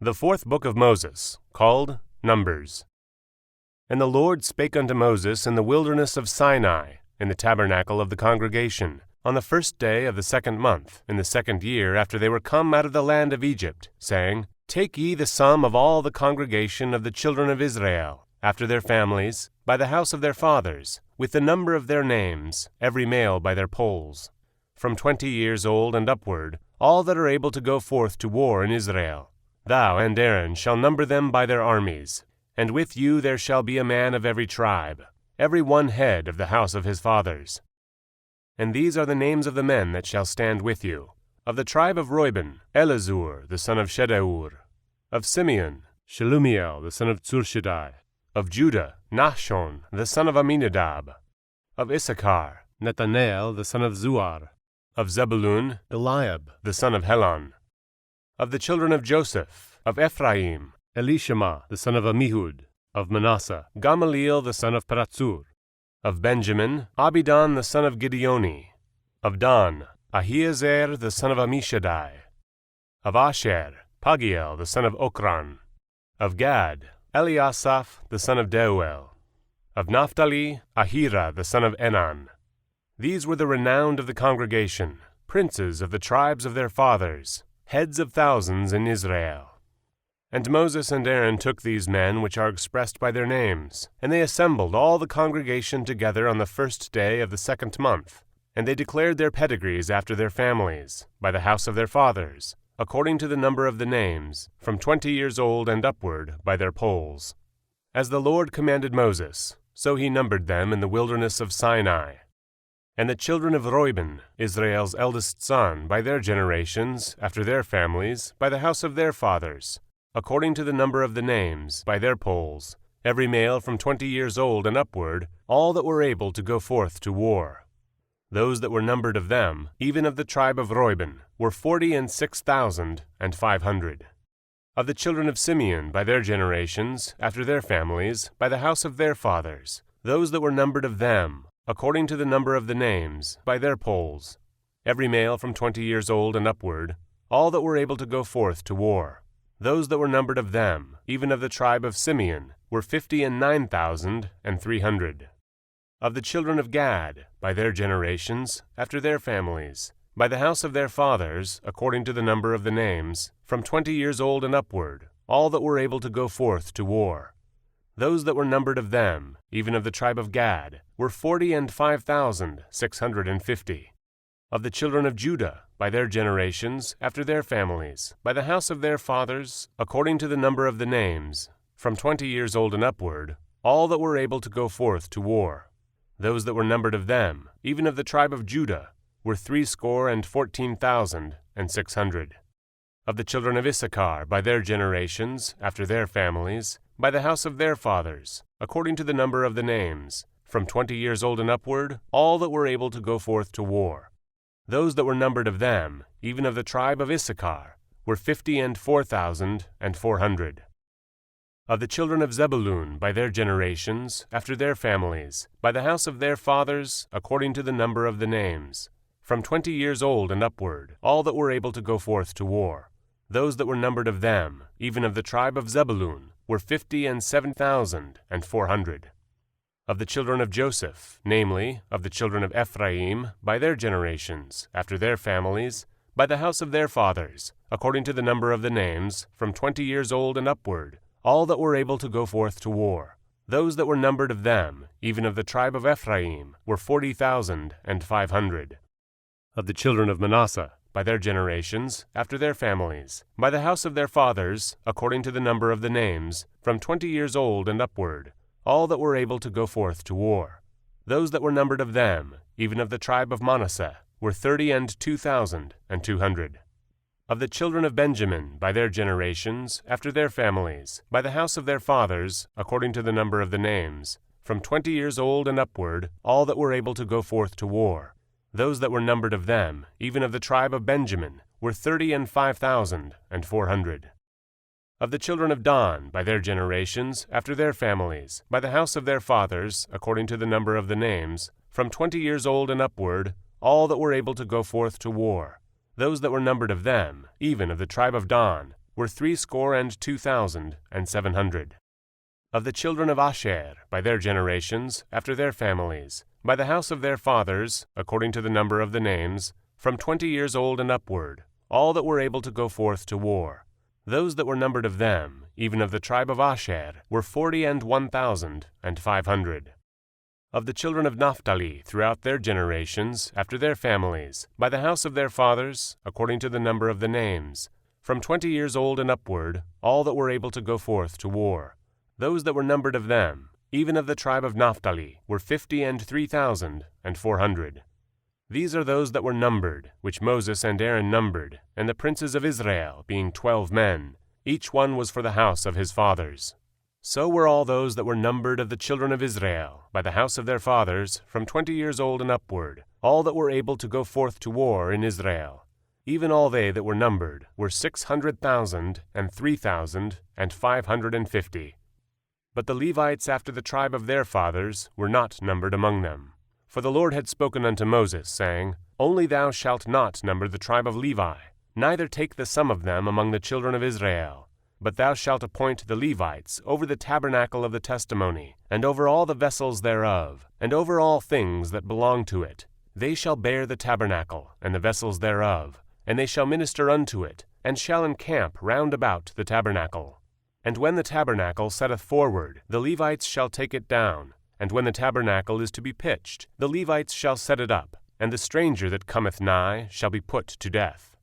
The fourth book of Moses, called Numbers. And the Lord spake unto Moses in the wilderness of Sinai, in the tabernacle of the congregation, on the first day of the second month, in the second year after they were come out of the land of Egypt, saying, Take ye the sum of all the congregation of the children of Israel, after their families, by the house of their fathers, with the number of their names, every male by their polls, from 20 years old and upward, all that are able to go forth to war in Israel. Thou and Aaron shall number them by their armies, and with you there shall be a man of every tribe, every one head of the house of his fathers. And these are the names of the men that shall stand with you. Of the tribe of Reuben, Elizur the son of Shedeur. Of Simeon, Shelumiel the son of Tzurshaddai. Of Judah, Nahshon the son of Amminadab. Of Issachar, Nethaneel the son of Zuar. Of Zebulun, Eliab the son of Helon. Of the children of Joseph, of Ephraim, Elishama the son of Ammihud. Of Manasseh, Gamaliel the son of Paratsur. Of Benjamin, Abidan the son of Gideoni. Of Dan, Ahiezer the son of Ammishaddai. Of Asher, Pagiel the son of Okran. Of Gad, Eliasaph the son of Deuel. Of Naphtali, Ahira the son of Enan. These were the renowned of the congregation, princes of the tribes of their fathers, heads of thousands in Israel. And Moses and Aaron took these men which are expressed by their names, and they assembled all the congregation together on the first day of the second month, and they declared their pedigrees after their families, by the house of their fathers, according to the number of the names, from 20 years old and upward, by their polls. As the Lord commanded Moses, so he numbered them in the wilderness of Sinai. And the children of Reuben, Israel's eldest son, by their generations, after their families, by the house of their fathers, according to the number of the names, by their polls, every male from 20 years old and upward, all that were able to go forth to war. Those that were numbered of them, even of the tribe of Reuben, were 46,500. Of the children of Simeon, by their generations, after their families, by the house of their fathers, those that were numbered of them, according to the number of the names, by their polls, every male from 20 years old and upward, all that were able to go forth to war. Those that were numbered of them, even of the tribe of Simeon, were 59,300. Of the children of Gad, by their generations, after their families, by the house of their fathers, according to the number of the names, from 20 years old and upward, all that were able to go forth to war. Those that were numbered of them, even of the tribe of Gad, were 45,650. Of the children of Judah, by their generations, after their families, by the house of their fathers, according to the number of the names, from 20 years old and upward, all that were able to go forth to war. Those that were numbered of them, even of the tribe of Judah, were 314,600. Of the children of Issachar, by their generations, after their families, by the house of their fathers, according to the number of the names, from 20 years old and upward, all that were able to go forth to war. Those that were numbered of them, even of the tribe of Issachar, were 54,400. Of the children of Zebulun, by their generations, after their families, by the house of their fathers, according to the number of the names, from 20 years old and upward, all that were able to go forth to war. Those that were numbered of them, even of the tribe of Zebulun, were 57,400. Of the children of Joseph, namely, of the children of Ephraim, by their generations, after their families, by the house of their fathers, according to the number of the names, from 20 years old and upward, all that were able to go forth to war. Those that were numbered of them, even of the tribe of Ephraim, were 40,500. Of the children of Manasseh, by their generations, after their families, by the house of their fathers, according to the number of the names, from 20 years old and upward, all that were able to go forth to war. Those that were numbered of them, even of the tribe of Manasseh, were 32,200. Of the children of Benjamin, by their generations, after their families, by the house of their fathers, according to the number of the names, from 20 years old and upward, all that were able to go forth to war. Those that were numbered of them, even of the tribe of Benjamin, were 35,400. Of the children of Dan, by their generations, after their families, by the house of their fathers, according to the number of the names, from 20 years old and upward, all that were able to go forth to war. Those that were numbered of them, even of the tribe of Dan, were 62,700. Of the children of Asher, by their generations, after their families, by the house of their fathers, according to the number of the names, from 20 years old and upward, all that were able to go forth to war. Those that were numbered of them, even of the tribe of Asher, were 41,500. Of the children of Naphtali, throughout their generations, after their families, by the house of their fathers, according to the number of the names, from 20 years old and upward, all that were able to go forth to war. Those that were numbered of them, even of the tribe of Naphtali, were 53,400. These are those that were numbered, which Moses and Aaron numbered, and the princes of Israel, being 12 men, each one was for the house of his fathers. So were all those that were numbered of the children of Israel, by the house of their fathers, from 20 years old and upward, all that were able to go forth to war in Israel. Even all they that were numbered were 600,003,550. But the Levites after the tribe of their fathers were not numbered among them. For the Lord had spoken unto Moses, saying, Only thou shalt not number the tribe of Levi, neither take the sum of them among the children of Israel. But thou shalt appoint the Levites over the tabernacle of the testimony, and over all the vessels thereof, and over all things that belong to it. They shall bear the tabernacle, and the vessels thereof, and they shall minister unto it, and shall encamp round about the tabernacle. And when the tabernacle setteth forward, the Levites shall take it down, and when the tabernacle is to be pitched, the Levites shall set it up, and the stranger that cometh nigh shall be put to death.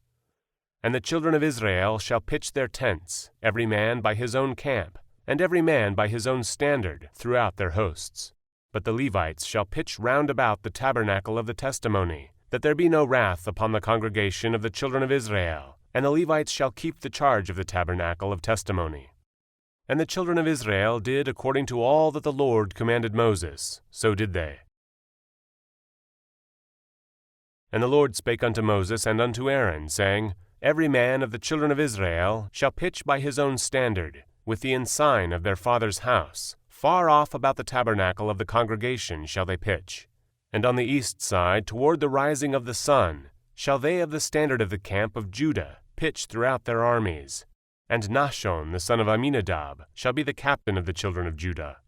And the children of Israel shall pitch their tents, every man by his own camp, and every man by his own standard, throughout their hosts. But the Levites shall pitch round about the tabernacle of the testimony, that there be no wrath upon the congregation of the children of Israel, and the Levites shall keep the charge of the tabernacle of testimony. And the children of Israel did according to all that the Lord commanded Moses, so did they. And the Lord spake unto Moses and unto Aaron, saying, Every man of the children of Israel shall pitch by his own standard, with the ensign of their father's house. Far off about the tabernacle of the congregation shall they pitch. And on the east side, toward the rising of the sun, shall they of the standard of the camp of Judah pitch throughout their armies. And Nahshon the son of Amminadab shall be the captain of the children of Judah.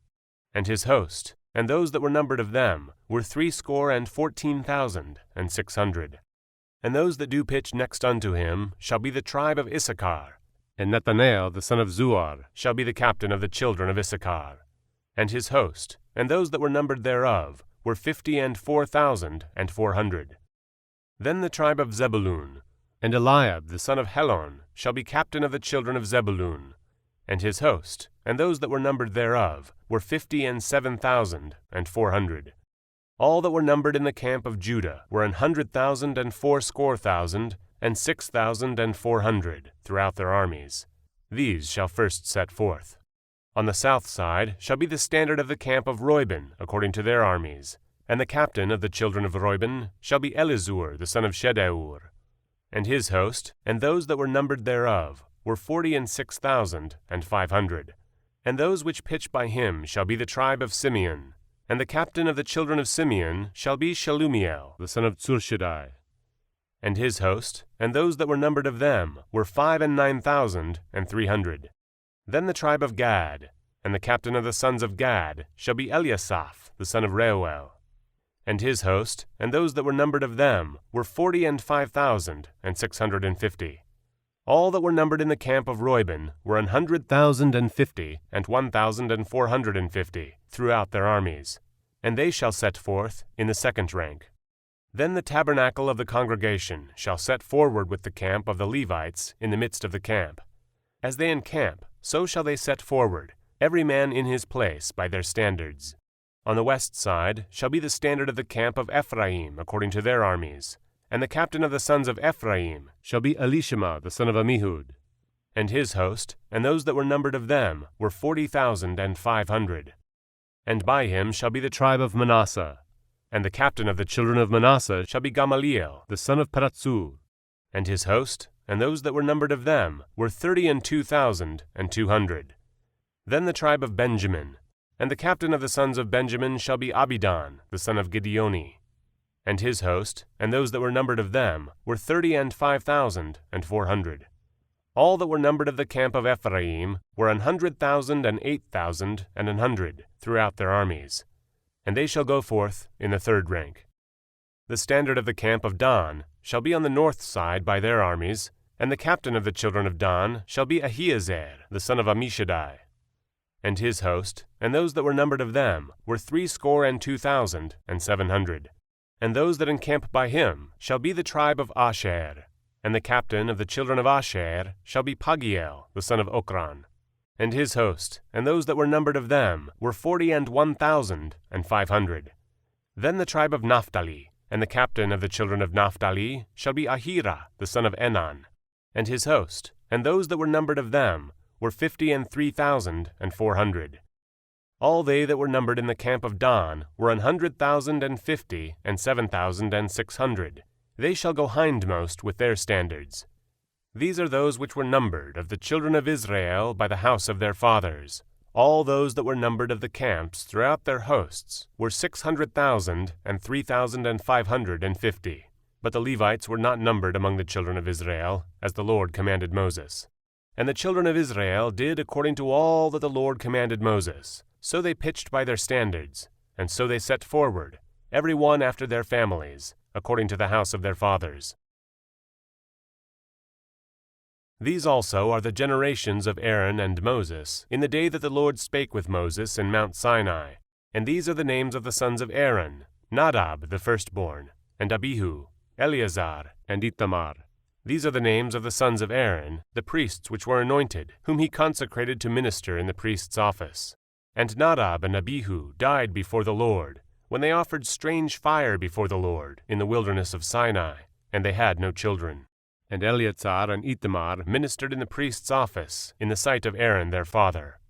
And his host, and those that were numbered of them, were 614,600. And those that do pitch next unto him shall be the tribe of Issachar. And Nethanel the son of Zuar shall be the captain of the children of Issachar. And his host, and those that were numbered thereof, were 54,400. Then the tribe of Zebulun, and Eliab the son of Helon shall be captain of the children of Zebulun. And his host, and those that were numbered thereof, were 57,400. All that were numbered in the camp of Judah were 100,000 and 6,400 throughout their armies. These shall first set forth. On the south side shall be the standard of the camp of Reuben, according to their armies. And the captain of the children of Reuben shall be Elizur the son of Shedeur. And his host, and those that were numbered thereof, were 46,500. And those which pitch by him shall be the tribe of Simeon. And the captain of the children of Simeon shall be Shelumiel the son of Tzurshaddai. And his host, and those that were numbered of them, were 5,009,300. Then the tribe of Gad, and the captain of the sons of Gad, shall be Eliasaph the son of Reuel. And his host, and those that were numbered of them, were 45,650. All that were numbered in the camp of Reuben were 100,050 and 1,450 throughout their armies. And they shall set forth in the second rank. Then the tabernacle of the congregation shall set forward with the camp of the Levites in the midst of the camp. As they encamp, so shall they set forward, every man in his place by their standards. On the west side shall be the standard of the camp of Ephraim according to their armies. And the captain of the sons of Ephraim shall be Elishama the son of Ammihud. And his host, and those that were numbered of them, were 40,500. And by him shall be the tribe of Manasseh. And the captain of the children of Manasseh shall be Gamaliel the son of Pedatsur. And his host, and those that were numbered of them, were 32,200. Then the tribe of Benjamin, and the captain of the sons of Benjamin shall be Abidan the son of Gideoni. And his host, and those that were numbered of them, were 35,400. All that were numbered of the camp of Ephraim were 100,000 and 8,000 and 100 throughout their armies, and they shall go forth in the third rank. The standard of the camp of Dan shall be on the north side by their armies, and the captain of the children of Dan shall be Ahiezer, the son of Ammishaddai. And his host, and those that were numbered of them, were 62,700. And those that encamp by him shall be the tribe of Asher. And the captain of the children of Asher shall be Pagiel, the son of Ochran. And his host, and those that were numbered of them, were 41,500. Then the tribe of Naphtali, and the captain of the children of Naphtali shall be Ahira, the son of Enan. And his host, and those that were numbered of them, were 53,400. All they that were numbered in the camp of Dan were 100,050 and 7,600. They shall go hindmost with their standards. These are those which were numbered of the children of Israel by the house of their fathers. All those that were numbered of the camps throughout their hosts were 600,000 and 3,550. But the Levites were not numbered among the children of Israel, as the Lord commanded Moses. And the children of Israel did according to all that the Lord commanded Moses. So they pitched by their standards, and so they set forward, every one after their families, according to the house of their fathers. These also are the generations of Aaron and Moses, in the day that the Lord spake with Moses in Mount Sinai. And these are the names of the sons of Aaron: Nadab the firstborn, and Abihu, Eleazar, and Ithamar. These are the names of the sons of Aaron, the priests which were anointed, whom he consecrated to minister in the priest's office. And Nadab and Abihu died before the Lord, when they offered strange fire before the Lord in the wilderness of Sinai, and they had no children. And Eleazar and Ithamar ministered in the priest's office in the sight of Aaron their father.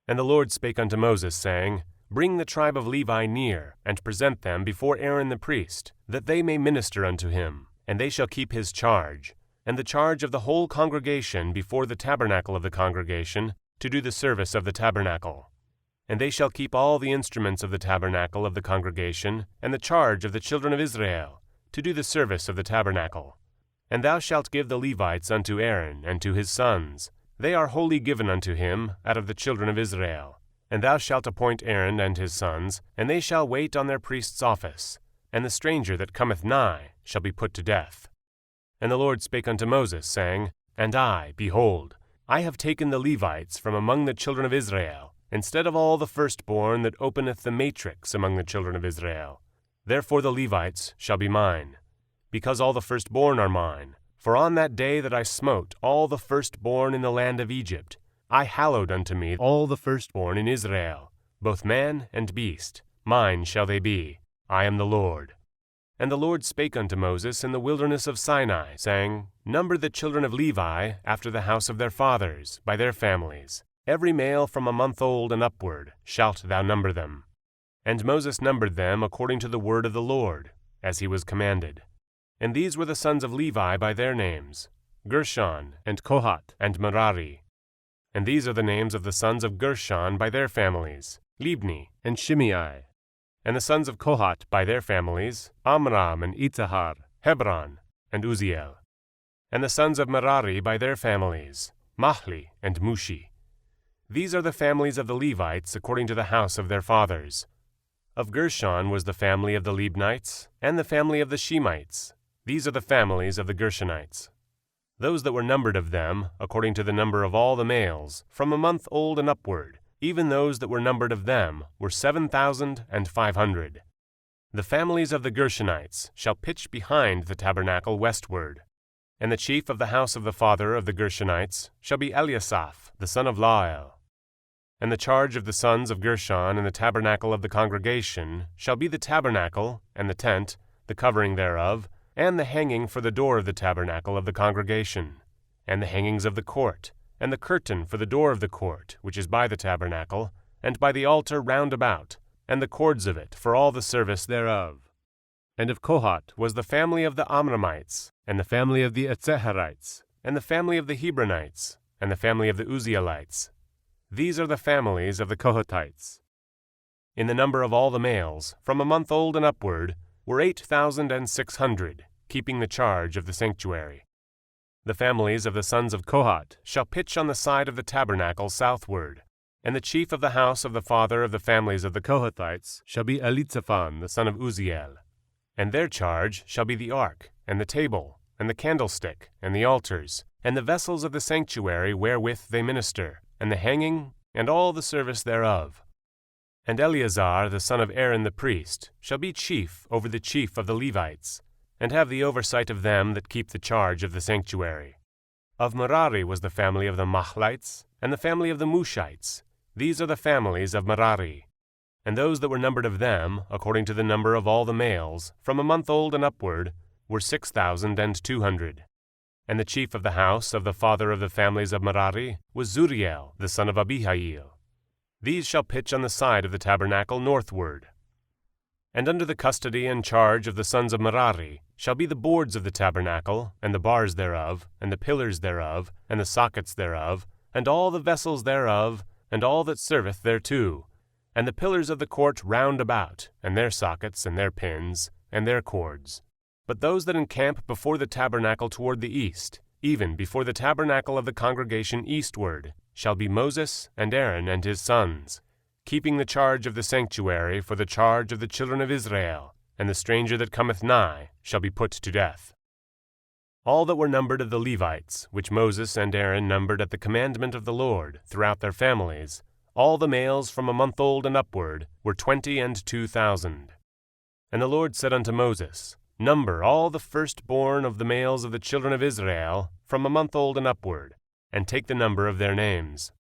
And the Lord spake unto Moses, saying, Bring the tribe of Levi near, and present them before Aaron the priest, that they may minister unto him, and they shall keep his charge, and the charge of the whole congregation before the tabernacle of the congregation, to do the service of the tabernacle. And they shall keep all the instruments of the tabernacle of the congregation, and the charge of the children of Israel, to do the service of the tabernacle. And thou shalt give the Levites unto Aaron and to his sons. They are wholly given unto him out of the children of Israel. And thou shalt appoint Aaron and his sons, and they shall wait on their priest's office. And the stranger that cometh nigh shall be put to death. And the Lord spake unto Moses, saying, And I, behold, I have taken the Levites from among the children of Israel, instead of all the firstborn that openeth the matrix among the children of Israel. Therefore the Levites shall be mine, because all the firstborn are mine. For on that day that I smote all the firstborn in the land of Egypt, I hallowed unto me all the firstborn in Israel, both man and beast. Mine shall they be. I am the Lord. And the Lord spake unto Moses in the wilderness of Sinai, saying, Number the children of Levi after the house of their fathers, by their families. Every male from a month old and upward shalt thou number them. And Moses numbered them according to the word of the Lord, as he was commanded. And these were the sons of Levi by their names, Gershon, and Kohath, and Merari. And these are the names of the sons of Gershon by their families, Libni, and Shimei. And the sons of Kohath by their families, Amram, and Itzahar, Hebron, and Uzziel. And the sons of Merari by their families, Mahli, and Mushi. These are the families of the Levites according to the house of their fathers. Of Gershon was the family of the Libnites, and the family of the Shemites. These are the families of the Gershonites. Those that were numbered of them, according to the number of all the males, from a month old and upward, even those that were numbered of them, were 7,500. The families of the Gershonites shall pitch behind the tabernacle westward. And the chief of the house of the father of the Gershonites shall be Eliasaph, the son of Lael. And the charge of the sons of Gershon in the tabernacle of the congregation shall be the tabernacle, and the tent, the covering thereof, and the hanging for the door of the tabernacle of the congregation, and the hangings of the court, and the curtain for the door of the court, which is by the tabernacle, and by the altar round about, and the cords of it for all the service thereof. And of Kohath was the family of the Amramites, and the family of the Itzeharites, and the family of the Hebronites, and the family of the Uzzielites. These are the families of the Kohathites. In the number of all the males, from a month old and upward, were 8,600, keeping the charge of the sanctuary. The families of the sons of Kohath shall pitch on the side of the tabernacle southward. And the chief of the house of the father of the families of the Kohathites shall be Elitzaphan the son of Uzziel. And their charge shall be the ark, and the table, and the candlestick, and the altars, and the vessels of the sanctuary wherewith they minister, and the hanging, and all the service thereof. And Eleazar the son of Aaron the priest shall be chief over the chief of the Levites, and have the oversight of them that keep the charge of the sanctuary. Of Merari was the family of the Mahlites, and the family of the Mushites. These are the families of Merari. And those that were numbered of them, according to the number of all the males, from a month old and upward, were 6,200. And the chief of the house of the father of the families of Merari was Zuriel the son of Abihail. These shall pitch on the side of the tabernacle northward. And under the custody and charge of the sons of Merari shall be the boards of the tabernacle, and the bars thereof, and the pillars thereof, and the sockets thereof, and all the vessels thereof, and all that serveth thereto, and the pillars of the court round about, and their sockets, and their pins, and their cords. But those that encamp before the tabernacle toward the east, even before the tabernacle of the congregation eastward, shall be Moses and Aaron and his sons, keeping the charge of the sanctuary for the charge of the children of Israel, and the stranger that cometh nigh shall be put to death. All that were numbered of the Levites, which Moses and Aaron numbered at the commandment of the Lord, throughout their families, all the males from a month old and upward, were 22,000. And the Lord said unto Moses, Number all the firstborn of the males of the children of Israel, from a month old and upward, and take the number of their names.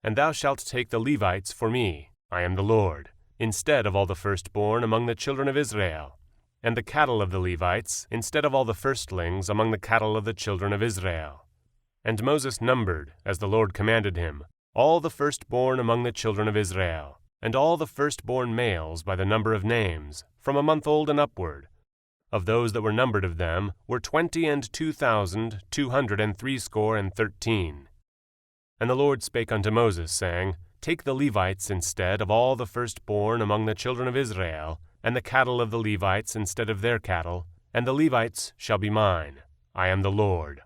And thou shalt take the Levites for me, I am the Lord, instead of all the firstborn among the children of Israel, and the cattle of the Levites, instead of all the firstlings among the cattle of the children of Israel. And Moses numbered, as the Lord commanded him, all the firstborn among the children of Israel, and all the firstborn males by the number of names, from a month old and upward. Of those that were numbered of them were 22,213. And the Lord spake unto Moses, saying, Take the Levites instead of all the firstborn among the children of Israel, and the cattle of the Levites instead of their cattle, and the Levites shall be mine. I am the Lord.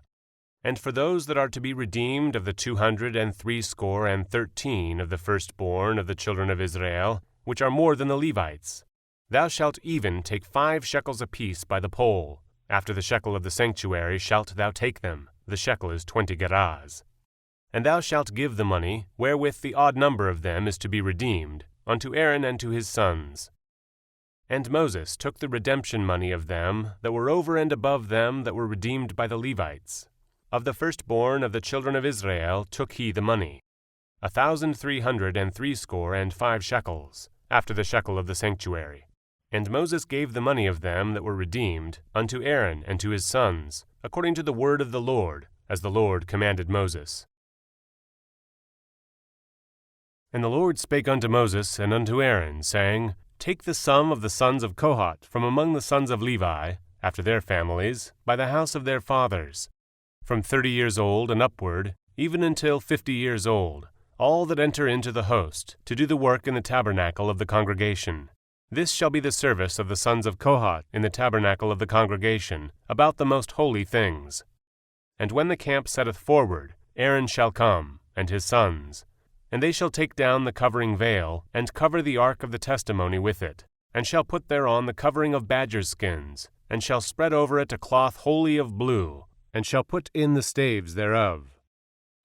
And for those that are to be redeemed of the 213 of the firstborn of the children of Israel, which are more than the Levites, thou shalt even take 5 shekels apiece by the poll. After the shekel of the sanctuary shalt thou take them. The shekel is 20 gerahs. And thou shalt give the money, wherewith the odd number of them is to be redeemed, unto Aaron and to his sons. And Moses took the redemption money of them that were over and above them that were redeemed by the Levites. Of the firstborn of the children of Israel took he the money, 1,365 shekels, after the shekel of the sanctuary. And Moses gave the money of them that were redeemed unto Aaron and to his sons, according to the word of the Lord, as the Lord commanded Moses. And the Lord spake unto Moses and unto Aaron, saying, Take the sum of the sons of Kohath from among the sons of Levi, after their families, by the house of their fathers, from 30 years old and upward, even until 50 years old, all that enter into the host, to do the work in the tabernacle of the congregation. This shall be the service of the sons of Kohath in the tabernacle of the congregation, about the most holy things. And when the camp setteth forward, Aaron shall come, and his sons, and they shall take down the covering veil, and cover the ark of the testimony with it, and shall put thereon the covering of badgers' skins, and shall spread over it a cloth wholly of blue, and shall put in the staves thereof.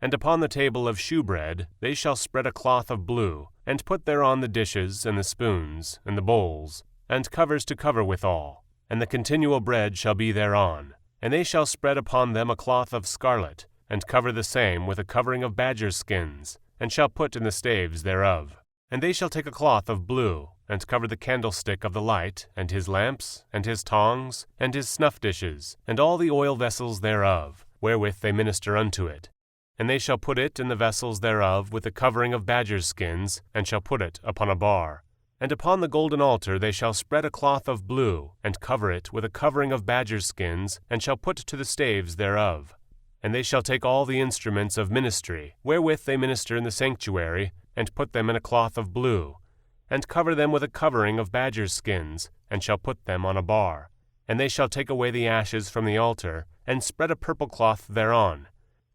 And upon the table of shewbread they shall spread a cloth of blue, and put thereon the dishes, and the spoons, and the bowls, and covers to cover withal, and the continual bread shall be thereon. And they shall spread upon them a cloth of scarlet, and cover the same with a covering of badgers' skins, and shall put in the staves thereof. And they shall take a cloth of blue, and cover the candlestick of the light, and his lamps, and his tongs, and his snuff dishes, and all the oil vessels thereof, wherewith they minister unto it. And they shall put it in the vessels thereof with a covering of badgers' skins, and shall put it upon a bar. And upon the golden altar they shall spread a cloth of blue, and cover it with a covering of badgers' skins, and shall put to the staves thereof. And they shall take all the instruments of ministry, wherewith they minister in the sanctuary, and put them in a cloth of blue, and cover them with a covering of badgers' skins, and shall put them on a bar. And they shall take away the ashes from the altar, and spread a purple cloth thereon.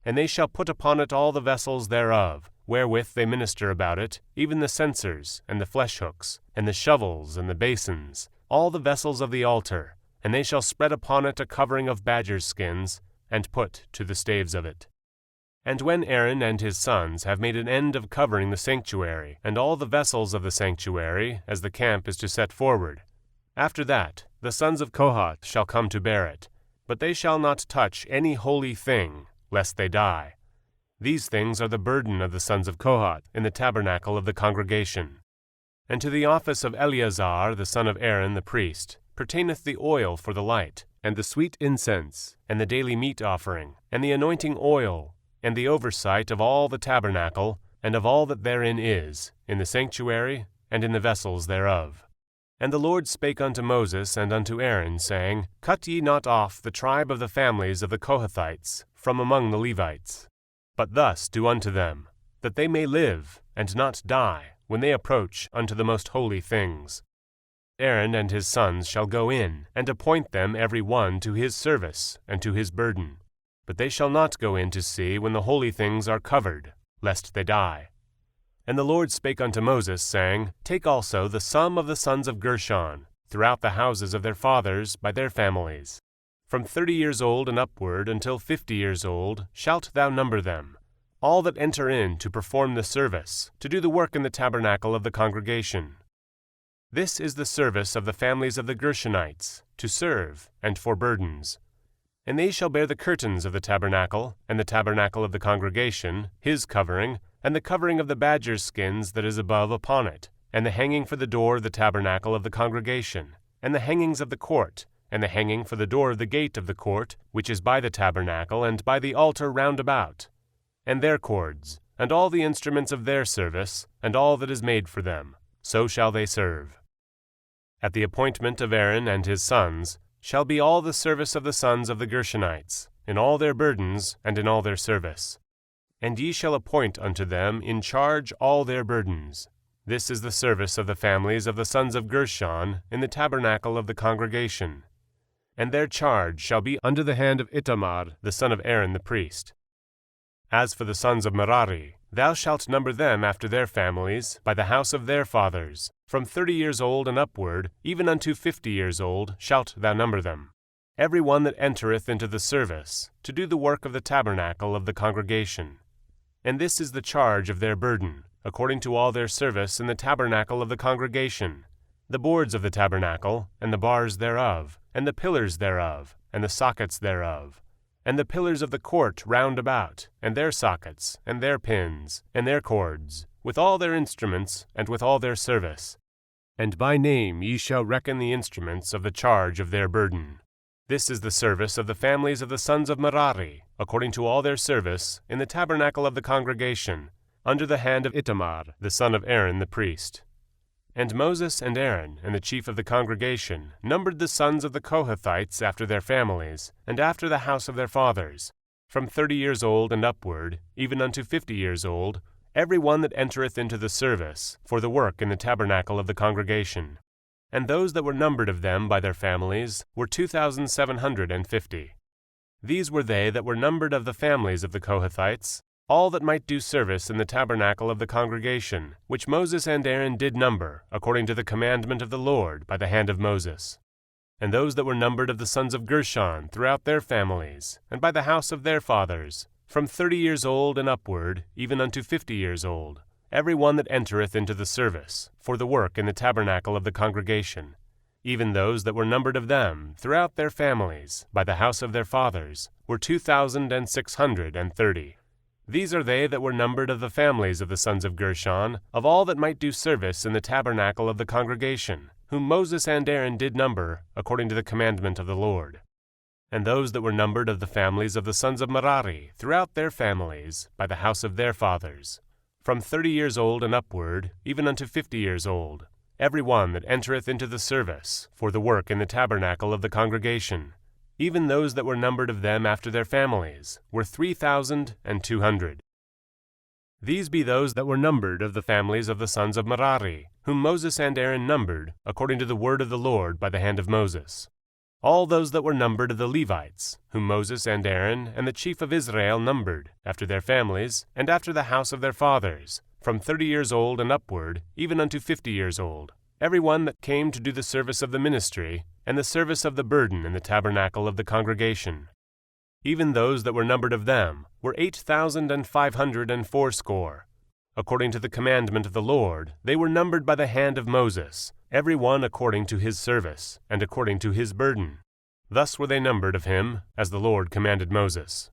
And they shall put upon it all the vessels thereof, wherewith they minister about it, even the censers, and the flesh hooks, and the shovels, and the basins, all the vessels of the altar, and they shall spread upon it a covering of badgers' skins, and put to the staves of it. And when Aaron and his sons have made an end of covering the sanctuary, and all the vessels of the sanctuary, as the camp is to set forward, after that the sons of Kohath shall come to bear it, but they shall not touch any holy thing, lest they die. These things are the burden of the sons of Kohath in the tabernacle of the congregation. And to the office of Eleazar the son of Aaron the priest pertaineth the oil for the light, and the sweet incense, and the daily meat offering, and the anointing oil, and the oversight of all the tabernacle, and of all that therein is, in the sanctuary, and in the vessels thereof. And the Lord spake unto Moses and unto Aaron, saying, Cut ye not off the tribe of the families of the Kohathites from among the Levites, but thus do unto them, that they may live, and not die, when they approach unto the most holy things. Aaron and his sons shall go in, and appoint them every one to his service and to his burden. But they shall not go in to see when the holy things are covered, lest they die. And the Lord spake unto Moses, saying, Take also the sum of the sons of Gershon, throughout the houses of their fathers by their families. From 30 years old and upward until 50 years old shalt thou number them, all that enter in to perform the service, to do the work in the tabernacle of the congregation. This is the service of the families of the Gershonites, to serve, and for burdens. And they shall bear the curtains of the tabernacle, and the tabernacle of the congregation, his covering, and the covering of the badger's skins that is above upon it, and the hanging for the door of the tabernacle of the congregation, and the hangings of the court, and the hanging for the door of the gate of the court, which is by the tabernacle and by the altar round about, and their cords, and all the instruments of their service, and all that is made for them, so shall they serve. At the appointment of Aaron and his sons shall be all the service of the sons of the Gershonites, in all their burdens and in all their service. And ye shall appoint unto them in charge all their burdens. This is the service of the families of the sons of Gershon in the tabernacle of the congregation. And their charge shall be under the hand of Itamar the son of Aaron the priest. As for the sons of Merari, thou shalt number them after their families, by the house of their fathers. From 30 years old and upward, even unto 50 years old, shalt thou number them. Every one that entereth into the service, to do the work of the tabernacle of the congregation. And this is the charge of their burden, according to all their service in the tabernacle of the congregation. The boards of the tabernacle, and the bars thereof, and the pillars thereof, and the sockets thereof, and the pillars of the court round about, and their sockets, and their pins, and their cords, with all their instruments, and with all their service. And by name ye shall reckon the instruments of the charge of their burden. This is the service of the families of the sons of Merari, according to all their service, in the tabernacle of the congregation, under the hand of Itamar the son of Aaron the priest. And Moses and Aaron and the chief of the congregation numbered the sons of the Kohathites after their families, and after the house of their fathers, from 30 years old and upward, even unto 50 years old, every one that entereth into the service, for the work in the tabernacle of the congregation. And those that were numbered of them by their families were 2,750. These were they that were numbered of the families of the Kohathites, all that might do service in the tabernacle of the congregation, which Moses and Aaron did number, according to the commandment of the Lord by the hand of Moses. And those that were numbered of the sons of Gershon throughout their families, and by the house of their fathers, from 30 years old and upward, even unto 50 years old, every one that entereth into the service, for the work in the tabernacle of the congregation, even those that were numbered of them throughout their families, by the house of their fathers, were 2,630. These are they that were numbered of the families of the sons of Gershon, of all that might do service in the tabernacle of the congregation, whom Moses and Aaron did number, according to the commandment of the Lord. And those that were numbered of the families of the sons of Merari, throughout their families, by the house of their fathers, from 30 years old and upward, even unto 50 years old, every one that entereth into the service, for the work in the tabernacle of the congregation, even those that were numbered of them after their families, were 3,200. These be those that were numbered of the families of the sons of Merari, whom Moses and Aaron numbered, according to the word of the Lord by the hand of Moses. all those that were numbered of the Levites, whom Moses and Aaron and the chief of Israel numbered, after their families, and after the house of their fathers, from 30 years old and upward, even unto 50 years old, every one that came to do the service of the ministry, and the service of the burden in the tabernacle of the congregation. Even those that were numbered of them were 8,580. According to the commandment of the Lord, they were numbered by the hand of Moses, every one according to his service, and according to his burden. Thus were they numbered of him, as the Lord commanded Moses.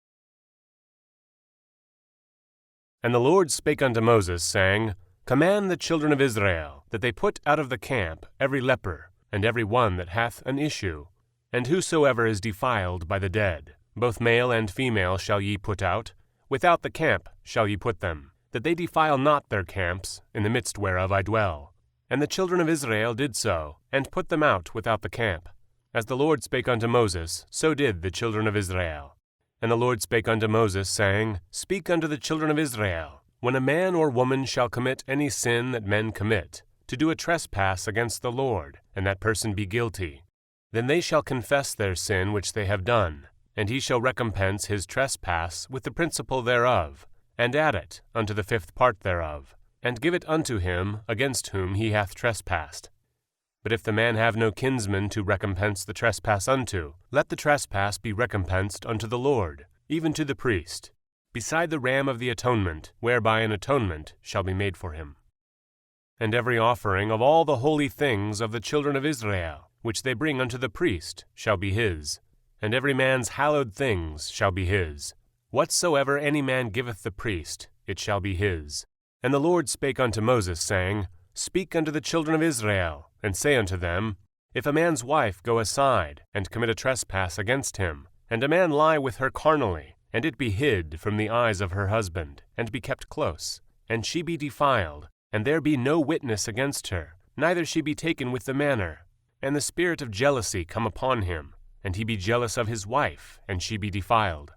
And the Lord spake unto Moses, saying, Command the children of Israel, that they put out of the camp every leper, and every one that hath an issue, and whosoever is defiled by the dead, both male and female shall ye put out, without the camp shall ye put them, that they defile not their camps, in the midst whereof I dwell. And the children of Israel did so, and put them out without the camp. As the Lord spake unto Moses, so did the children of Israel. And the Lord spake unto Moses, saying, Speak unto the children of Israel, when a man or woman shall commit any sin that men commit, to do a trespass against the Lord, and that person be guilty, then they shall confess their sin which they have done, and he shall recompense his trespass with the principal thereof, and add it unto the 5th part thereof, and give it unto him against whom he hath trespassed. But if the man have no kinsman to recompense the trespass unto, let the trespass be recompensed unto the Lord, even to the priest, beside the ram of the atonement, whereby an atonement shall be made for him. And every offering of all the holy things of the children of Israel, which they bring unto the priest, shall be his, and every man's hallowed things shall be his. Whatsoever any man giveth the priest, it shall be his. And the Lord spake unto Moses, saying, Speak unto the children of Israel, and say unto them, If a man's wife go aside, and commit a trespass against him, and a man lie with her carnally, and it be hid from the eyes of her husband, and be kept close, and she be defiled, and there be no witness against her, neither she be taken with the manner, and the spirit of jealousy come upon him, and he be jealous of his wife, and she be defiled.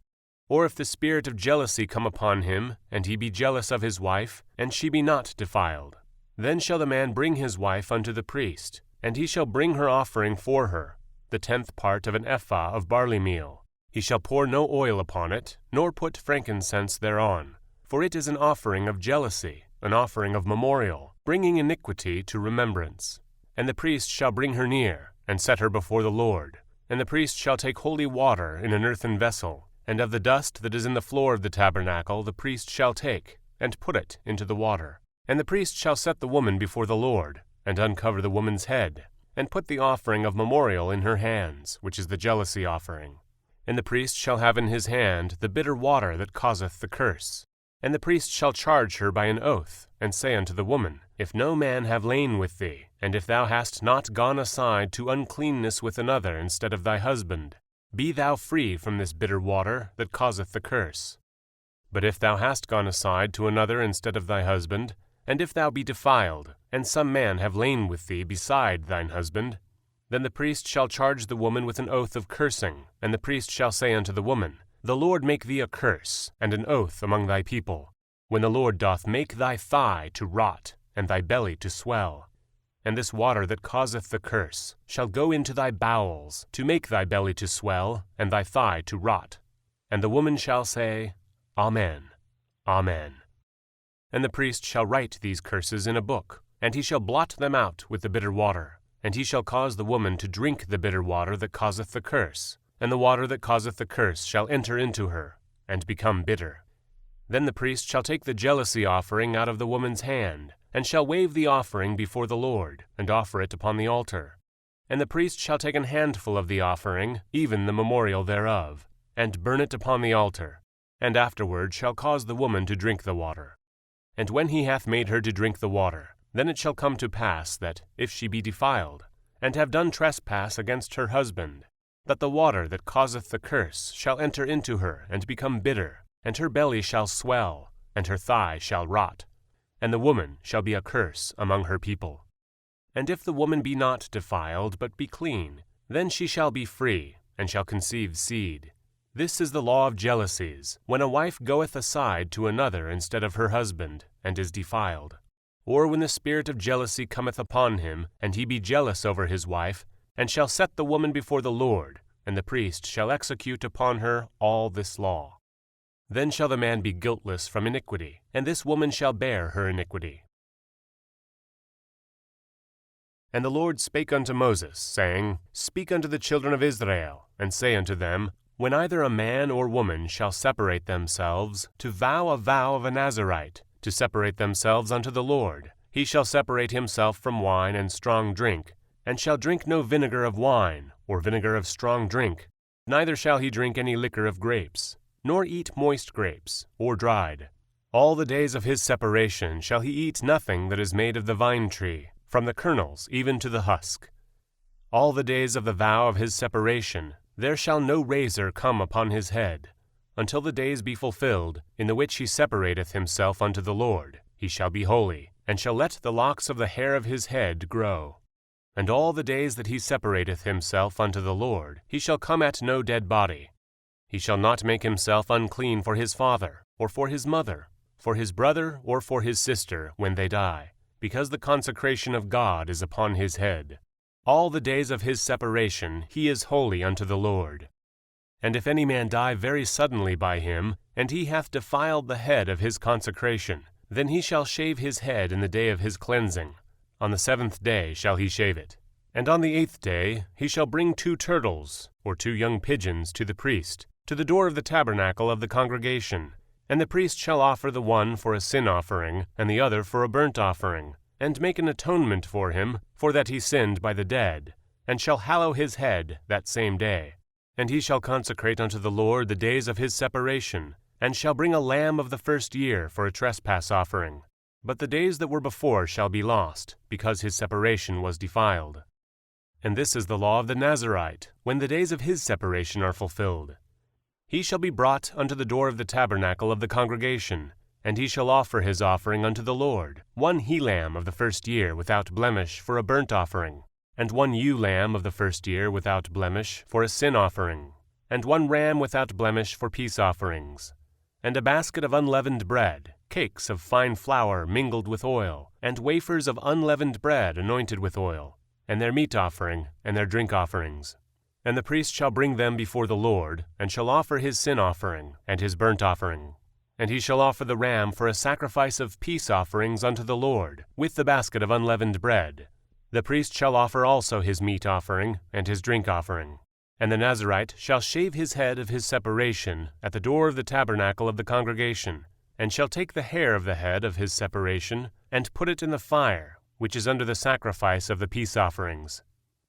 Or if the spirit of jealousy come upon him, and he be jealous of his wife, and she be not defiled, then shall the man bring his wife unto the priest, and he shall bring her offering for her, the 10th part of an ephah of barley meal. He shall pour no oil upon it, nor put frankincense thereon, for it is an offering of jealousy, an offering of memorial, bringing iniquity to remembrance. And the priest shall bring her near, and set her before the Lord. And the priest shall take holy water in an earthen vessel, and of the dust that is in the floor of the tabernacle the priest shall take, and put it into the water. And the priest shall set the woman before the Lord, and uncover the woman's head, and put the offering of memorial in her hands, which is the jealousy offering. And the priest shall have in his hand the bitter water that causeth the curse. And the priest shall charge her by an oath, and say unto the woman, If no man have lain with thee, and if thou hast not gone aside to uncleanness with another instead of thy husband, be thou free from this bitter water that causeth the curse. But if thou hast gone aside to another instead of thy husband, and if thou be defiled, and some man have lain with thee beside thine husband, then the priest shall charge the woman with an oath of cursing, and the priest shall say unto the woman, The Lord make thee a curse, and an oath among thy people, when the Lord doth make thy thigh to rot, and thy belly to swell. And this water that causeth the curse shall go into thy bowels, to make thy belly to swell, and thy thigh to rot. And the woman shall say, Amen, Amen. And the priest shall write these curses in a book, and he shall blot them out with the bitter water. And he shall cause the woman to drink the bitter water that causeth the curse, and the water that causeth the curse shall enter into her, and become bitter. Then the priest shall take the jealousy offering out of the woman's hand, and shall wave the offering before the Lord, and offer it upon the altar. And the priest shall take an handful of the offering, even the memorial thereof, and burn it upon the altar, and afterward shall cause the woman to drink the water. And when he hath made her to drink the water, then it shall come to pass that, if she be defiled, and have done trespass against her husband, that the water that causeth the curse shall enter into her, and become bitter, and her belly shall swell, and her thigh shall rot, and the woman shall be a curse among her people. And if the woman be not defiled, but be clean, then she shall be free, and shall conceive seed. This is the law of jealousies, when a wife goeth aside to another instead of her husband, and is defiled. Or when the spirit of jealousy cometh upon him, and he be jealous over his wife, and shall set the woman before the Lord, and the priest shall execute upon her all this law. Then shall the man be guiltless from iniquity, and this woman shall bear her iniquity. And the Lord spake unto Moses, saying, Speak unto the children of Israel, and say unto them, When either a man or woman shall separate themselves, to vow a vow of a Nazirite, to separate themselves unto the Lord, he shall separate himself from wine and strong drink, and shall drink no vinegar of wine, or vinegar of strong drink, neither shall he drink any liquor of grapes, nor eat moist grapes, or dried. All the days of his separation shall he eat nothing that is made of the vine tree, from the kernels even to the husk. All the days of the vow of his separation there shall no razor come upon his head, until the days be fulfilled, in the which he separateth himself unto the Lord. He shall be holy, and shall let the locks of the hair of his head grow. And all the days that he separateth himself unto the Lord, he shall come at no dead body. He shall not make himself unclean for his father, or for his mother, for his brother, or for his sister, when they die, because the consecration of God is upon his head. All the days of his separation he is holy unto the Lord. And if any man die very suddenly by him, and he hath defiled the head of his consecration, then he shall shave his head in the day of his cleansing. On the 7th day shall he shave it. And on the 8th day he shall bring 2 turtles, or 2 young pigeons, to the priest, to the door of the tabernacle of the congregation. And the priest shall offer the one for a sin offering, and the other for a burnt offering, and make an atonement for him, for that he sinned by the dead, and shall hallow his head that same day. And he shall consecrate unto the Lord the days of his separation, and shall bring a lamb of the first year for a trespass offering. But the days that were before shall be lost, because his separation was defiled. And this is the law of the Nazirite, when the days of his separation are fulfilled. He shall be brought unto the door of the tabernacle of the congregation, and he shall offer his offering unto the Lord, 1 he-lamb of the first year without blemish for a burnt offering, and 1 ewe-lamb of the first year without blemish for a sin offering, and 1 ram without blemish for peace offerings, and a basket of unleavened bread, cakes of fine flour mingled with oil, and wafers of unleavened bread anointed with oil, and their meat offering, and their drink offerings. And the priest shall bring them before the Lord, and shall offer his sin offering, and his burnt offering. And he shall offer the ram for a sacrifice of peace offerings unto the Lord, with the basket of unleavened bread. The priest shall offer also his meat offering, and his drink offering. And the Nazirite shall shave his head of his separation at the door of the tabernacle of the congregation, and shall take the hair of the head of his separation, and put it in the fire, which is under the sacrifice of the peace offerings.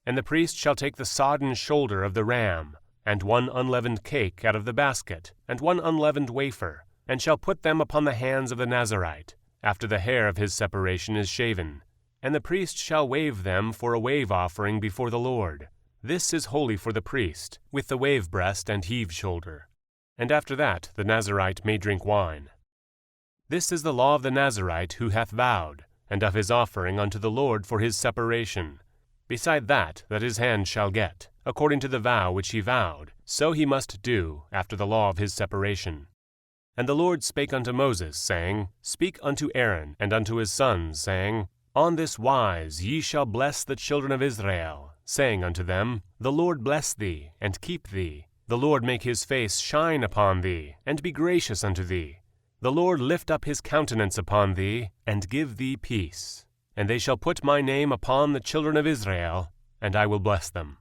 And the priest shall take the sodden shoulder of the ram, and 1 unleavened cake out of the basket, and 1 unleavened wafer, and shall put them upon the hands of the Nazirite, after the hair of his separation is shaven. And the priest shall wave them for a wave offering before the Lord. This is holy for the priest, with the wave breast and heave shoulder. And after that the Nazirite may drink wine. This is the law of the Nazirite who hath vowed, and of his offering unto the Lord for his separation. Beside that his hand shall get, according to the vow which he vowed, so he must do after the law of his separation. And the Lord spake unto Moses, saying, Speak unto Aaron and unto his sons, saying, On this wise ye shall bless the children of Israel, saying unto them, The Lord bless thee, and keep thee. The Lord make his face shine upon thee, and be gracious unto thee. The Lord lift up his countenance upon thee, and give thee peace. And they shall put my name upon the children of Israel, and I will bless them.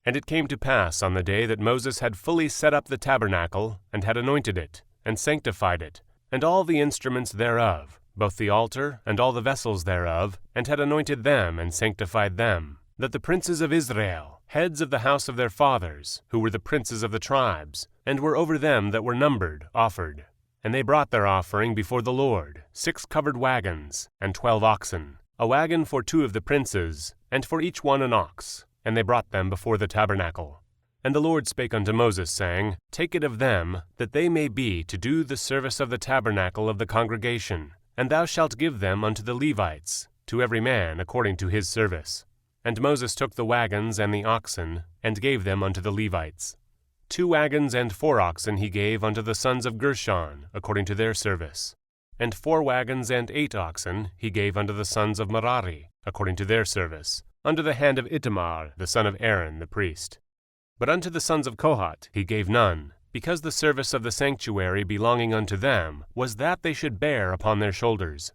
And it came to pass on the day that Moses had fully set up the tabernacle, and had anointed it, and sanctified it, and all the instruments thereof, both the altar and all the vessels thereof, and had anointed them and sanctified them, that the princes of Israel, heads of the house of their fathers, who were the princes of the tribes, and were over them that were numbered, offered. And they brought their offering before the Lord, 6 covered wagons, and 12 oxen, a wagon for 2 of the princes, and for each one an ox. And they brought them before the tabernacle. And the Lord spake unto Moses, saying, Take it of them, that they may be to do the service of the tabernacle of the congregation, and thou shalt give them unto the Levites, to every man according to his service. And Moses took the wagons and the oxen, and gave them unto the Levites. 2 wagons and 4 oxen he gave unto the sons of Gershon, according to their service. And 4 wagons and 8 oxen he gave unto the sons of Merari, according to their service, under the hand of Itamar, the son of Aaron the priest. But unto the sons of Kohath he gave none, because the service of the sanctuary belonging unto them was that they should bear upon their shoulders.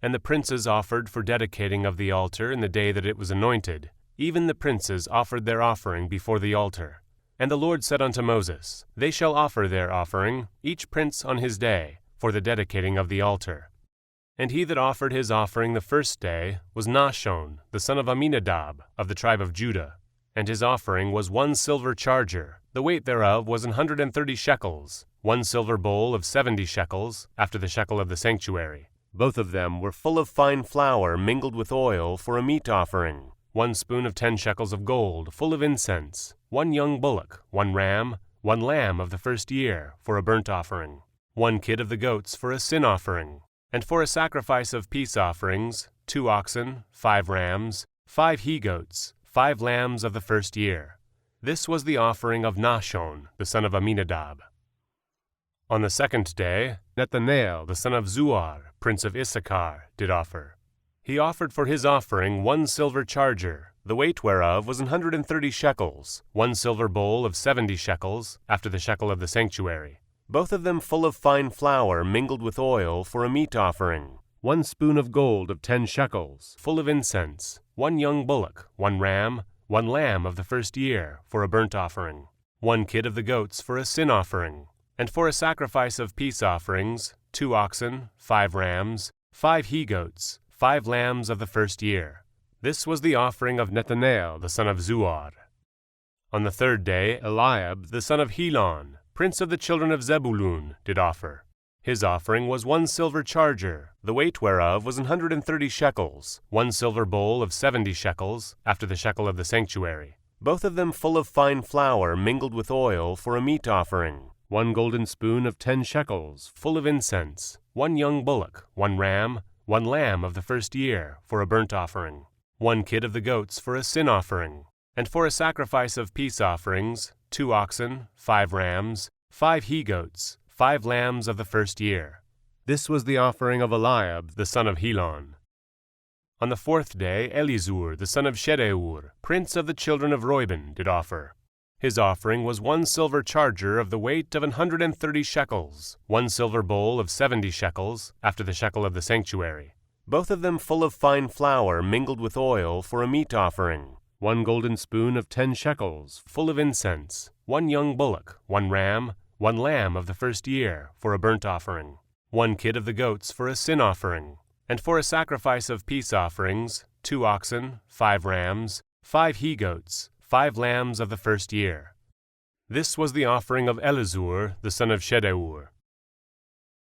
And the princes offered for dedicating of the altar in the day that it was anointed. Even the princes offered their offering before the altar. And the Lord said unto Moses, They shall offer their offering, each prince on his day, for the dedicating of the altar. And he that offered his offering the first day was Nahshon, the son of Amminadab, of the tribe of Judah. And his offering was 1 silver charger, the weight thereof was 130 shekels, 1 silver bowl of 70 shekels, after the shekel of the sanctuary. Both of them were full of fine flour mingled with oil for a meat offering, 1 spoon of 10 shekels of gold, full of incense, 1 young bullock, 1 ram, 1 lamb of the first year, for a burnt offering, 1 kid of the goats for a sin offering, and for a sacrifice of peace offerings, 2 oxen, 5 rams, 5 he-goats, 5 lambs of the first year. This was the offering of Nahshon, the son of Amminadab. On the second day, Nethanel, the son of Zuar, prince of Issachar, did offer. He offered for his offering 1 silver charger, the weight whereof was 130 shekels, 1 silver bowl of 70 shekels, after the shekel of the sanctuary. Both of them full of fine flour mingled with oil for a meat offering, 1 spoon of gold of 10 shekels, full of incense, 1 young bullock, 1 ram, 1 lamb of the first year, for a burnt offering, 1 kid of the goats for a sin offering, and for a sacrifice of peace offerings, 2 oxen, 5 rams, 5 he-goats, 5 lambs of the first year. This was the offering of Nethanel, the son of Zuar. On the third day, Eliab, the son of Helon, prince of the children of Zebulun, did offer. His offering was 1 silver charger, the weight whereof was 130 shekels, 1 silver bowl of 70 shekels, after the shekel of the sanctuary. Both of them full of fine flour mingled with oil for a meat offering, 1 golden spoon of 10 shekels, full of incense, 1 young bullock, 1 ram, 1 lamb of the first year, for a burnt offering, 1 kid of the goats for a sin offering, and for a sacrifice of peace offerings, 2 oxen, 5 rams, 5 he-goats, 5 lambs of the first year. This was the offering of Eliab, the son of Helon. On the fourth day, Elizur, the son of Shedeur, prince of the children of Reuben, did offer. His offering was 1 silver charger of the weight of 130 shekels, 1 silver bowl of 70 shekels, after the shekel of the sanctuary. Both of them full of fine flour mingled with oil for a meat offering, 1 golden spoon of 10 shekels, full of incense, 1 young bullock, 1 ram, 1 lamb of the first year, for a burnt offering, 1 kid of the goats for a sin offering, and for a sacrifice of peace offerings, 2 oxen, 5 rams, 5 he-goats, 5 lambs of the first year. This was the offering of Elizur, the son of Shedeur.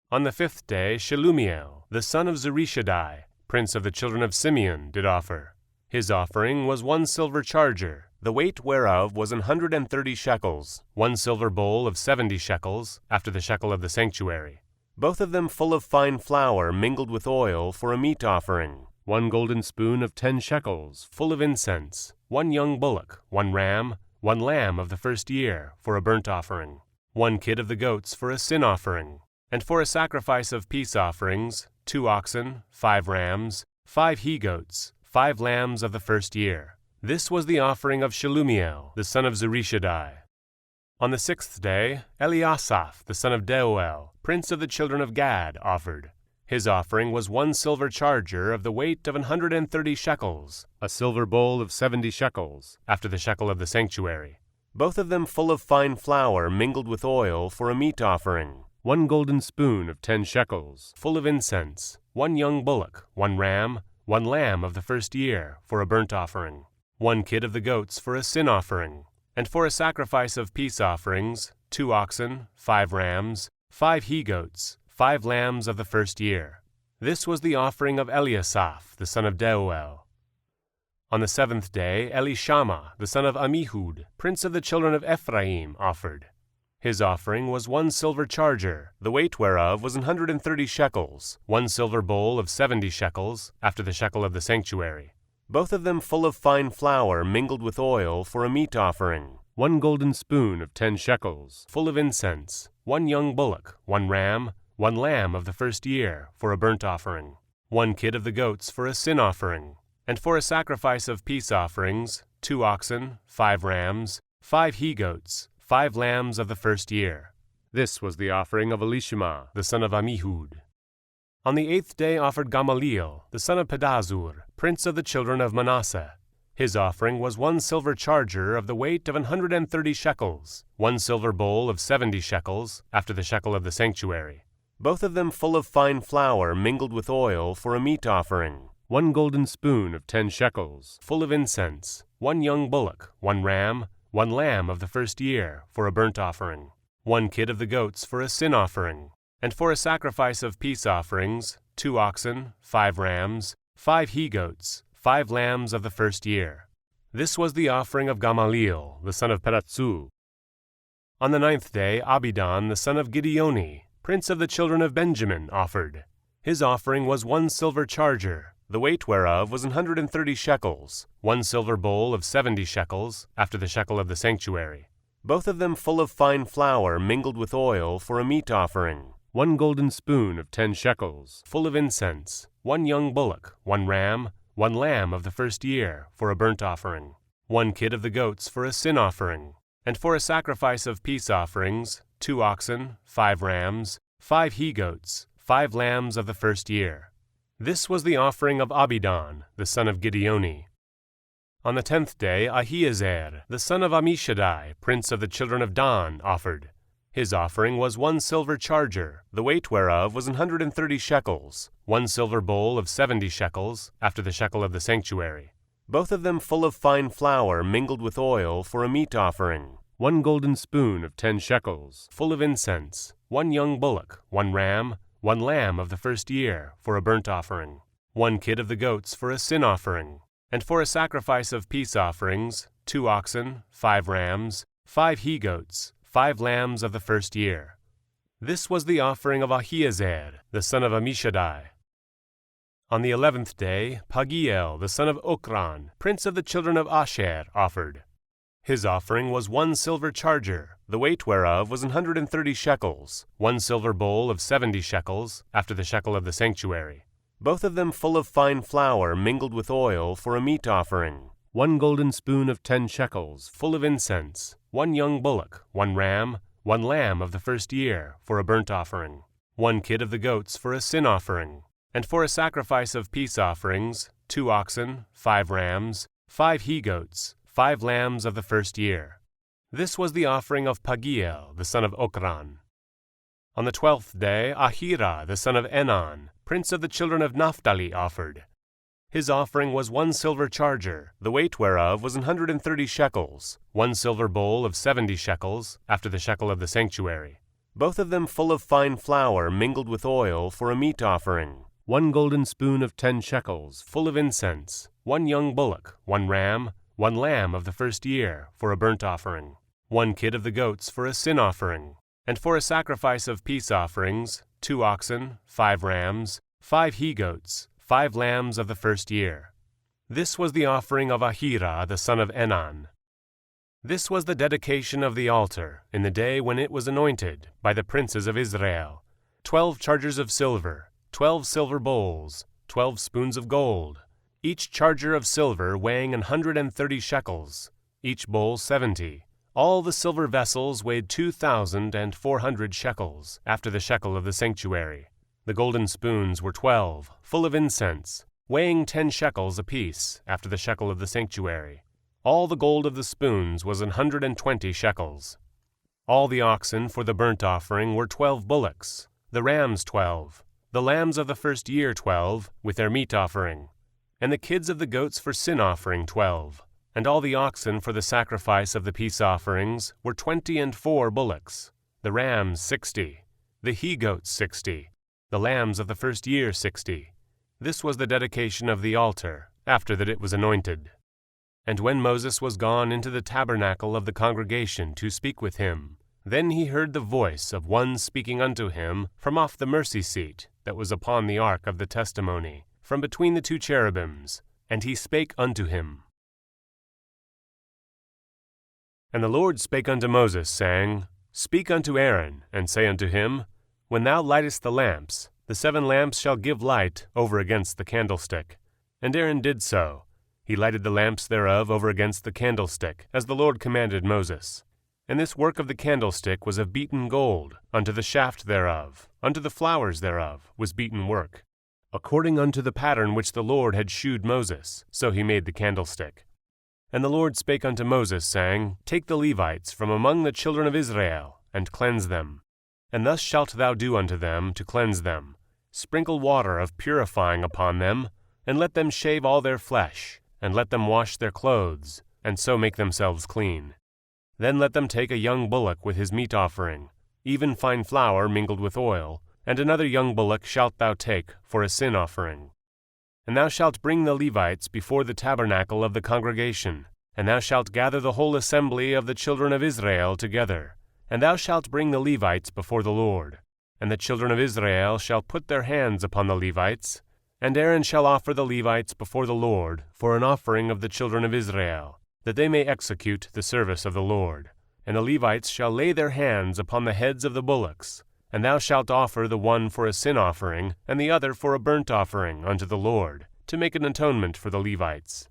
On the fifth day, Shelumiel, the son of Zurishaddai, prince of the children of Simeon, did offer. His offering was 1 silver charger, the weight whereof was 130 shekels, 1 silver bowl of 70 shekels, after the shekel of the sanctuary. Both of them full of fine flour mingled with oil for a meat offering, 1 golden spoon of 10 shekels, full of incense, 1 young bullock, 1 ram, 1 lamb of the first year, for a burnt offering, 1 kid of the goats for a sin offering, and for a sacrifice of peace offerings, 2 oxen, 5 rams, 5 he-goats, 5 lambs of the first year. This was the offering of Shelumiel, the son of Zurishaddai. On the sixth day, Eliasaph, the son of Deuel, prince of the children of Gad, offered. His offering was 1 silver charger of the weight of 130 shekels, a silver bowl of 70 shekels, after the shekel of the sanctuary. Both of them full of fine flour mingled with oil for a meat offering, 1 golden spoon of 10 shekels, full of incense, 1 young bullock, 1 ram, 1 lamb of the first year, for a burnt offering, 1 kid of the goats for a sin offering, and for a sacrifice of peace offerings, 2 oxen, 5 rams, 5 he-goats, 5 lambs of the first year. This was the offering of Eliasaph, the son of Deuel. On the seventh day, Elishama, the son of Ammihud, prince of the children of Ephraim, offered. His offering was 1 silver charger, the weight whereof was 130 shekels, 1 silver bowl of 70 shekels, after the shekel of the sanctuary. Both of them full of fine flour mingled with oil for a meat offering, 1 golden spoon of 10 shekels, full of incense, 1 young bullock, 1 ram, 1 lamb of the first year, for a burnt offering, 1 kid of the goats for a sin offering, And for a sacrifice of peace offerings, 2 oxen, 5 rams, 5 he-goats, 5 lambs of the first year. This was the offering of Elishama, the son of Ammihud. On the 8th day offered Gamaliel, the son of Pedazur, prince of the children of Manasseh. His offering was 1 silver charger of the weight of 130 shekels, 1 silver bowl of 70 shekels, after the shekel of the sanctuary, both of them full of fine flour mingled with oil for a meat offering, 1 golden spoon of 10 shekels, full of incense, 1 young bullock, 1 ram, 1 lamb of the first year, for a burnt offering, 1 kid of the goats for a sin offering, and for a sacrifice of peace offerings, 2 oxen, 5 rams, 5 he-goats, 5 lambs of the first year. This was the offering of Gamaliel, the son of Pedazur. On the 9th day Abidan, the son of Gideoni, prince of the children of Benjamin, offered. His offering was 1 silver charger, the weight whereof was 130 shekels, 1 silver bowl of 70 shekels, after the shekel of the sanctuary, both of them full of fine flour mingled with oil for a meat offering, 1 golden spoon of 10 shekels, full of incense, 1 young bullock, 1 ram, 1 lamb of the first year, for a burnt offering, 1 kid of the goats for a sin offering, and for a sacrifice of peace offerings, 2 oxen, 5 rams, 5 he-goats, 5 lambs of the first year. This was the offering of Abidan, the son of Gideoni. On the 10th day Ahiezer, the son of Ammishaddai, prince of the children of Dan, offered. His offering was 1 silver charger, the weight whereof was 130 shekels, 1 silver bowl of 70 shekels, after the shekel of the sanctuary, both of them full of fine flour mingled with oil for a meat offering, 1 golden spoon of 10 shekels, full of incense, 1 young bullock, 1 ram, 1 lamb of the first year, for a burnt offering, 1 kid of the goats for a sin offering, and for a sacrifice of peace offerings, 2 oxen, 5 rams, 5 he-goats, 5 lambs of the first year. This was the offering of Ahiezer, the son of Ammishaddai. On the 11th day Pagiel, the son of Okran, prince of the children of Asher, offered. His offering was 1 silver charger, the weight whereof was 130 shekels, 1 silver bowl of 70 shekels, after the shekel of the sanctuary, both of them full of fine flour mingled with oil for a meat offering, 1 golden spoon of 10 shekels, full of incense, 1 young bullock, 1 ram, 1 lamb of the first year, for a burnt offering, 1 kid of the goats for a sin offering, and for a sacrifice of peace offerings, 2 oxen, 5 rams, 5 he-goats, 5 lambs of the first year. This was the offering of Pagiel, the son of Okran. On the 12th day Ahira, the son of Enan, prince of the children of Naphtali, offered. His offering was 1 silver charger, the weight whereof was 130 shekels, 1 silver bowl of 70 shekels, after the shekel of the sanctuary, both of them full of fine flour mingled with oil for a meat offering, 1 golden spoon of 10 shekels, full of incense, 1 young bullock, 1 ram, 1 lamb of the first year, for a burnt offering, 1 kid of the goats for a sin offering, and for a sacrifice of peace offerings, 2 oxen, 5 rams, 5 he-goats, 5 lambs of the first year. This was the offering of Ahira, the son of Enan. This was the dedication of the altar, in the day when it was anointed, by the princes of Israel, 12 chargers of silver, 12 silver bowls, 12 spoons of gold, each charger of silver weighing 130 shekels, each bowl 70. All the silver vessels weighed 2,400 shekels, after the shekel of the sanctuary. The golden spoons were 12, full of incense, weighing 10 shekels apiece, after the shekel of the sanctuary. All the gold of the spoons was 120 shekels. All the oxen for the burnt offering were 12 bullocks, the rams 12, the lambs of the first year 12, with their meat offering, and the kids of the goats for sin offering 12. And all the oxen for the sacrifice of the peace offerings were 24 bullocks, the rams 60, the he-goats 60, the lambs of the first year 60. This was the dedication of the altar, after that it was anointed. And when Moses was gone into the tabernacle of the congregation to speak with him, then he heard the voice of one speaking unto him from off the mercy seat that was upon the ark of the testimony, from between the 2 cherubims, and he spake unto him. And the Lord spake unto Moses, saying, Speak unto Aaron, and say unto him, When thou lightest the lamps, the 7 lamps shall give light over against the candlestick. And Aaron did so. He lighted the lamps thereof over against the candlestick, as the Lord commanded Moses. And this work of the candlestick was of beaten gold, unto the shaft thereof, unto the flowers thereof was beaten work. According unto the pattern which the Lord had shewed Moses, so he made the candlestick. And the Lord spake unto Moses, saying, Take the Levites from among the children of Israel, and cleanse them. And thus shalt thou do unto them to cleanse them. Sprinkle water of purifying upon them, and let them shave all their flesh, and let them wash their clothes, and so make themselves clean. Then let them take a young bullock with his meat offering, even fine flour mingled with oil, and another young bullock shalt thou take for a sin offering. And thou shalt bring the Levites before the tabernacle of the congregation, and thou shalt gather the whole assembly of the children of Israel together, and thou shalt bring the Levites before the Lord. And the children of Israel shall put their hands upon the Levites, and Aaron shall offer the Levites before the Lord for an offering of the children of Israel, that they may execute the service of the Lord. And the Levites shall lay their hands upon the heads of the bullocks, and thou shalt offer the one for a sin offering, and the other for a burnt offering unto the Lord, to make an atonement for the Levites.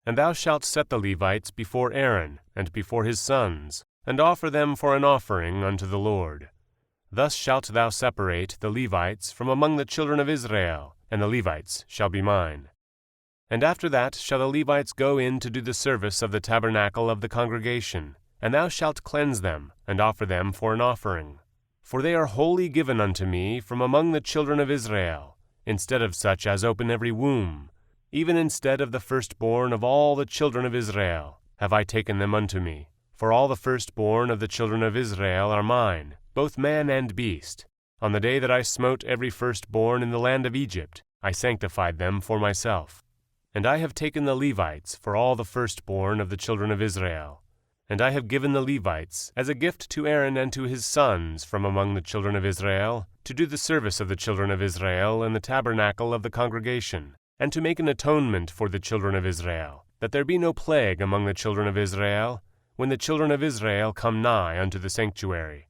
And thou shalt set the Levites before Aaron, and before his sons, and offer them for an offering unto the Lord. Thus shalt thou separate the Levites from among the children of Israel, and the Levites shall be mine. And after that shall the Levites go in to do the service of the tabernacle of the congregation, and thou shalt cleanse them, and offer them for an offering. For they are wholly given unto me from among the children of Israel, instead of such as open every womb, even instead of the firstborn of all the children of Israel, have I taken them unto me. For all the firstborn of the children of Israel are mine, both man and beast. On the day that I smote every firstborn in the land of Egypt, I sanctified them for myself. And I have taken the Levites for all the firstborn of the children of Israel. And I have given the Levites as a gift to Aaron and to his sons from among the children of Israel, to do the service of the children of Israel in the tabernacle of the congregation, and to make an atonement for the children of Israel, that there be no plague among the children of Israel, when the children of Israel come nigh unto the sanctuary.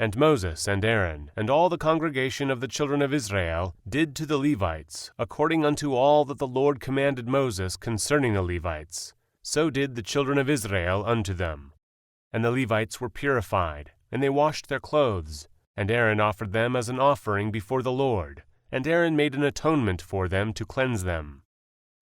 And Moses and Aaron and all the congregation of the children of Israel did to the Levites, according unto all that the Lord commanded Moses concerning the Levites. So did the children of Israel unto them. And the Levites were purified, and they washed their clothes, and Aaron offered them as an offering before the Lord, and Aaron made an atonement for them to cleanse them.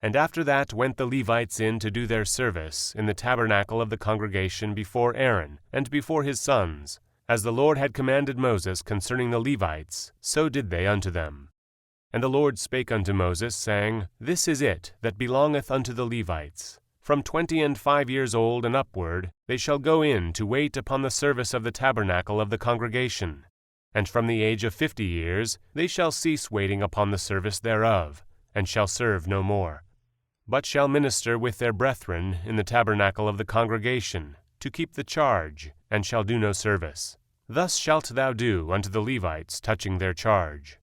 And after that went the Levites in to do their service in the tabernacle of the congregation before Aaron and before his sons. As the Lord had commanded Moses concerning the Levites, so did they unto them. And the Lord spake unto Moses, saying, This is it that belongeth unto the Levites. From 25 years old and upward they shall go in to wait upon the service of the tabernacle of the congregation. And from the age of 50 years they shall cease waiting upon the service thereof, and shall serve no more, but shall minister with their brethren in the tabernacle of the congregation, to keep the charge, and shall do no service. Thus shalt thou do unto the Levites touching their charge.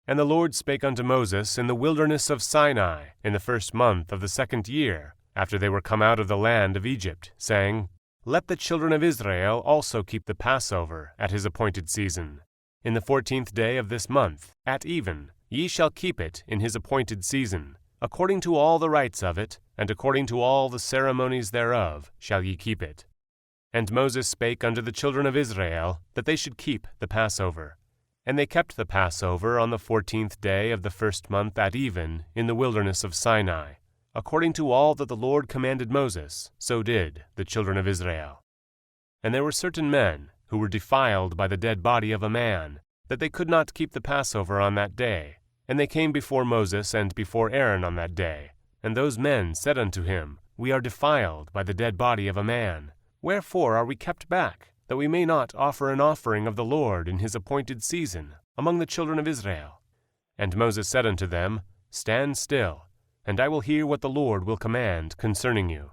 And the Lord spake unto Moses in the wilderness of Sinai, in the 1st month of the 2nd year, after they were come out of the land of Egypt, saying, Let the children of Israel also keep the Passover at his appointed season. In the 14th day of this month, at even, ye shall keep it in his appointed season. According to all the rites of it, and according to all the ceremonies thereof, shall ye keep it. And Moses spake unto the children of Israel, that they should keep the Passover. And they kept the Passover on the 14th day of the 1st month at even, in the wilderness of Sinai. According to all that the Lord commanded Moses, so did the children of Israel. And there were certain men, who were defiled by the dead body of a man, that they could not keep the Passover on that day. And they came before Moses and before Aaron on that day. And those men said unto him, We are defiled by the dead body of a man. Wherefore are we kept back, that we may not offer an offering of the Lord in his appointed season among the children of Israel? And Moses said unto them, Stand still, and I will hear what the Lord will command concerning you.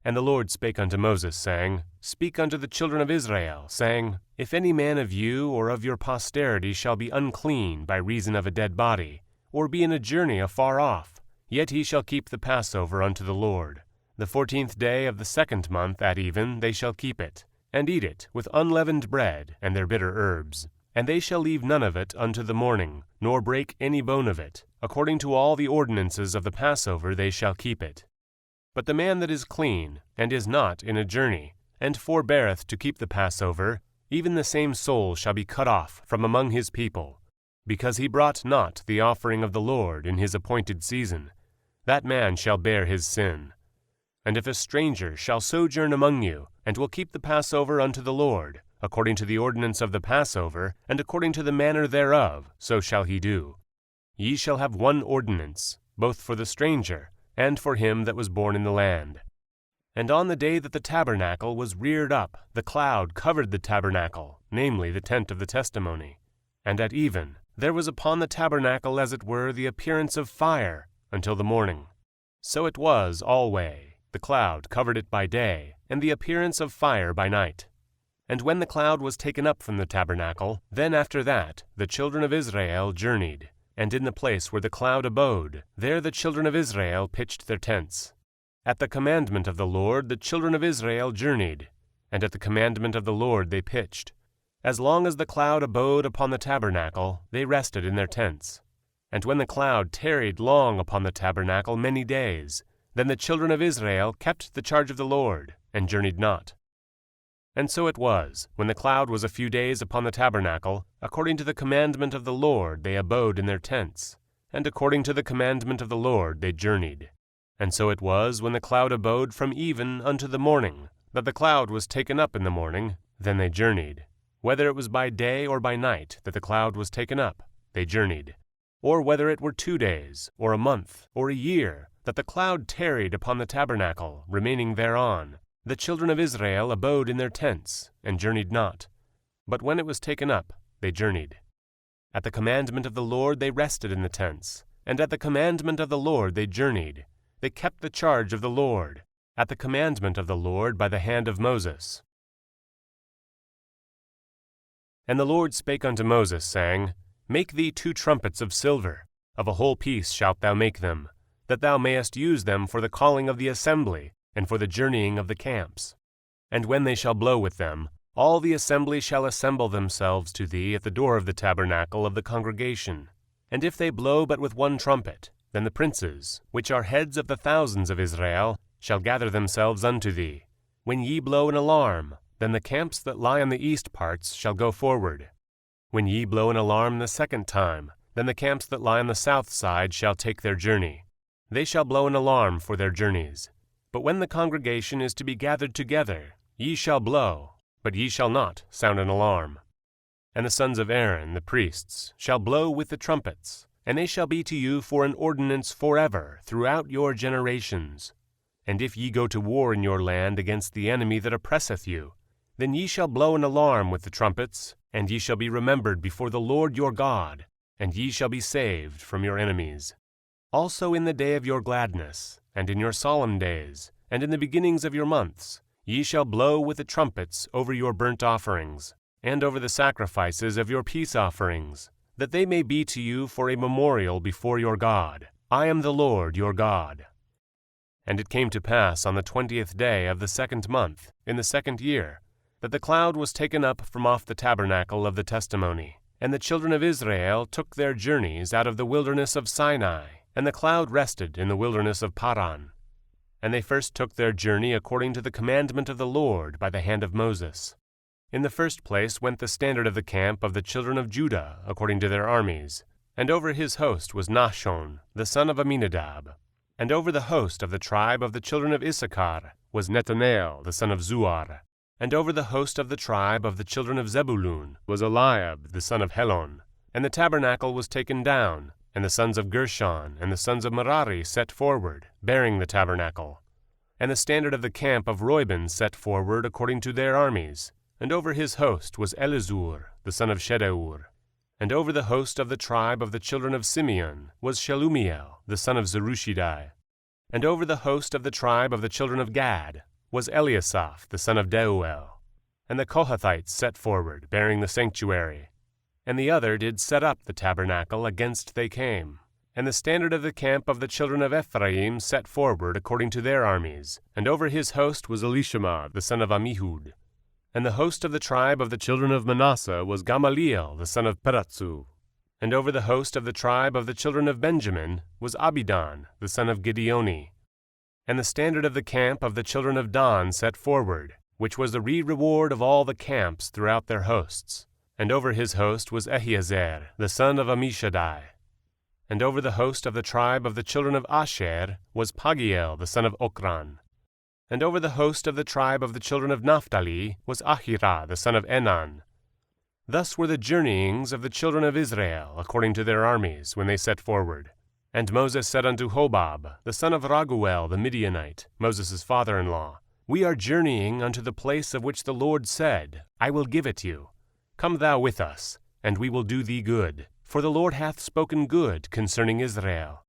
And the Lord spake unto Moses, saying, Speak unto the children of Israel, saying, If any man of you or of your posterity shall be unclean by reason of a dead body, or be in a journey afar off, yet he shall keep the Passover unto the Lord. The 14th day of the 2nd month at even they shall keep it, and eat it with unleavened bread and their bitter herbs. And they shall leave none of it unto the morning, nor break any bone of it. According to all the ordinances of the Passover they shall keep it. But the man that is clean, and is not in a journey, and forbeareth to keep the Passover, even the same soul shall be cut off from among his people, because he brought not the offering of the Lord in his appointed season. That man shall bear his sin. And if a stranger shall sojourn among you, and will keep the Passover unto the Lord, according to the ordinance of the Passover, and according to the manner thereof, so shall he do. Ye shall have one ordinance, both for the stranger, and for him that was born in the land. And on the day that the tabernacle was reared up, the cloud covered the tabernacle, namely the tent of the testimony. And at even there was upon the tabernacle as it were the appearance of fire, until the morning. So it was alway, the cloud covered it by day, and the appearance of fire by night. And when the cloud was taken up from the tabernacle, then after that the children of Israel journeyed. And in the place where the cloud abode, there the children of Israel pitched their tents. At the commandment of the Lord the children of Israel journeyed, and at the commandment of the Lord they pitched. As long as the cloud abode upon the tabernacle, they rested in their tents. And when the cloud tarried long upon the tabernacle many days, then the children of Israel kept the charge of the Lord, and journeyed not. And so it was, when the cloud was a few days upon the tabernacle, according to the commandment of the Lord they abode in their tents, and according to the commandment of the Lord they journeyed. And so it was, when the cloud abode from even unto the morning, that the cloud was taken up in the morning, then they journeyed. Whether it was by day or by night that the cloud was taken up, they journeyed. Or whether it were 2 days, or a month, or a year, that the cloud tarried upon the tabernacle, remaining thereon, the children of Israel abode in their tents, and journeyed not. But when it was taken up, they journeyed. At the commandment of the Lord they rested in the tents, and at the commandment of the Lord they journeyed. They kept the charge of the Lord, at the commandment of the Lord by the hand of Moses. And the Lord spake unto Moses, saying, Make thee 2 trumpets of silver, of a whole piece shalt thou make them, that thou mayest use them for the calling of the assembly, and for the journeying of the camps. And when they shall blow with them, all the assembly shall assemble themselves to thee at the door of the tabernacle of the congregation. And if they blow but with 1 trumpet, then the princes, which are heads of the thousands of Israel, shall gather themselves unto thee. When ye blow an alarm, then the camps that lie on the east parts shall go forward. When ye blow an alarm the 2nd time, then the camps that lie on the south side shall take their journey. They shall blow an alarm for their journeys. But when the congregation is to be gathered together, ye shall blow, but ye shall not sound an alarm. And the sons of Aaron, the priests, shall blow with the trumpets, and they shall be to you for an ordinance forever throughout your generations. And if ye go to war in your land against the enemy that oppresseth you, then ye shall blow an alarm with the trumpets, and ye shall be remembered before the Lord your God, and ye shall be saved from your enemies. Also in the day of your gladness, and in your solemn days, and in the beginnings of your months, ye shall blow with the trumpets over your burnt offerings, and over the sacrifices of your peace offerings, that they may be to you for a memorial before your God. I am the Lord your God. And it came to pass on the 20th day of the 2nd month, in the 2nd year, that the cloud was taken up from off the tabernacle of the testimony, and the children of Israel took their journeys out of the wilderness of Sinai, and the cloud rested in the wilderness of Paran. And they first took their journey according to the commandment of the Lord by the hand of Moses. In the first place went the standard of the camp of the children of Judah according to their armies, and over his host was Nahshon, the son of Amminadab. And over the host of the tribe of the children of Issachar was Nethanel, the son of Zuar. And over the host of the tribe of the children of Zebulun was Eliab, the son of Helon. And the tabernacle was taken down, and the sons of Gershon and the sons of Merari set forward, bearing the tabernacle. And the standard of the camp of Reuben set forward according to their armies. And over his host was Elizur, the son of Shedeur. And over the host of the tribe of the children of Simeon was Shelumiel, the son of Zerushadai. And over the host of the tribe of the children of Gad was Eliasaph, the son of Deuel. And the Kohathites set forward, bearing the sanctuary. And the other did set up the tabernacle against they came. And the standard of the camp of the children of Ephraim set forward according to their armies. And over his host was Elishama, the son of Ammihud. And the host of the tribe of the children of Manasseh was Gamaliel the son of Peratzu. And over the host of the tribe of the children of Benjamin was Abidan the son of Gideoni. And the standard of the camp of the children of Dan set forward, which was the reward of all the camps throughout their hosts. And over his host was Ahiezer the son of Ammishaddai. And over the host of the tribe of the children of Asher was Pagiel the son of Okran. And over the host of the tribe of the children of Naphtali was Ahira the son of Enan. Thus were the journeyings of the children of Israel according to their armies when they set forward. And Moses said unto Hobab the son of Raguel the Midianite, Moses' father-in-law, We are journeying unto the place of which the Lord said, I will give it you. Come thou with us, and we will do thee good, for the Lord hath spoken good concerning Israel.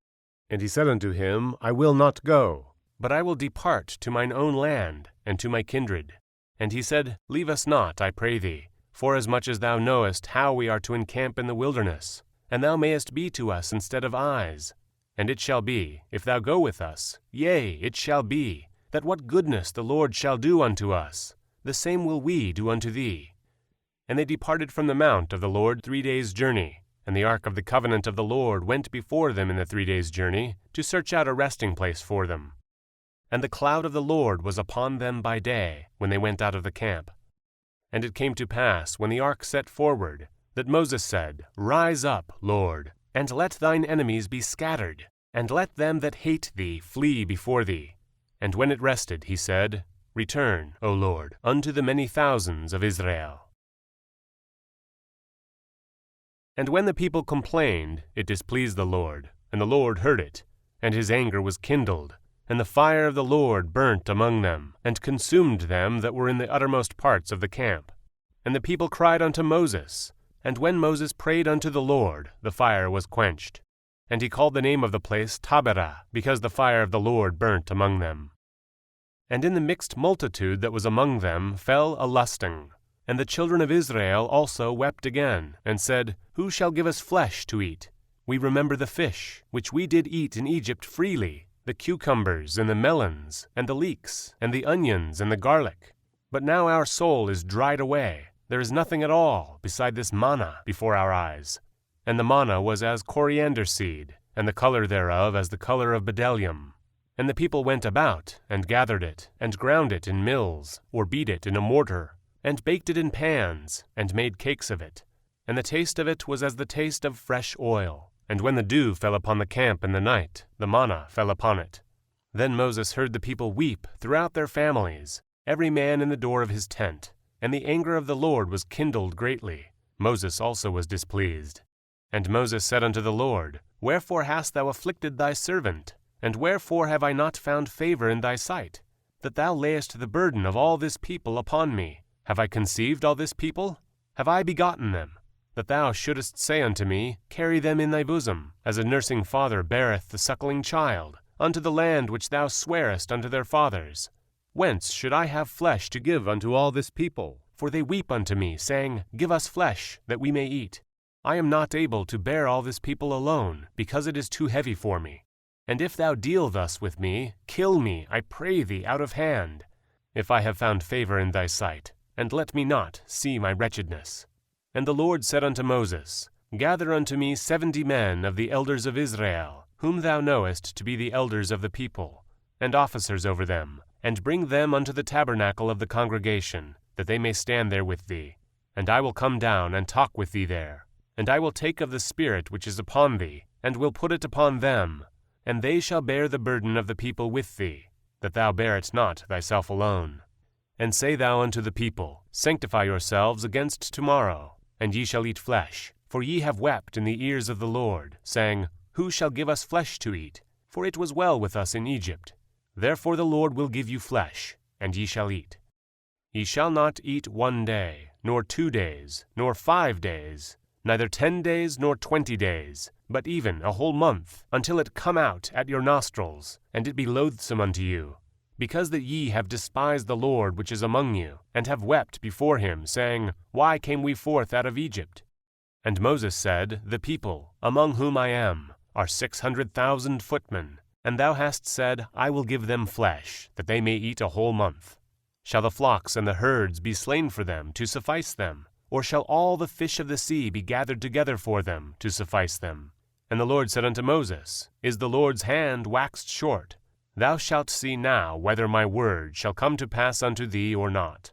And he said unto him, I will not go, but I will depart to mine own land, and to my kindred. And he said, Leave us not, I pray thee, forasmuch as thou knowest how we are to encamp in the wilderness, and thou mayest be to us instead of eyes. And it shall be, if thou go with us, yea, it shall be, that what goodness the Lord shall do unto us, the same will we do unto thee. And they departed from the mount of the Lord 3 days' journey, and the ark of the covenant of the Lord went before them in the 3 days' journey, to search out a resting place for them. And the cloud of the Lord was upon them by day, when they went out of the camp. And it came to pass, when the ark set forward, that Moses said, Rise up, Lord, and let thine enemies be scattered, and let them that hate thee flee before thee. And when it rested, he said, Return, O Lord, unto the many thousands of Israel. And when the people complained, it displeased the Lord, and the Lord heard it, and his anger was kindled, and the fire of the Lord burnt among them, and consumed them that were in the uttermost parts of the camp. And the people cried unto Moses, and when Moses prayed unto the Lord, the fire was quenched. And he called the name of the place Taberah, because the fire of the Lord burnt among them. And in the mixed multitude that was among them fell a lusting. And the children of Israel also wept again, and said, Who shall give us flesh to eat? We remember the fish, which we did eat in Egypt freely, the cucumbers, and the melons, and the leeks, and the onions, and the garlic. But now our soul is dried away. There is nothing at all beside this manna before our eyes. And the manna was as coriander seed, and the color thereof as the color of bdellium. And the people went about, and gathered it, and ground it in mills, or beat it in a mortar, and baked it in pans, and made cakes of it. And the taste of it was as the taste of fresh oil. And when the dew fell upon the camp in the night, the manna fell upon it. Then Moses heard the people weep throughout their families, every man in the door of his tent. And the anger of the Lord was kindled greatly. Moses also was displeased. And Moses said unto the Lord, Wherefore hast thou afflicted thy servant? And wherefore have I not found favor in thy sight, that thou layest the burden of all this people upon me? Have I conceived all this people? Have I begotten them? That thou shouldest say unto me, Carry them in thy bosom, as a nursing father beareth the suckling child, unto the land which thou swarest unto their fathers. Whence should I have flesh to give unto all this people? For they weep unto me, saying, Give us flesh, that we may eat. I am not able to bear all this people alone, because it is too heavy for me. And if thou deal thus with me, kill me, I pray thee, out of hand, if I have found favor in thy sight, and let me not see my wretchedness. And the Lord said unto Moses, Gather unto me 70 men of the elders of Israel, whom thou knowest to be the elders of the people, and officers over them, and bring them unto the tabernacle of the congregation, that they may stand there with thee. And I will come down and talk with thee there. And I will take of the Spirit which is upon thee, and will put it upon them, and they shall bear the burden of the people with thee, that thou bear it not thyself alone. And say thou unto the people, Sanctify yourselves against tomorrow, and ye shall eat flesh. For ye have wept in the ears of the Lord, saying, Who shall give us flesh to eat? For it was well with us in Egypt. Therefore the Lord will give you flesh, and ye shall eat. Ye shall not eat 1 day, nor 2 days, nor 5 days, neither 10 days nor 20 days, but even a whole month, until it come out at your nostrils, and it be loathsome unto you, because that ye have despised the Lord which is among you, and have wept before him, saying, Why came we forth out of Egypt? And Moses said, The people, among whom I am, are 600,000 footmen, and thou hast said, I will give them flesh, that they may eat a whole month. Shall the flocks and the herds be slain for them to suffice them? Or shall all the fish of the sea be gathered together for them to suffice them? And the Lord said unto Moses, Is the Lord's hand waxed short? Thou shalt see now whether my word shall come to pass unto thee or not.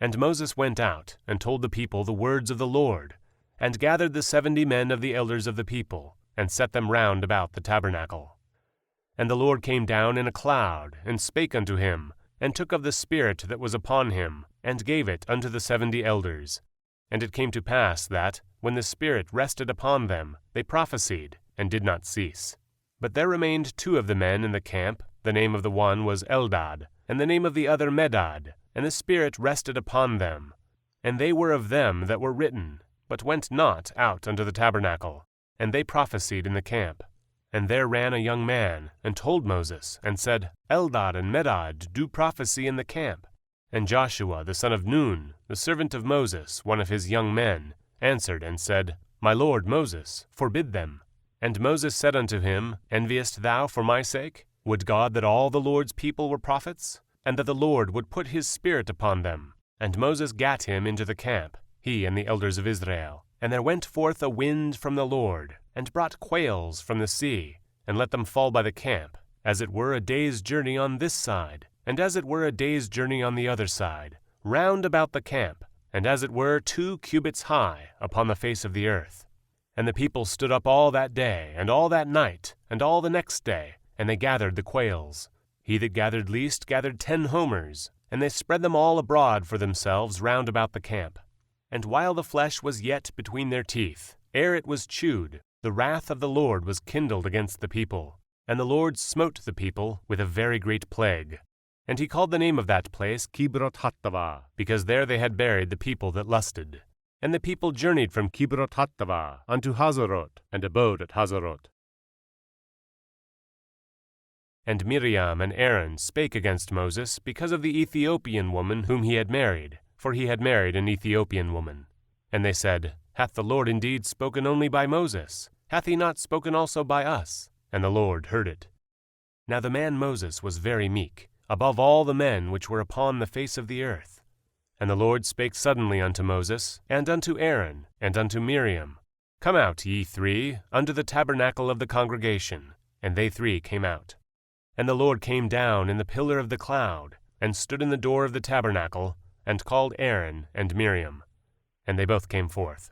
And Moses went out, and told the people the words of the Lord, and gathered the 70 men of the elders of the people, and set them round about the tabernacle. And the Lord came down in a cloud, and spake unto him, and took of the Spirit that was upon him, and gave it unto the 70 elders. And it came to pass that, when the Spirit rested upon them, they prophesied, and did not cease. But there remained 2 of the men in the camp. The name of the one was Eldad, and the name of the other Medad, and the Spirit rested upon them. And they were of them that were written, but went not out unto the tabernacle. And they prophesied in the camp. And there ran a young man, and told Moses, and said, Eldad and Medad do prophecy in the camp. And Joshua the son of Nun, the servant of Moses, one of his young men, answered and said, My lord Moses, forbid them. And Moses said unto him, Enviest thou for my sake? Would God that all the Lord's people were prophets, and that the Lord would put his Spirit upon them? And Moses gat him into the camp, he and the elders of Israel. And there went forth a wind from the Lord, and brought quails from the sea, and let them fall by the camp, as it were a day's journey on this side, and as it were a day's journey on the other side, round about the camp, and as it were 2 cubits high upon the face of the earth. And the people stood up all that day, and all that night, and all the next day, and they gathered the quails. He that gathered least gathered 10 homers, and they spread them all abroad for themselves round about the camp. And while the flesh was yet between their teeth, ere it was chewed, the wrath of the Lord was kindled against the people, and the Lord smote the people with a very great plague. And he called the name of that place Kibroth-hattaavah, because there they had buried the people that lusted. And the people journeyed from Kibroth-hattaavah unto Hazeroth, and abode at Hazeroth. And Miriam and Aaron spake against Moses because of the Ethiopian woman whom he had married, for he had married an Ethiopian woman. And they said, Hath the Lord indeed spoken only by Moses? Hath he not spoken also by us? And the Lord heard it. Now the man Moses was very meek, above all the men which were upon the face of the earth. And the Lord spake suddenly unto Moses, and unto Aaron, and unto Miriam, Come out, ye 3, unto the tabernacle of the congregation. And they 3 came out. And the Lord came down in the pillar of the cloud, and stood in the door of the tabernacle, and called Aaron and Miriam. And they both came forth.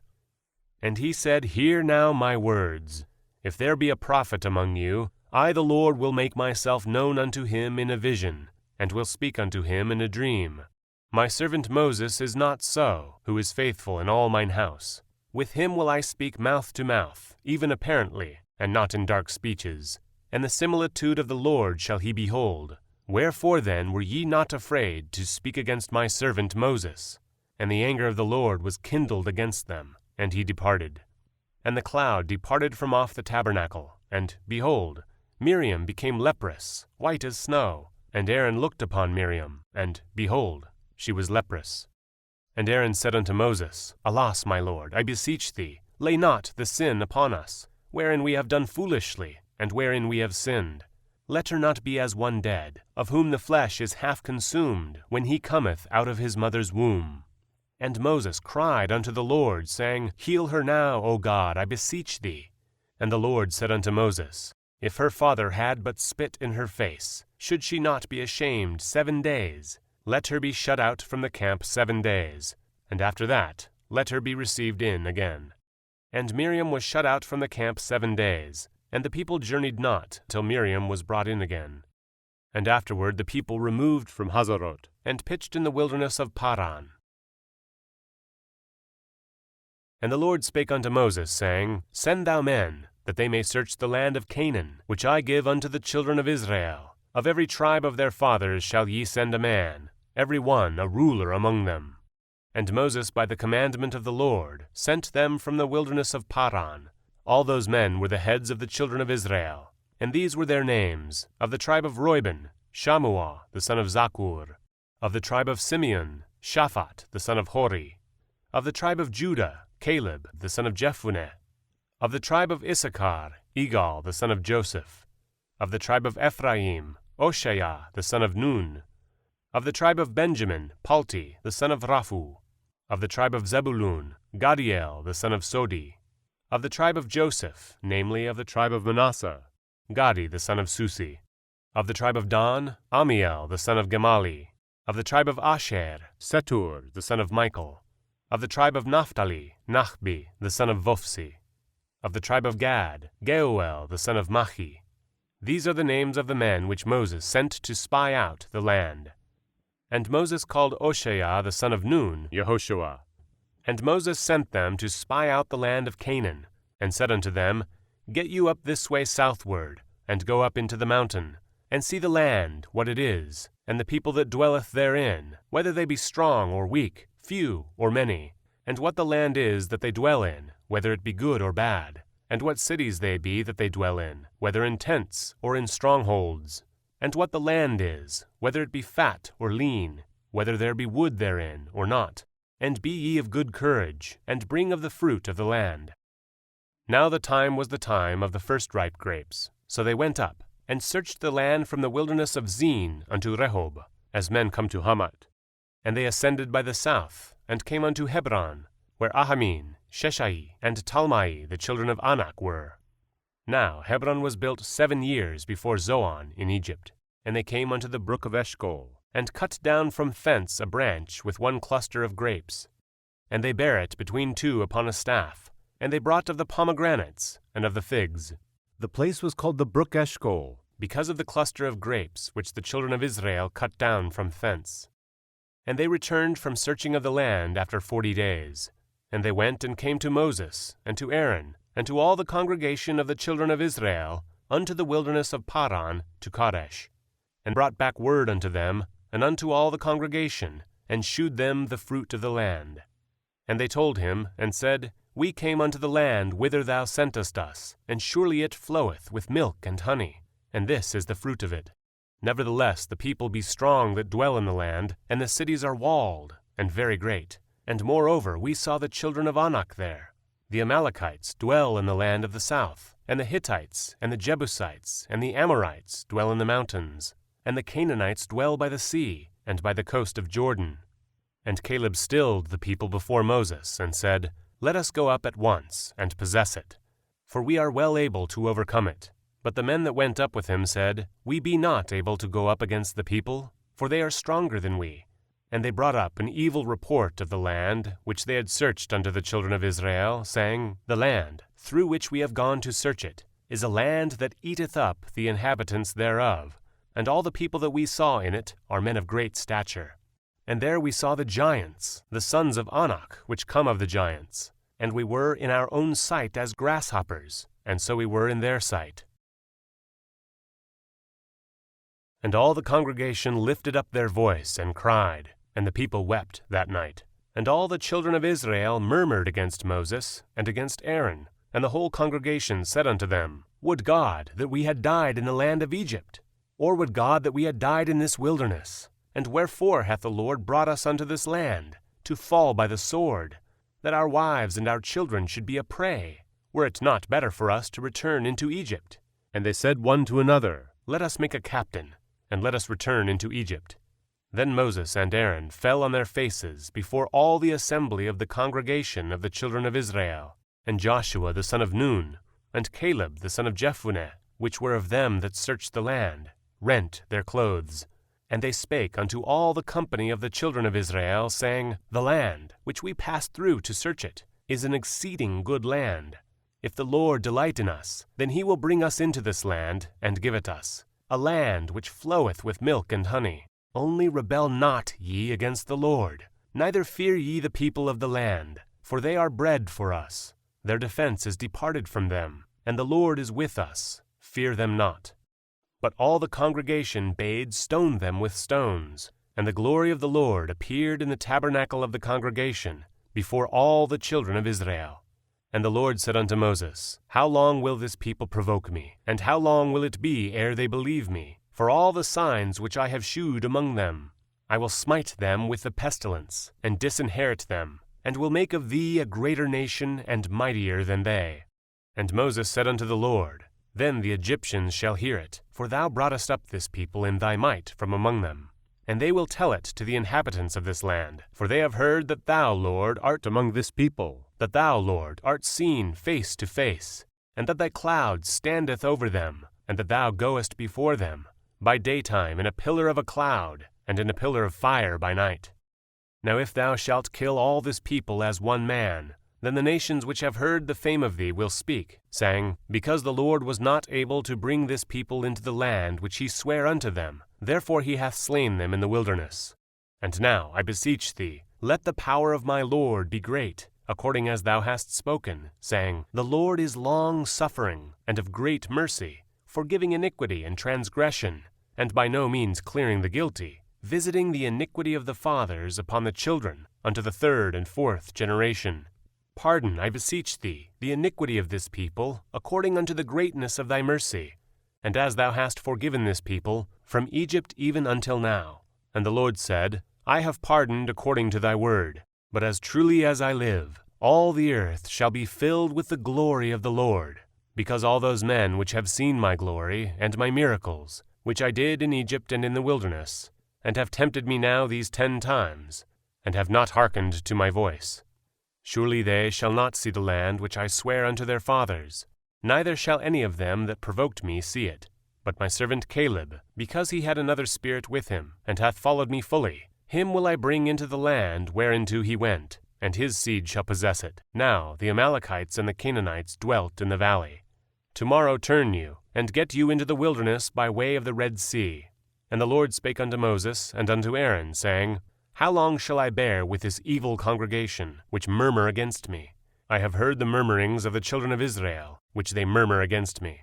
And he said, Hear now my words. If there be a prophet among you, I the Lord will make myself known unto him in a vision, and will speak unto him in a dream. My servant Moses is not so, who is faithful in all mine house. With him will I speak mouth to mouth, even apparently, and not in dark speeches. And the similitude of the Lord shall he behold. Wherefore then were ye not afraid to speak against my servant Moses? And the anger of the Lord was kindled against them, and he departed. And the cloud departed from off the tabernacle, and, behold, Miriam became leprous, white as snow. And Aaron looked upon Miriam, and, behold, she was leprous. And Aaron said unto Moses, Alas, my lord, I beseech thee, lay not the sin upon us, wherein we have done foolishly, and wherein we have sinned. Let her not be as one dead, of whom the flesh is half consumed, when he cometh out of his mother's womb. And Moses cried unto the Lord, saying, Heal her now, O God, I beseech thee. And the Lord said unto Moses, If her father had but spit in her face, should she not be ashamed 7 days? Let her be shut out from the camp 7 days, and after that let her be received in again. And Miriam was shut out from the camp 7 days, and the people journeyed not till Miriam was brought in again. And afterward the people removed from Hazeroth, and pitched in the wilderness of Paran. And the Lord spake unto Moses, saying, Send thou men, that they may search the land of Canaan, which I give unto the children of Israel. Of every tribe of their fathers shall ye send a man, every one a ruler among them. And Moses by the commandment of the Lord sent them from the wilderness of Paran. All those men were the heads of the children of Israel. And these were their names: of the tribe of Reuben, Shammua the son of Zakkur; of the tribe of Simeon, Shaphat the son of Hori; of the tribe of Judah, Caleb the son of Jephunneh; of the tribe of Issachar, Igal the son of Joseph; of the tribe of Ephraim, Oshaiah the son of Nun; Of the tribe of Benjamin, Palti, the son of Raphu. Of the tribe of Zebulun, Gadiel, the son of Sodi. Of the tribe of Joseph, namely of the tribe of Manasseh, Gadi, the son of Susi. Of the tribe of Dan, Amiel, the son of Gemali. Of the tribe of Asher, Setur, the son of Michael. Of the tribe of Naphtali, Nachbi, the son of Vophsi. Of the tribe of Gad, Geuel, the son of Machi. These are the names of the men which Moses sent to spy out the land. And Moses called Oshea the son of Nun, Yehoshua. And Moses sent them to spy out the land of Canaan, and said unto them, Get you up this way southward, and go up into the mountain, and see the land, what it is, and the people that dwelleth therein, whether they be strong or weak, few or many, and what the land is that they dwell in, whether it be good or bad, and what cities they be that they dwell in, whether in tents or in strongholds, and what the land is, whether it be fat or lean, whether there be wood therein or not. And be ye of good courage, and bring of the fruit of the land. Now the time was the time of the first ripe grapes. So they went up, and searched the land from the wilderness of Zin unto Rehob, as men come to Hamath. And they ascended by the south, and came unto Hebron, where Ahamin, Sheshai, and Talmai the children of Anak were. Now Hebron was built 7 years before Zoan in Egypt. And they came unto the brook of Eshcol, and cut down from thence a branch with one cluster of grapes. And they bare it between two upon a staff, and they brought of the pomegranates and of the figs. The place was called the brook Eshcol, because of the cluster of grapes which the children of Israel cut down from thence. And they returned from searching of the land after 40 days. And they went and came to Moses, and to Aaron, and to all the congregation of the children of Israel, unto the wilderness of Paran to Kadesh, and brought back word unto them, and unto all the congregation, and shewed them the fruit of the land. And they told him, and said, We came unto the land whither thou sentest us, and surely it floweth with milk and honey, and this is the fruit of it. Nevertheless the people be strong that dwell in the land, and the cities are walled, and very great. And moreover we saw the children of Anak there. The Amalekites dwell in the land of the south, and the Hittites, and the Jebusites, and the Amorites dwell in the mountains. And the Canaanites dwell by the sea, and by the coast of Jordan. And Caleb stilled the people before Moses, and said, Let us go up at once, and possess it, for we are well able to overcome it. But the men that went up with him said, We be not able to go up against the people, for they are stronger than we. And they brought up an evil report of the land, which they had searched unto the children of Israel, saying, The land, through which we have gone to search it, is a land that eateth up the inhabitants thereof. And all the people that we saw in it are men of great stature. And there we saw the giants, the sons of Anak, which come of the giants. And we were in our own sight as grasshoppers, and so we were in their sight. And all the congregation lifted up their voice and cried, and the people wept that night. And all the children of Israel murmured against Moses and against Aaron. And the whole congregation said unto them, Would God that we had died in the land of Egypt! Or would God that we had died in this wilderness? And wherefore hath the Lord brought us unto this land, to fall by the sword, that our wives and our children should be a prey? Were it not better for us to return into Egypt? And they said one to another, Let us make a captain, and let us return into Egypt. Then Moses and Aaron fell on their faces before all the assembly of the congregation of the children of Israel, and Joshua the son of Nun, and Caleb the son of Jephunneh, which were of them that searched the land, rent their clothes. And they spake unto all the company of the children of Israel, saying, The land, which we passed through to search it, is an exceeding good land. If the Lord delight in us, then he will bring us into this land, and give it us, a land which floweth with milk and honey. Only rebel not ye against the Lord, neither fear ye the people of the land, for they are bread for us. Their defense is departed from them, and the Lord is with us. Fear them not. But all the congregation bade stone them with stones, and the glory of the Lord appeared in the tabernacle of the congregation, before all the children of Israel. And the Lord said unto Moses, How long will this people provoke me? And how long will it be ere they believe me? For all the signs which I have shewed among them, I will smite them with the pestilence, and disinherit them, and will make of thee a greater nation and mightier than they. And Moses said unto the Lord, Then the Egyptians shall hear it, for thou broughtest up this people in thy might from among them. and they will tell it to the inhabitants of this land. For they have heard that thou, Lord, art among this people, that thou, Lord, art seen face to face, and that thy cloud standeth over them, and that thou goest before them, by daytime in a pillar of a cloud, and in a pillar of fire by night. Now if thou shalt kill all this people as one man, then the nations which have heard the fame of thee will speak, saying, Because the Lord was not able to bring this people into the land which he sware unto them, therefore he hath slain them in the wilderness. And now, I beseech thee, let the power of my Lord be great, according as thou hast spoken, saying, The Lord is long-suffering, and of great mercy, forgiving iniquity and transgression, and by no means clearing the guilty, visiting the iniquity of the fathers upon the children, unto the third and fourth generation. Pardon, I beseech thee, the iniquity of this people, according unto the greatness of thy mercy, and as thou hast forgiven this people, from Egypt even until now. And the Lord said, I have pardoned according to thy word. But as truly as I live, all the earth shall be filled with the glory of the Lord, because all those men which have seen my glory and my miracles, which I did in Egypt and in the wilderness, and have tempted me now these 10 times, and have not hearkened to my voice. Surely they shall not see the land which I swear unto their fathers, neither shall any of them that provoked me see it. But my servant Caleb, because he had another spirit with him, and hath followed me fully, him will I bring into the land whereinto he went, and his seed shall possess it. Now the Amalekites and the Canaanites dwelt in the valley. Tomorrow turn you, and get you into the wilderness by way of the Red Sea. And the Lord spake unto Moses and unto Aaron, saying, How long shall I bear with this evil congregation, which murmur against me? I have heard the murmurings of the children of Israel, which they murmur against me.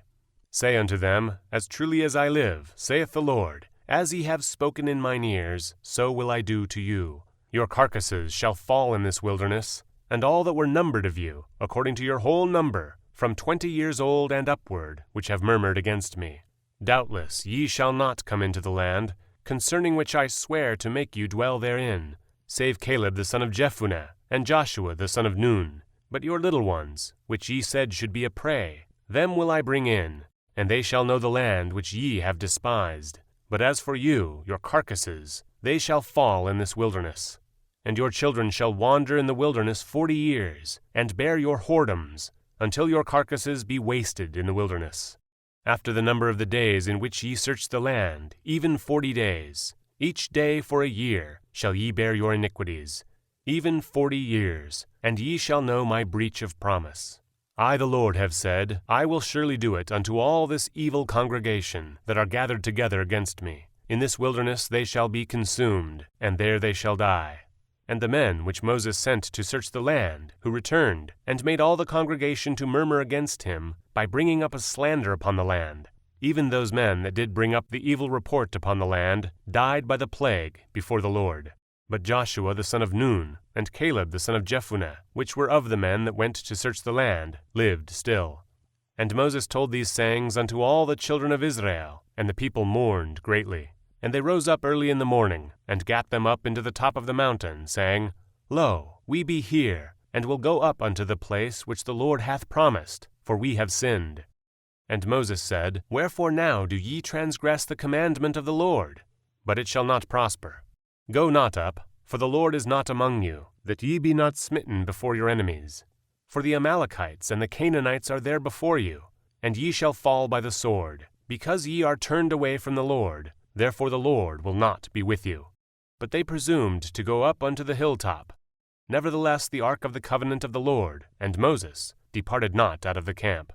Say unto them, As truly as I live, saith the Lord, as ye have spoken in mine ears, so will I do to you. Your carcasses shall fall in this wilderness, and all that were numbered of you, according to your whole number, from 20 years old and upward, which have murmured against me. Doubtless ye shall not come into the land, concerning which I swear to make you dwell therein, save Caleb the son of Jephunneh, and Joshua the son of Nun. But your little ones, which ye said should be a prey, them will I bring in, and they shall know the land which ye have despised. But as for you, your carcasses, they shall fall in this wilderness. And your children shall wander in the wilderness 40 years, and bear your whoredoms, until your carcasses be wasted in the wilderness. After the number of the days in which ye search the land, even 40 days, each day for a year, shall ye bear your iniquities, even 40 years, and ye shall know my breach of promise. I the Lord have said, I will surely do it unto all this evil congregation that are gathered together against me. In this wilderness they shall be consumed, and there they shall die. And the men which Moses sent to search the land, who returned, and made all the congregation to murmur against him, by bringing up a slander upon the land, even those men that did bring up the evil report upon the land, died by the plague before the Lord. But Joshua the son of Nun, and Caleb the son of Jephunneh, which were of the men that went to search the land, lived still. And Moses told these sayings unto all the children of Israel, and the people mourned greatly. And they rose up early in the morning, and gat them up into the top of the mountain, saying, Lo, we be here, and will go up unto the place which the Lord hath promised, for we have sinned. And Moses said, Wherefore now do ye transgress the commandment of the Lord? But it shall not prosper. Go not up, for the Lord is not among you, that ye be not smitten before your enemies. For the Amalekites and the Canaanites are there before you, and ye shall fall by the sword, because ye are turned away from the Lord. Therefore the Lord will not be with you. But they presumed to go up unto the hilltop. Nevertheless the ark of the covenant of the Lord, and Moses, departed not out of the camp.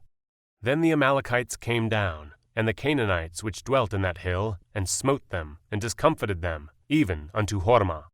Then the Amalekites came down, and the Canaanites which dwelt in that hill, and smote them, and discomfited them, even unto Hormah.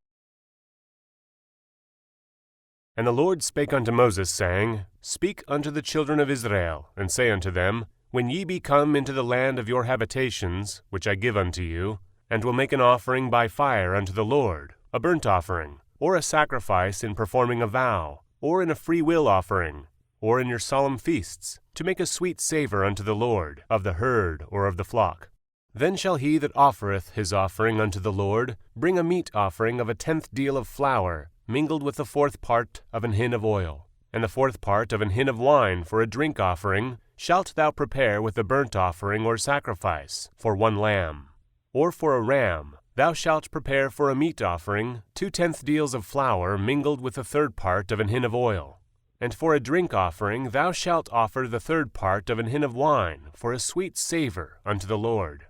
And the Lord spake unto Moses, saying, Speak unto the children of Israel, and say unto them, When ye be come into the land of your habitations, which I give unto you, and will make an offering by fire unto the Lord, a burnt offering, or a sacrifice in performing a vow, or in a freewill offering, or in your solemn feasts, to make a sweet savour unto the Lord, of the herd or of the flock. Then shall he that offereth his offering unto the Lord bring a meat offering of 1/10 deal of flour, mingled with the 4th part of an hin of oil, and the 4th part of an hin of wine for a drink offering, shalt thou prepare with the burnt offering or sacrifice, for 1 lamb, or for a ram, Thou shalt prepare for a meat offering 2/10 deals of flour mingled with 1/3 part of an hin of oil. And for a drink offering thou shalt offer the 1/3 part of an hin of wine for a sweet savor unto the Lord.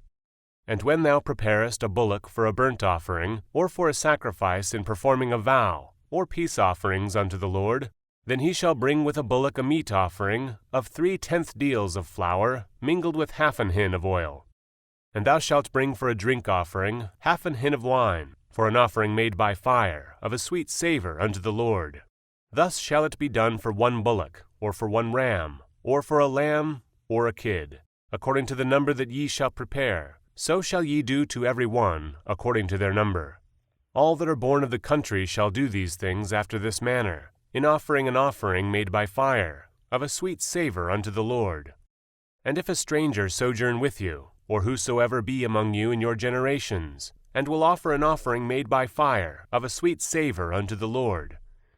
And when thou preparest a bullock for a burnt offering, or for a sacrifice in performing a vow, or peace offerings unto the Lord, then he shall bring with a bullock a meat offering of 3/10 deals of flour mingled with 1/2 an hin of oil. And thou shalt bring for a drink offering 1/2 an hin of wine, for an offering made by fire, of a sweet savor unto the Lord. Thus shall it be done for one bullock, or for one ram, or for a lamb, or a kid, according to the number that ye shall prepare. So shall ye do to every one, according to their number. All that are born of the country shall do these things after this manner, in offering an offering made by fire, of a sweet savor unto the Lord. And if a stranger sojourn with you, or whosoever be among you in your generations, and will offer an offering made by fire, of a sweet savor unto the Lord,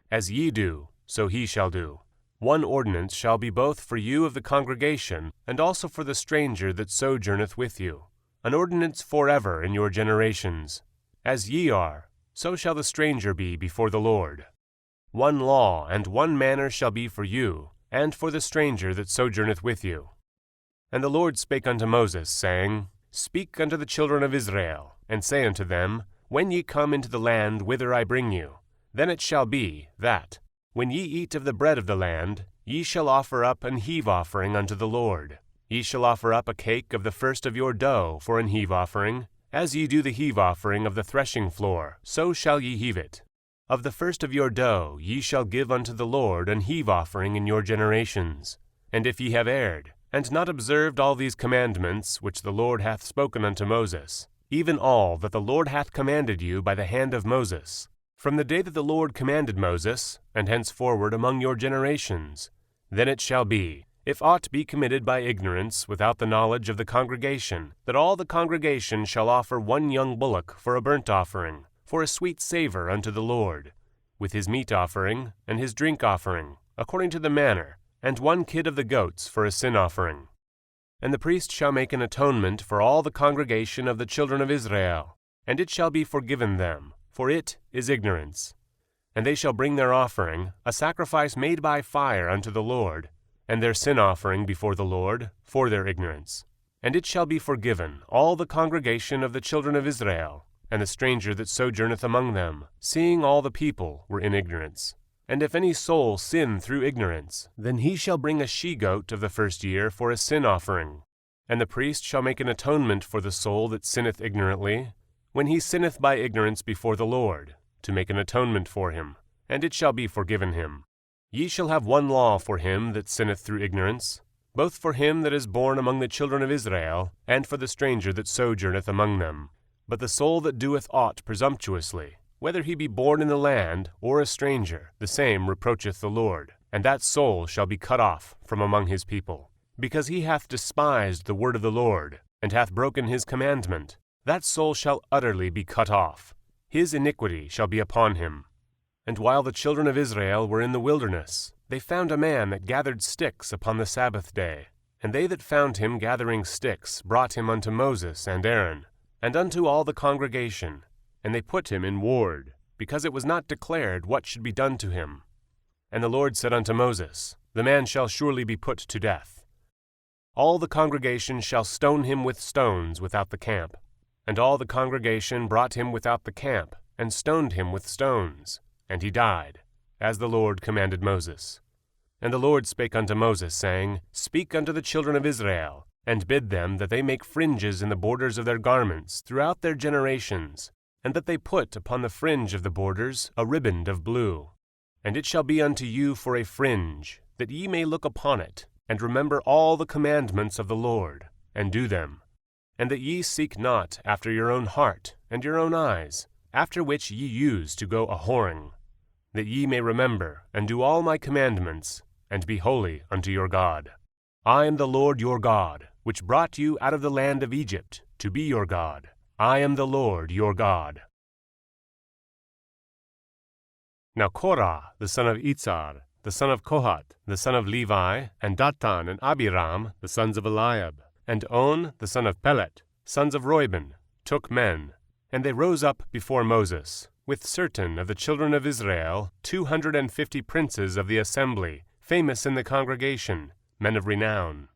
as ye do, so he shall do. One ordinance shall be both for you of the congregation, and also for the stranger that sojourneth with you, an ordinance forever in your generations. As ye are, so shall the stranger be before the Lord. One law and one manner shall be for you, and for the stranger that sojourneth with you. And the Lord spake unto Moses, saying, Speak unto the children of Israel, and say unto them, When ye come into the land whither I bring you, then it shall be, that, when ye eat of the bread of the land, ye shall offer up an heave offering unto the Lord. Ye shall offer up a cake of the first of your dough for an heave offering, as ye do the heave offering of the threshing floor, so shall ye heave it. Of the first of your dough ye shall give unto the Lord an heave offering in your generations. And if ye have erred, and not observed all these commandments which the Lord hath spoken unto Moses, even all that the Lord hath commanded you by the hand of Moses, from the day that the Lord commanded Moses, and henceforward among your generations, then it shall be, if aught be committed by ignorance without the knowledge of the congregation, that all the congregation shall offer one young bullock for a burnt offering, for a sweet savor unto the Lord, with his meat offering and his drink offering, according to the manner, and one kid of the goats for a sin offering. And the priest shall make an atonement for all the congregation of the children of Israel, and it shall be forgiven them, for it is ignorance. And they shall bring their offering, a sacrifice made by fire unto the Lord, and their sin offering before the Lord, for their ignorance. And it shall be forgiven all the congregation of the children of Israel, and the stranger that sojourneth among them, seeing all the people were in ignorance. And if any soul sin through ignorance, then he shall bring a she-goat of the first year for a sin offering. And the priest shall make an atonement for the soul that sinneth ignorantly, when he sinneth by ignorance before the Lord, to make an atonement for him, and it shall be forgiven him. Ye shall have one law for him that sinneth through ignorance, both for him that is born among the children of Israel, and for the stranger that sojourneth among them. But the soul that doeth aught presumptuously, whether he be born in the land or a stranger, the same reproacheth the Lord, and that soul shall be cut off from among his people. Because he hath despised the word of the Lord, and hath broken his commandment, that soul shall utterly be cut off. His iniquity shall be upon him. And while the children of Israel were in the wilderness, they found a man that gathered sticks upon the Sabbath day. And they that found him gathering sticks brought him unto Moses and Aaron, and unto all the congregation, and they put him in ward, because it was not declared what should be done to him. And the Lord said unto Moses, The man shall surely be put to death. All the congregation shall stone him with stones without the camp. And all the congregation brought him without the camp, and stoned him with stones, and he died, as the Lord commanded Moses. And the Lord spake unto Moses, saying, Speak unto the children of Israel, and bid them that they make fringes in the borders of their garments throughout their generations, and that they put upon the fringe of the borders a riband of blue. And it shall be unto you for a fringe, that ye may look upon it, and remember all the commandments of the Lord, and do them. And that ye seek not after your own heart and your own eyes, after which ye use to go a-whoring, that ye may remember and do all my commandments, and be holy unto your God. I am the Lord your God, which brought you out of the land of Egypt, to be your God. I am the Lord your God. Now Korah, the son of Itzar, the son of Kohath, the son of Levi, and Dathan and Abiram, the sons of Eliab, and On, the son of Pelet, sons of Reuben, took men, And they rose up before Moses, with certain of the children of Israel, 250 princes of the assembly, famous in the congregation, men of renown.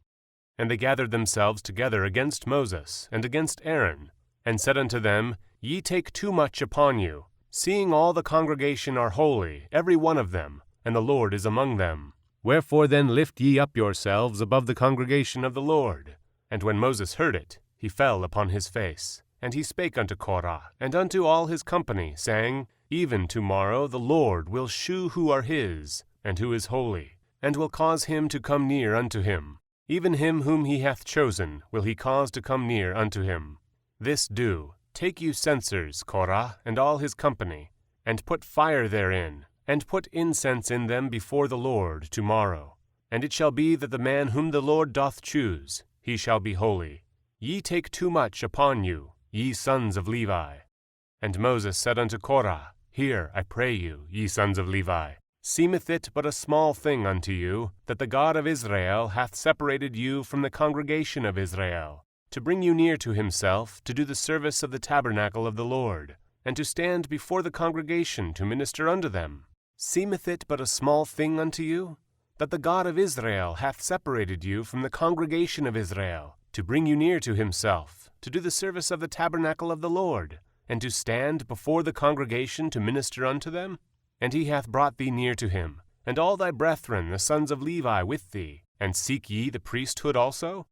And they gathered themselves together against Moses and against Aaron, and said unto them, Ye take too much upon you, seeing all the congregation are holy, every one of them, and the Lord is among them. Wherefore then lift ye up yourselves above the congregation of the Lord. And when Moses heard it, he fell upon his face. And he spake unto Korah, and unto all his company, saying, Even tomorrow the Lord will shew who are his, and who is holy, and will cause him to come near unto him. Even him whom he hath chosen will he cause to come near unto him. This do, take you censers, Korah, and all his company, and put fire therein, and put incense in them before the Lord tomorrow. And it shall be that the man whom the Lord doth choose, he shall be holy. Ye take too much upon you, ye sons of Levi. And Moses said unto Korah, Hear, I pray you, ye sons of Levi. Seemeth it but a small thing unto you, that the God of Israel hath separated you from the congregation of Israel, to bring you near to himself, to do the service of the tabernacle of the Lord, and to stand before the congregation to minister unto them? Seemeth it but a small thing unto you, that the God of Israel hath separated you from the congregation of Israel, to bring you near to himself, to do the service of the tabernacle of the Lord, and to stand before the congregation to minister unto them? And he hath brought thee near to him, and all thy brethren the sons of Levi with thee, and seek ye the priesthood also?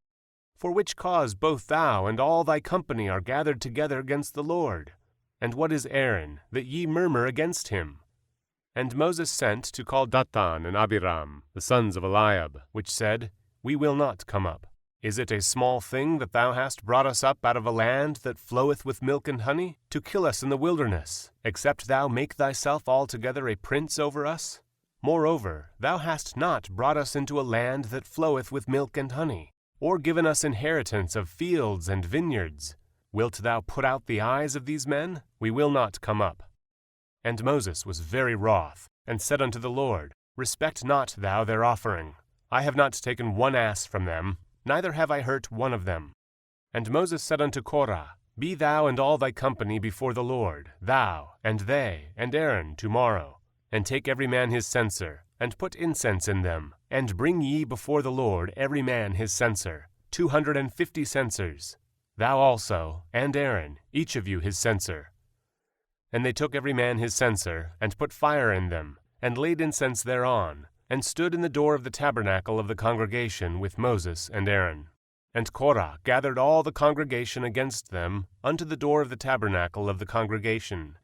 For which cause both thou and all thy company are gathered together against the Lord. And what is Aaron, that ye murmur against him? And Moses sent to call Dathan and Abiram, the sons of Eliab, which said, We will not come up. Is it a small thing that thou hast brought us up out of a land that floweth with milk and honey, to kill us in the wilderness, except thou make thyself altogether a prince over us? Moreover, thou hast not brought us into a land that floweth with milk and honey, or given us inheritance of fields and vineyards. Wilt thou put out the eyes of these men? We will not come up. And Moses was very wroth, and said unto the Lord, Respect not thou their offering. I have not taken one ass from them, neither have I hurt one of them. And Moses said unto Korah, Be thou and all thy company before the Lord, thou, and they, and Aaron tomorrow, and take every man his censer, and put incense in them, and bring ye before the Lord every man his censer, 250 censers. Thou also, and Aaron, each of you his censer. And they took every man his censer, and put fire in them, and laid incense thereon, and stood in the door of the tabernacle of the congregation with Moses and Aaron. And Korah gathered all the congregation against them unto the door of the tabernacle of the congregation.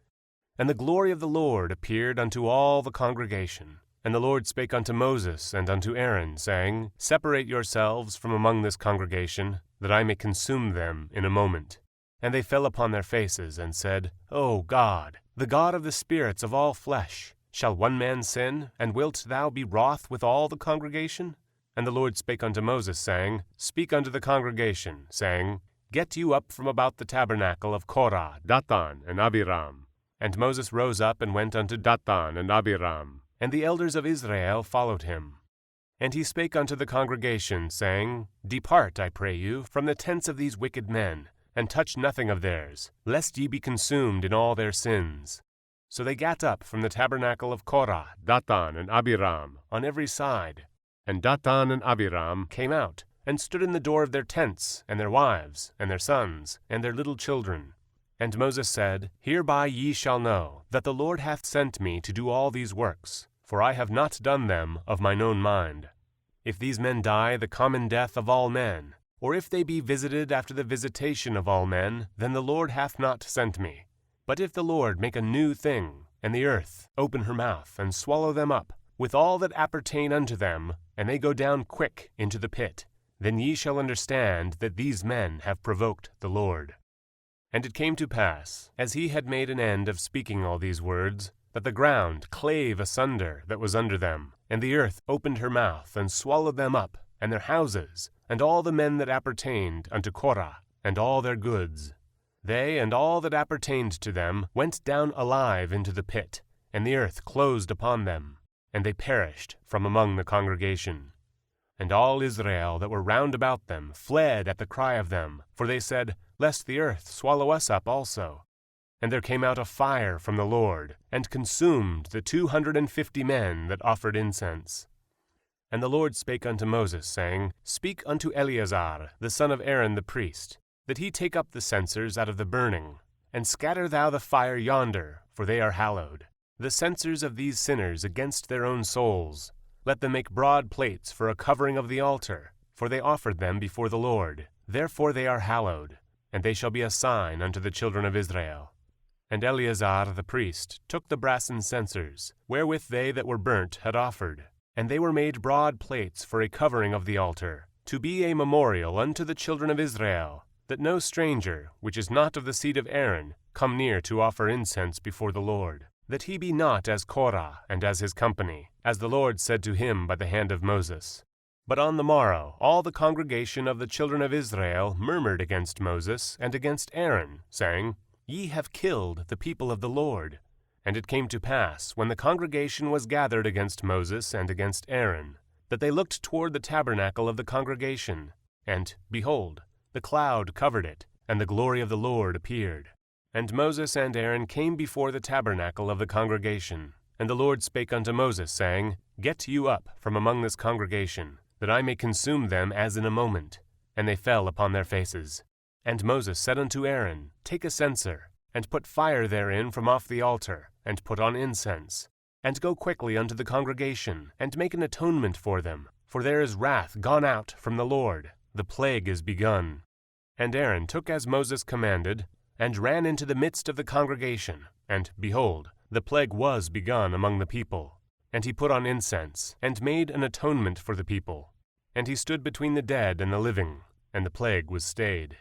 And the glory of the Lord appeared unto all the congregation. And the Lord spake unto Moses and unto Aaron, saying, Separate yourselves from among this congregation, that I may consume them in a moment. And they fell upon their faces, and said, O God, the God of the spirits of all flesh, shall one man sin, and wilt thou be wroth with all the congregation? And the Lord spake unto Moses, saying, Speak unto the congregation, saying, Get you up from about the tabernacle of Korah, Dathan, and Abiram. And Moses rose up and went unto Dathan and Abiram, and the elders of Israel followed him. And he spake unto the congregation, saying, Depart, I pray you, from the tents of these wicked men, and touch nothing of theirs, lest ye be consumed in all their sins. So they gat up from the tabernacle of Korah, Dathan, and Abiram, on every side. And Dathan and Abiram came out, and stood in the door of their tents, and their wives, and their sons, and their little children. And Moses said, Hereby ye shall know, that the Lord hath sent me to do all these works, for I have not done them of mine own mind. If these men die the common death of all men, or if they be visited after the visitation of all men, then the Lord hath not sent me. But if the Lord make a new thing, and the earth open her mouth, and swallow them up, with all that appertain unto them, and they go down quick into the pit, then ye shall understand that these men have provoked the Lord. And it came to pass, as he had made an end of speaking all these words, that the ground clave asunder that was under them, and the earth opened her mouth, and swallowed them up, and their houses, and all the men that appertained unto Korah, and all their goods. They and all that appertained to them went down alive into the pit, and the earth closed upon them, and they perished from among the congregation. And all Israel that were round about them fled at the cry of them, for they said, Lest the earth swallow us up also. And there came out a fire from the Lord, and consumed the 250 men that offered incense. And the Lord spake unto Moses, saying, Speak unto Eleazar, the son of Aaron the priest, that he take up the censers out of the burning, and scatter thou the fire yonder, for they are hallowed. The censers of these sinners against their own souls. Let them make broad plates for a covering of the altar, for they offered them before the Lord. Therefore they are hallowed, and they shall be a sign unto the children of Israel. And Eleazar the priest took the brassen censers, wherewith they that were burnt had offered, and they were made broad plates for a covering of the altar, to be a memorial unto the children of Israel, that no stranger, which is not of the seed of Aaron, come near to offer incense before the Lord, that he be not as Korah and as his company, as the Lord said to him by the hand of Moses. But on the morrow all the congregation of the children of Israel murmured against Moses and against Aaron, saying, Ye have killed the people of the Lord. And it came to pass, when the congregation was gathered against Moses and against Aaron, that they looked toward the tabernacle of the congregation, and, behold, the cloud covered it, and the glory of the Lord appeared. And Moses and Aaron came before the tabernacle of the congregation. And the Lord spake unto Moses, saying, Get you up from among this congregation, that I may consume them as in a moment. And they fell upon their faces. And Moses said unto Aaron, Take a censer, and put fire therein from off the altar, and put on incense, and go quickly unto the congregation, and make an atonement for them, for there is wrath gone out from the Lord, the plague is begun. And Aaron took as Moses commanded, and ran into the midst of the congregation, and, behold, the plague was begun among the people. And he put on incense, and made an atonement for the people. And he stood between the dead and the living, and the plague was stayed.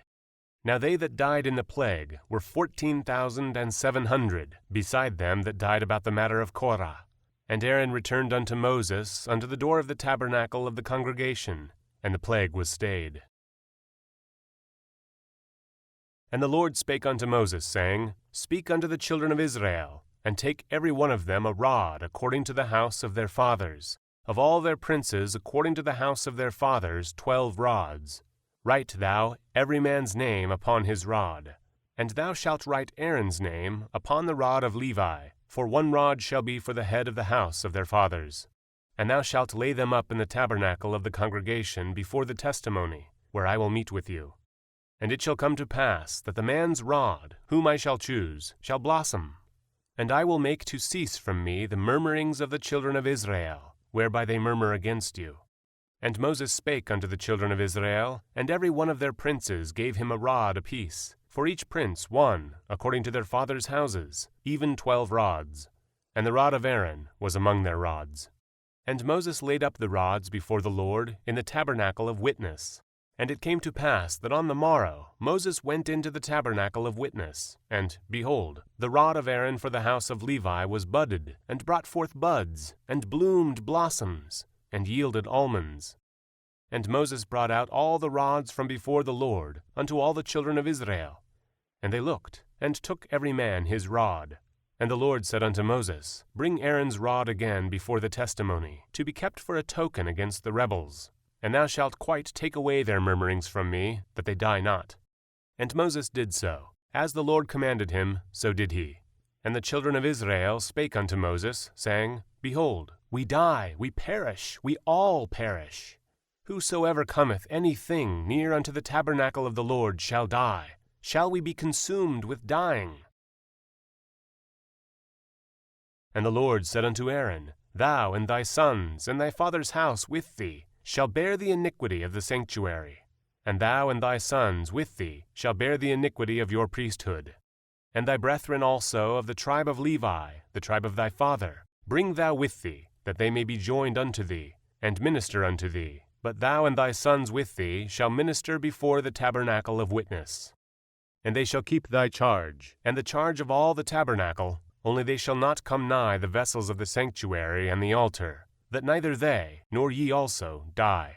Now they that died in the plague were 14,700, beside them that died about the matter of Korah. And Aaron returned unto Moses unto the door of the tabernacle of the congregation, and the plague was stayed. And the Lord spake unto Moses, saying, Speak unto the children of Israel, and take every one of them a rod according to the house of their fathers, of all their princes according to the house of their fathers 12 rods. Write thou every man's name upon his rod. And thou shalt write Aaron's name upon the rod of Levi, for 1 rod shall be for the head of the house of their fathers. And thou shalt lay them up in the tabernacle of the congregation before the testimony, where I will meet with you. And it shall come to pass that the man's rod, whom I shall choose, shall blossom. And I will make to cease from me the murmurings of the children of Israel, whereby they murmur against you. And Moses spake unto the children of Israel, and every one of their princes gave him a rod apiece, for each prince 1, according to their fathers' houses, even 12 rods. And the rod of Aaron was among their rods. And Moses laid up the rods before the Lord in the tabernacle of witness. And it came to pass that on the morrow Moses went into the tabernacle of witness, and, behold, the rod of Aaron for the house of Levi was budded, and brought forth buds, and bloomed blossoms, and yielded almonds. And Moses brought out all the rods from before the Lord unto all the children of Israel. And they looked, and took every man his rod. And the Lord said unto Moses, Bring Aaron's rod again before the testimony, to be kept for a token against the rebels. And thou shalt quite take away their murmurings from me, that they die not. And Moses did so. As the Lord commanded him, so did he. And the children of Israel spake unto Moses, saying, Behold, we die, we perish, we all perish. Whosoever cometh any thing near unto the tabernacle of the Lord shall die. Shall we be consumed with dying? And the Lord said unto Aaron, Thou and thy sons and thy father's house with thee shall bear the iniquity of the sanctuary, and thou and thy sons with thee shall bear the iniquity of your priesthood. And thy brethren also of the tribe of Levi, the tribe of thy father, bring thou with thee, that they may be joined unto thee, and minister unto thee. But thou and thy sons with thee shall minister before the tabernacle of witness. And they shall keep thy charge, and the charge of all the tabernacle, only they shall not come nigh the vessels of the sanctuary and the altar, that neither they, nor ye also, die.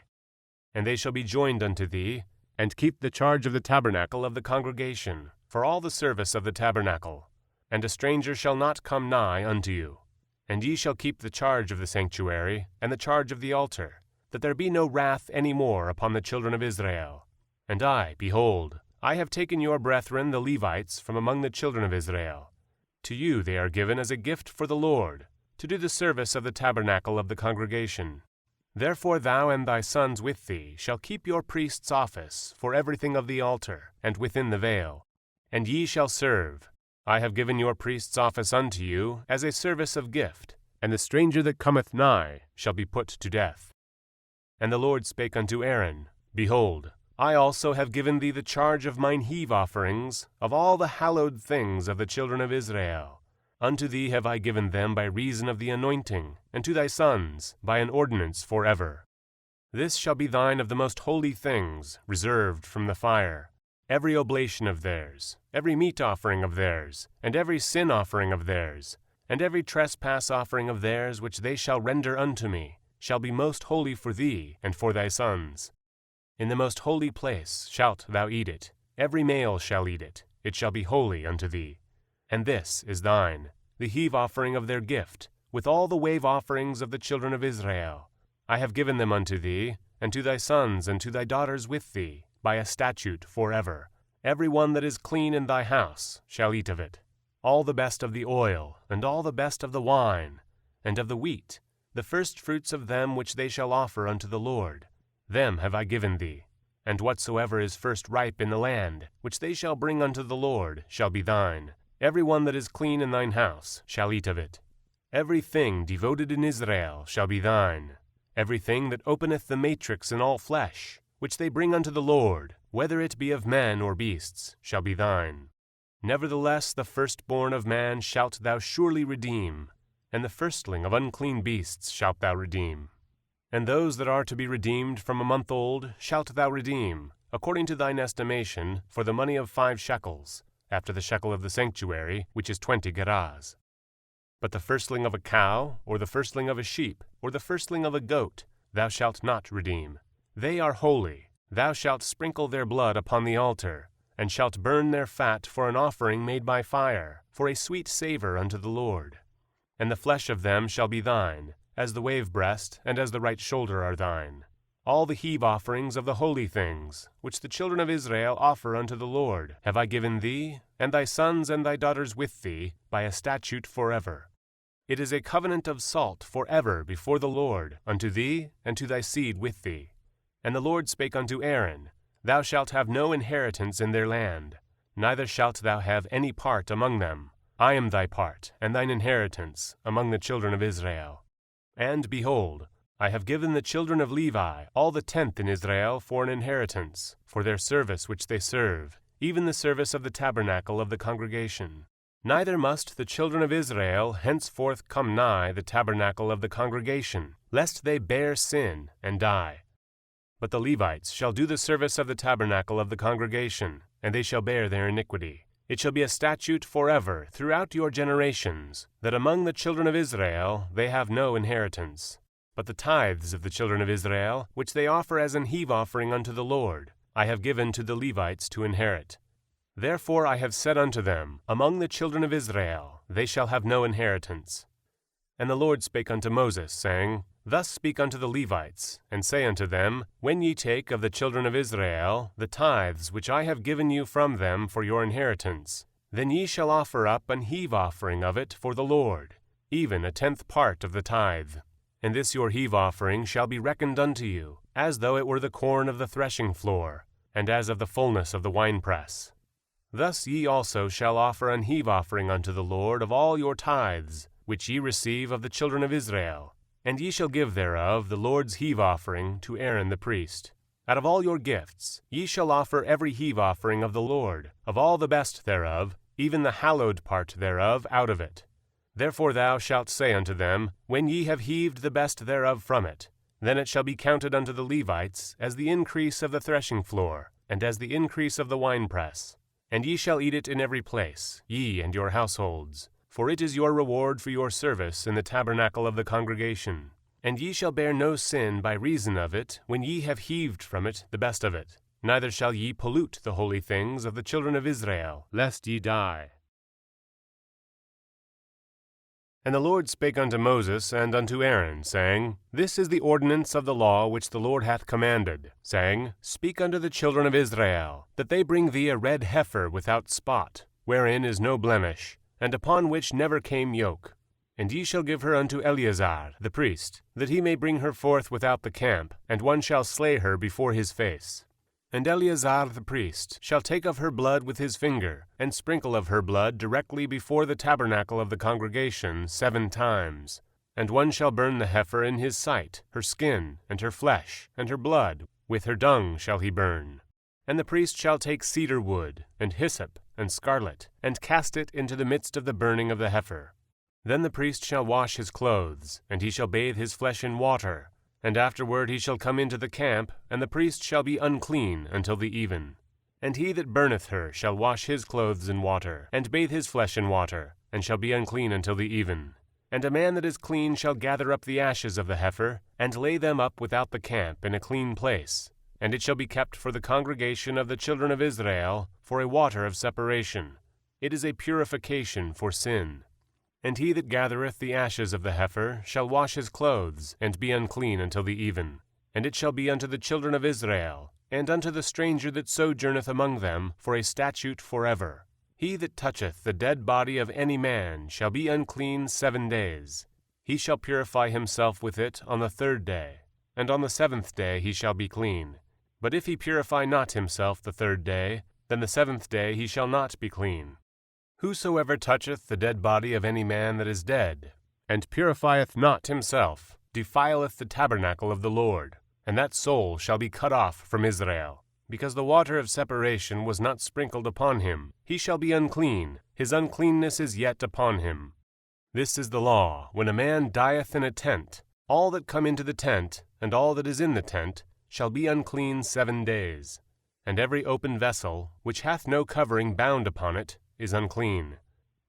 And they shall be joined unto thee, and keep the charge of the tabernacle of the congregation, for all the service of the tabernacle. And a stranger shall not come nigh unto you. And ye shall keep the charge of the sanctuary, and the charge of the altar, that there be no wrath any more upon the children of Israel. And I, behold, I have taken your brethren the Levites from among the children of Israel. To you they are given as a gift for the Lord, to do the service of the tabernacle of the congregation. Therefore thou and thy sons with thee shall keep your priest's office for everything of the altar, and within the veil. And ye shall serve. I have given your priest's office unto you as a service of gift, and the stranger that cometh nigh shall be put to death. And the Lord spake unto Aaron, Behold, I also have given thee the charge of mine heave offerings, of all the hallowed things of the children of Israel. Unto thee have I given them by reason of the anointing, and to thy sons by an ordinance forever. This shall be thine of the most holy things, reserved from the fire. Every oblation of theirs, every meat offering of theirs, and every sin offering of theirs, and every trespass offering of theirs which they shall render unto me, shall be most holy for thee and for thy sons. In the most holy place shalt thou eat it, every male shall eat it, it shall be holy unto thee. And this is thine, the heave offering of their gift, with all the wave offerings of the children of Israel. I have given them unto thee, and to thy sons and to thy daughters with thee, by a statute forever. Every one that is clean in thy house shall eat of it. All the best of the oil, and all the best of the wine, and of the wheat, the first fruits of them which they shall offer unto the Lord. Them have I given thee. And whatsoever is first ripe in the land, which they shall bring unto the Lord, shall be thine. Every one that is clean in thine house shall eat of it. Every thing devoted in Israel shall be thine. Every thing that openeth the matrix in all flesh, which they bring unto the Lord, whether it be of men or beasts, shall be thine. Nevertheless the firstborn of man shalt thou surely redeem, and the firstling of unclean beasts shalt thou redeem. And those that are to be redeemed from a month old shalt thou redeem, according to thine estimation, for the money of 5 shekels, after the shekel of the sanctuary, which is 20 gerahs. But the firstling of a cow, or the firstling of a sheep, or the firstling of a goat, thou shalt not redeem. They are holy. Thou shalt sprinkle their blood upon the altar, and shalt burn their fat for an offering made by fire, for a sweet savor unto the Lord. And the flesh of them shall be thine, as the wave breast and as the right shoulder are thine. All the heave offerings of the holy things, which the children of Israel offer unto the Lord, have I given thee, and thy sons and thy daughters with thee, by a statute forever. It is a covenant of salt forever before the Lord, unto thee and to thy seed with thee. And the Lord spake unto Aaron, Thou shalt have no inheritance in their land, neither shalt thou have any part among them. I am thy part, and thine inheritance, among the children of Israel. And, behold, I have given the children of Levi all the 10th in Israel for an inheritance, for their service which they serve, even the service of the tabernacle of the congregation. Neither must the children of Israel henceforth come nigh the tabernacle of the congregation, lest they bear sin and die. But the Levites shall do the service of the tabernacle of the congregation, and they shall bear their iniquity. It shall be a statute forever throughout your generations, that among the children of Israel they have no inheritance. But the tithes of the children of Israel, which they offer as an heave offering unto the Lord, I have given to the Levites to inherit. Therefore I have said unto them, Among the children of Israel they shall have no inheritance. And the Lord spake unto Moses, saying, Thus speak unto the Levites, and say unto them, When ye take of the children of Israel the tithes which I have given you from them for your inheritance, then ye shall offer up an heave offering of it for the Lord, even a 10th part of the tithe. And this your heave offering shall be reckoned unto you, as though it were the corn of the threshing floor, and as of the fullness of the winepress. Thus ye also shall offer an heave offering unto the Lord of all your tithes, which ye receive of the children of Israel. And ye shall give thereof the Lord's heave offering to Aaron the priest. Out of all your gifts ye shall offer every heave offering of the Lord, of all the best thereof, even the hallowed part thereof out of it. Therefore thou shalt say unto them, When ye have heaved the best thereof from it, then it shall be counted unto the Levites as the increase of the threshing floor, and as the increase of the winepress. And ye shall eat it in every place, ye and your households. For it is your reward for your service in the tabernacle of the congregation. And ye shall bear no sin by reason of it, when ye have heaved from it the best of it. Neither shall ye pollute the holy things of the children of Israel, lest ye die. And the Lord spake unto Moses and unto Aaron, saying, This is the ordinance of the law which the Lord hath commanded, saying, Speak unto the children of Israel, that they bring thee a red heifer without spot, wherein is no blemish, and upon which never came yoke. And ye shall give her unto Eleazar the priest, that he may bring her forth without the camp, and one shall slay her before his face. And Eleazar the priest shall take of her blood with his finger, and sprinkle of her blood directly before the tabernacle of the congregation 7 times. And one shall burn the heifer in his sight, her skin, and her flesh, and her blood, with her dung shall he burn. And the priest shall take cedar wood, and hyssop, and scarlet, and cast it into the midst of the burning of the heifer. Then the priest shall wash his clothes, and he shall bathe his flesh in water. And afterward he shall come into the camp, and the priest shall be unclean until the even. And he that burneth her shall wash his clothes in water, and bathe his flesh in water, and shall be unclean until the even. And a man that is clean shall gather up the ashes of the heifer, and lay them up without the camp in a clean place. And it shall be kept for the congregation of the children of Israel for a water of separation. It is a purification for sin. And he that gathereth the ashes of the heifer shall wash his clothes, and be unclean until the even. And it shall be unto the children of Israel, and unto the stranger that sojourneth among them, for a statute forever. He that toucheth the dead body of any man shall be unclean 7 days. He shall purify himself with it on the 3rd day, and on the 7th day he shall be clean. But if he purify not himself the 3rd day, then the 7th day he shall not be clean. Whosoever toucheth the dead body of any man that is dead, and purifieth not himself, defileth the tabernacle of the Lord, and that soul shall be cut off from Israel. Because the water of separation was not sprinkled upon him, he shall be unclean, his uncleanness is yet upon him. This is the law, when a man dieth in a tent, all that come into the tent, and all that is in the tent, shall be unclean 7 days. And every open vessel, which hath no covering bound upon it, is unclean.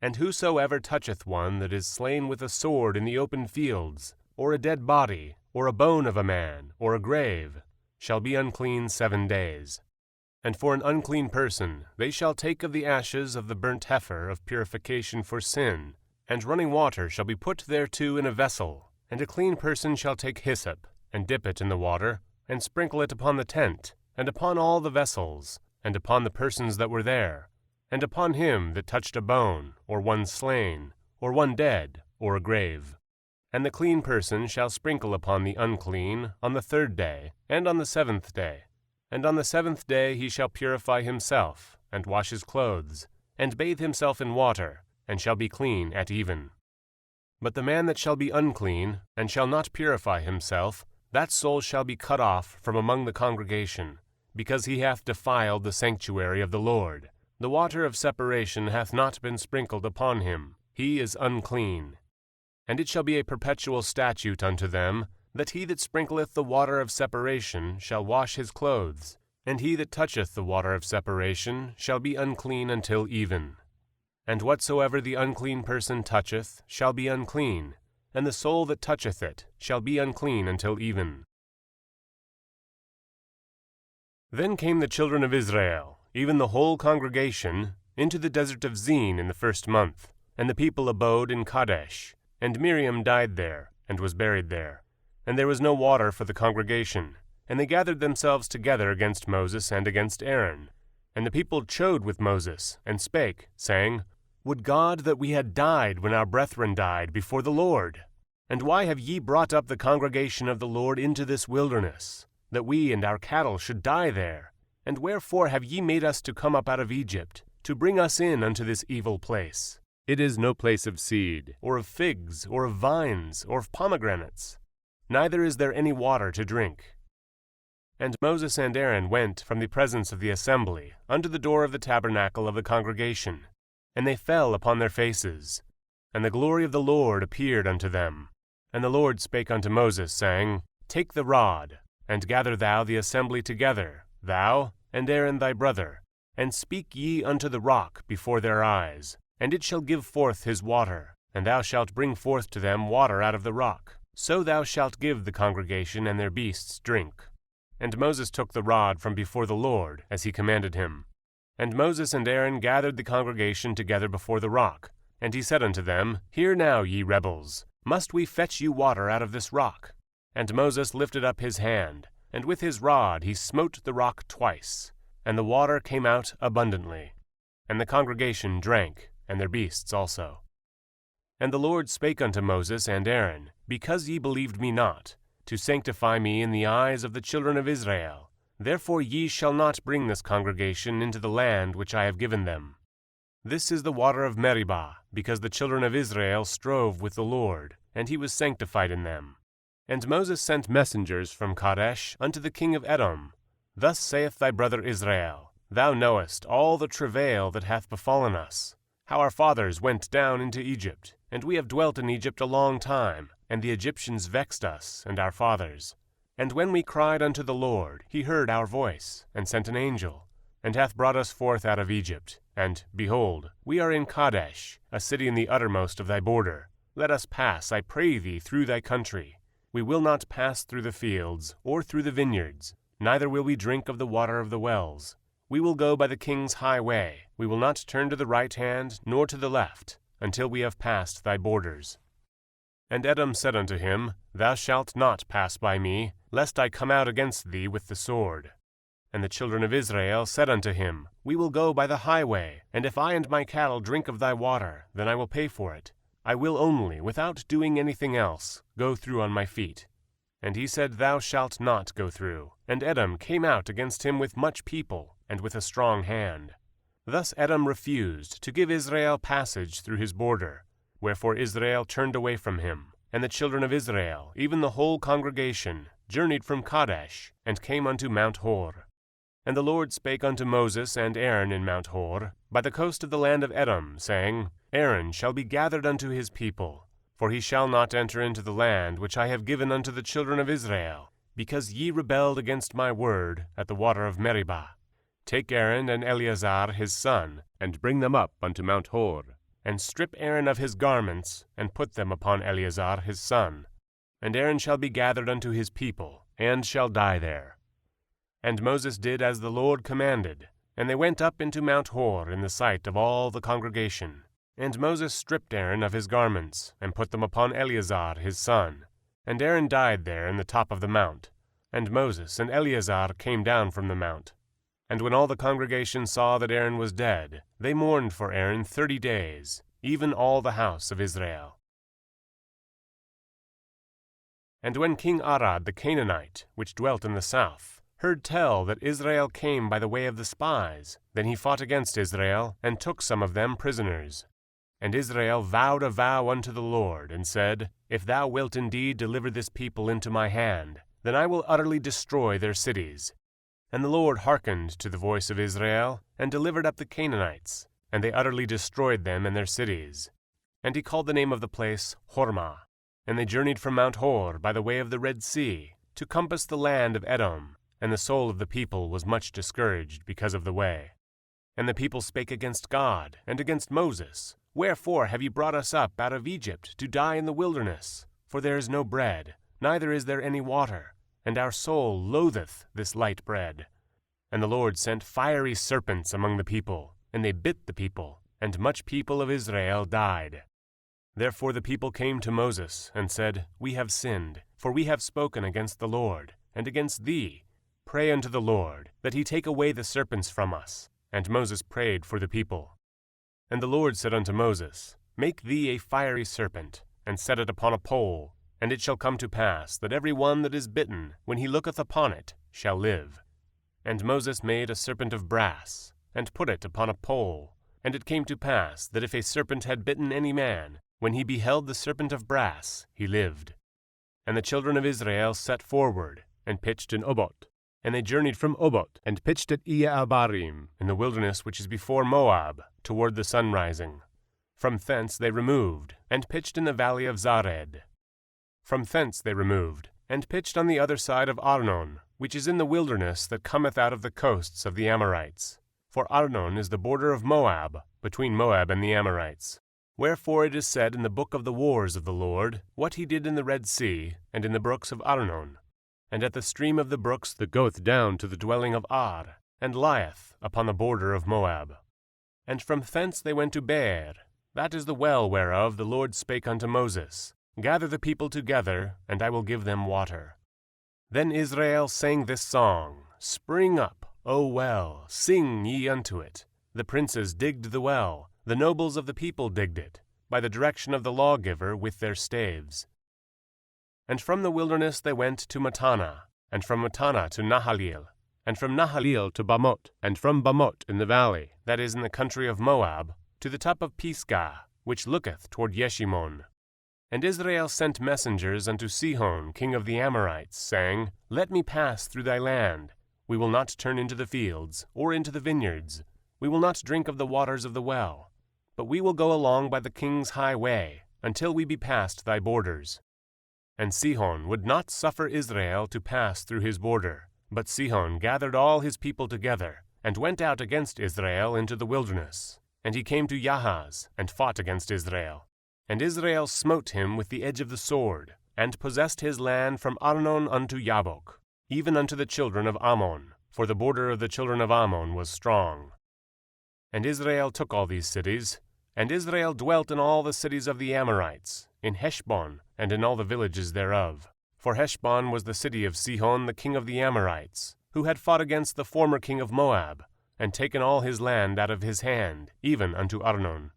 And whosoever toucheth one that is slain with a sword in the open fields, or a dead body, or a bone of a man, or a grave, shall be unclean 7 days. And for an unclean person they shall take of the ashes of the burnt heifer of purification for sin, and running water shall be put thereto in a vessel, and a clean person shall take hyssop, and dip it in the water, and sprinkle it upon the tent, and upon all the vessels, and upon the persons that were there, and upon him that touched a bone, or one slain, or one dead, or a grave. And the clean person shall sprinkle upon the unclean on the 3rd day, and on the 7th day. And on the 7th day he shall purify himself, and wash his clothes, and bathe himself in water, and shall be clean at even. But the man that shall be unclean, and shall not purify himself, that soul shall be cut off from among the congregation, because he hath defiled the sanctuary of the Lord. The water of separation hath not been sprinkled upon him, he is unclean. And it shall be a perpetual statute unto them, that he that sprinkleth the water of separation shall wash his clothes, and he that toucheth the water of separation shall be unclean until even. And whatsoever the unclean person toucheth shall be unclean, and the soul that toucheth it shall be unclean until even. Then came the children of Israel, even the whole congregation, into the desert of Zin in the 1st month, and the people abode in Kadesh. And Miriam died there, and was buried there. And there was no water for the congregation. And they gathered themselves together against Moses and against Aaron. And the people chode with Moses, and spake, saying, Would God that we had died when our brethren died before the Lord! And why have ye brought up the congregation of the Lord into this wilderness, that we and our cattle should die there? And wherefore have ye made us to come up out of Egypt, to bring us in unto this evil place? It is no place of seed, or of figs, or of vines, or of pomegranates. Neither is there any water to drink. And Moses and Aaron went from the presence of the assembly unto the door of the tabernacle of the congregation, and they fell upon their faces. And the glory of the Lord appeared unto them. And the Lord spake unto Moses, saying, Take the rod, and gather thou the assembly together, thou, and Aaron thy brother, and speak ye unto the rock before their eyes. And it shall give forth his water, and thou shalt bring forth to them water out of the rock. So thou shalt give the congregation and their beasts drink. And Moses took the rod from before the Lord, as he commanded him. And Moses and Aaron gathered the congregation together before the rock, And he said unto them, Hear now, ye rebels, must we fetch you water out of this rock? And Moses lifted up his hand, and with his rod he smote the rock twice, and the water came out abundantly. And the congregation drank, and their beasts also. And the Lord spake unto Moses and Aaron, Because ye believed me not, to sanctify me in the eyes of the children of Israel, therefore ye shall not bring this congregation into the land which I have given them. This is the water of Meribah, because the children of Israel strove with the Lord, and he was sanctified in them. And Moses sent messengers from Kadesh unto the king of Edom. Thus saith thy brother Israel, Thou knowest all the travail that hath befallen us, how our fathers went down into Egypt, and we have dwelt in Egypt a long time, and the Egyptians vexed us and our fathers. And when we cried unto the Lord, he heard our voice, and sent an angel, and hath brought us forth out of Egypt. And, behold, we are in Kadesh, a city in the uttermost of thy border. Let us pass, I pray thee, through thy country. We will not pass through the fields, or through the vineyards, neither will we drink of the water of the wells. We will go by the king's highway. We will not turn to the right hand, nor to the left, until we have passed thy borders. And Edom said unto him, Thou shalt not pass by me, lest I come out against thee with the sword. And the children of Israel said unto him, We will go by the highway, and if I and my cattle drink of thy water, then I will pay for it. I will only, without doing anything else, go through on my feet. And he said, Thou shalt not go through. And Edom came out against him with much people, and with a strong hand. Thus Edom refused to give Israel passage through his border. Wherefore Israel turned away from him. And the children of Israel, even the whole congregation, journeyed from Kadesh, and came unto Mount Hor. And the Lord spake unto Moses and Aaron in Mount Hor, by the coast of the land of Edom, saying, Aaron shall be gathered unto his people, for he shall not enter into the land which I have given unto the children of Israel, because ye rebelled against my word at the water of Meribah. Take Aaron and Eleazar his son, and bring them up unto Mount Hor, and strip Aaron of his garments, and put them upon Eleazar his son. And Aaron shall be gathered unto his people, and shall die there. And Moses did as the Lord commanded, and they went up into Mount Hor in the sight of all the congregation. And Moses stripped Aaron of his garments, and put them upon Eleazar his son. And Aaron died there in the top of the mount. And Moses and Eleazar came down from the mount. And when all the congregation saw that Aaron was dead, they mourned for Aaron 30 days, even all the house of Israel. And when King Arad the Canaanite, which dwelt in the south, heard tell that Israel came by the way of the spies, then he fought against Israel, and took some of them prisoners. And Israel vowed a vow unto the Lord, and said, If thou wilt indeed deliver this people into my hand, then I will utterly destroy their cities. And the Lord hearkened to the voice of Israel, and delivered up the Canaanites, and they utterly destroyed them and their cities. And he called the name of the place Hormah. And they journeyed from Mount Hor by the way of the Red Sea, to compass the land of Edom, and the soul of the people was much discouraged because of the way. And the people spake against God, and against Moses, Wherefore have ye brought us up out of Egypt to die in the wilderness? For there is no bread, neither is there any water, and our soul loatheth this light bread. And the Lord sent fiery serpents among the people, and they bit the people, and much people of Israel died. Therefore the people came to Moses, and said, We have sinned, for we have spoken against the Lord, and against thee. Pray unto the Lord, that he take away the serpents from us. And Moses prayed for the people. And the Lord said unto Moses, Make thee a fiery serpent, and set it upon a pole, and it shall come to pass that every one that is bitten, when he looketh upon it, shall live. And Moses made a serpent of brass, and put it upon a pole. And it came to pass that if a serpent had bitten any man, when he beheld the serpent of brass, he lived. And the children of Israel set forward, and pitched in Obot. And they journeyed from Obot, and pitched at Iye-abarim, in the wilderness which is before Moab, toward the sunrising. From thence they removed, and pitched in the valley of Zared. From thence they removed, and pitched on the other side of Arnon, which is in the wilderness that cometh out of the coasts of the Amorites. For Arnon is the border of Moab, between Moab and the Amorites. Wherefore it is said in the book of the wars of the Lord, what he did in the Red Sea, and in the brooks of Arnon, and at the stream of the brooks that goeth down to the dwelling of Ar, and lieth upon the border of Moab. And from thence they went to Beer, That is the well whereof the Lord spake unto Moses, Gather the people together, and I will give them water. Then Israel sang this song, Spring up, O well, sing ye unto it. The princes digged the well, the nobles of the people digged it, by the direction of the lawgiver with their staves. And from the wilderness they went to Mattanah, and from Mattanah to Nahalil, and from Nahalil to Bamoth, and from Bamoth in the valley, that is in the country of Moab, to the top of Pisgah, which looketh toward Jeshimon. And Israel sent messengers unto Sihon, king of the Amorites, saying, Let me pass through thy land. We will not turn into the fields, or into the vineyards. We will not drink of the waters of the well. But we will go along by the king's highway, until we be past thy borders. And Sihon would not suffer Israel to pass through his border. But Sihon gathered all his people together, and went out against Israel into the wilderness. And he came to Jahaz, and fought against Israel. And Israel smote him with the edge of the sword, and possessed his land from Arnon unto Jabbok, even unto the children of Ammon, for the border of the children of Ammon was strong. And Israel took all these cities, and Israel dwelt in all the cities of the Amorites, in Heshbon, and in all the villages thereof. For Heshbon was the city of Sihon the king of the Amorites, who had fought against the former king of Moab, and taken all his land out of his hand, even unto Arnon.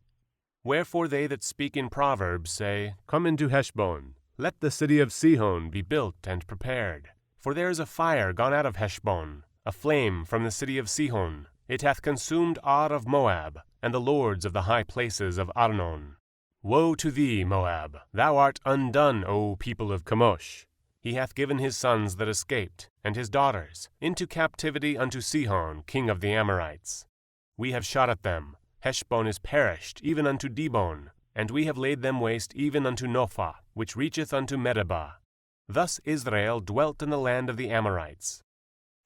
Wherefore they that speak in Proverbs say, Come into Heshbon, let the city of Sihon be built and prepared. For there is a fire gone out of Heshbon, a flame from the city of Sihon. It hath consumed Ar of Moab, and the lords of the high places of Arnon. Woe to thee, Moab! Thou art undone, O people of Chemosh. He hath given his sons that escaped, and his daughters, into captivity unto Sihon, king of the Amorites. We have shot at them. Heshbon is perished, even unto Dibon, and we have laid them waste even unto Nophah, which reacheth unto Medeba. Thus Israel dwelt in the land of the Amorites.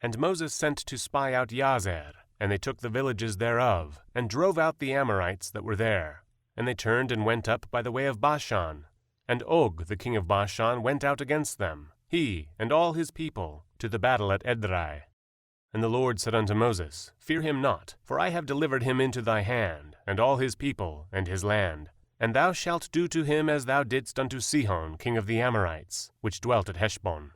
And Moses sent to spy out Jazer, and they took the villages thereof, and drove out the Amorites that were there. And they turned and went up by the way of Bashan. And Og, the king of Bashan, went out against them, he and all his people, to the battle at Edrei. And the Lord said unto Moses, Fear him not, for I have delivered him into thy hand, and all his people, and his land. And thou shalt do to him as thou didst unto Sihon, king of the Amorites, which dwelt at Heshbon.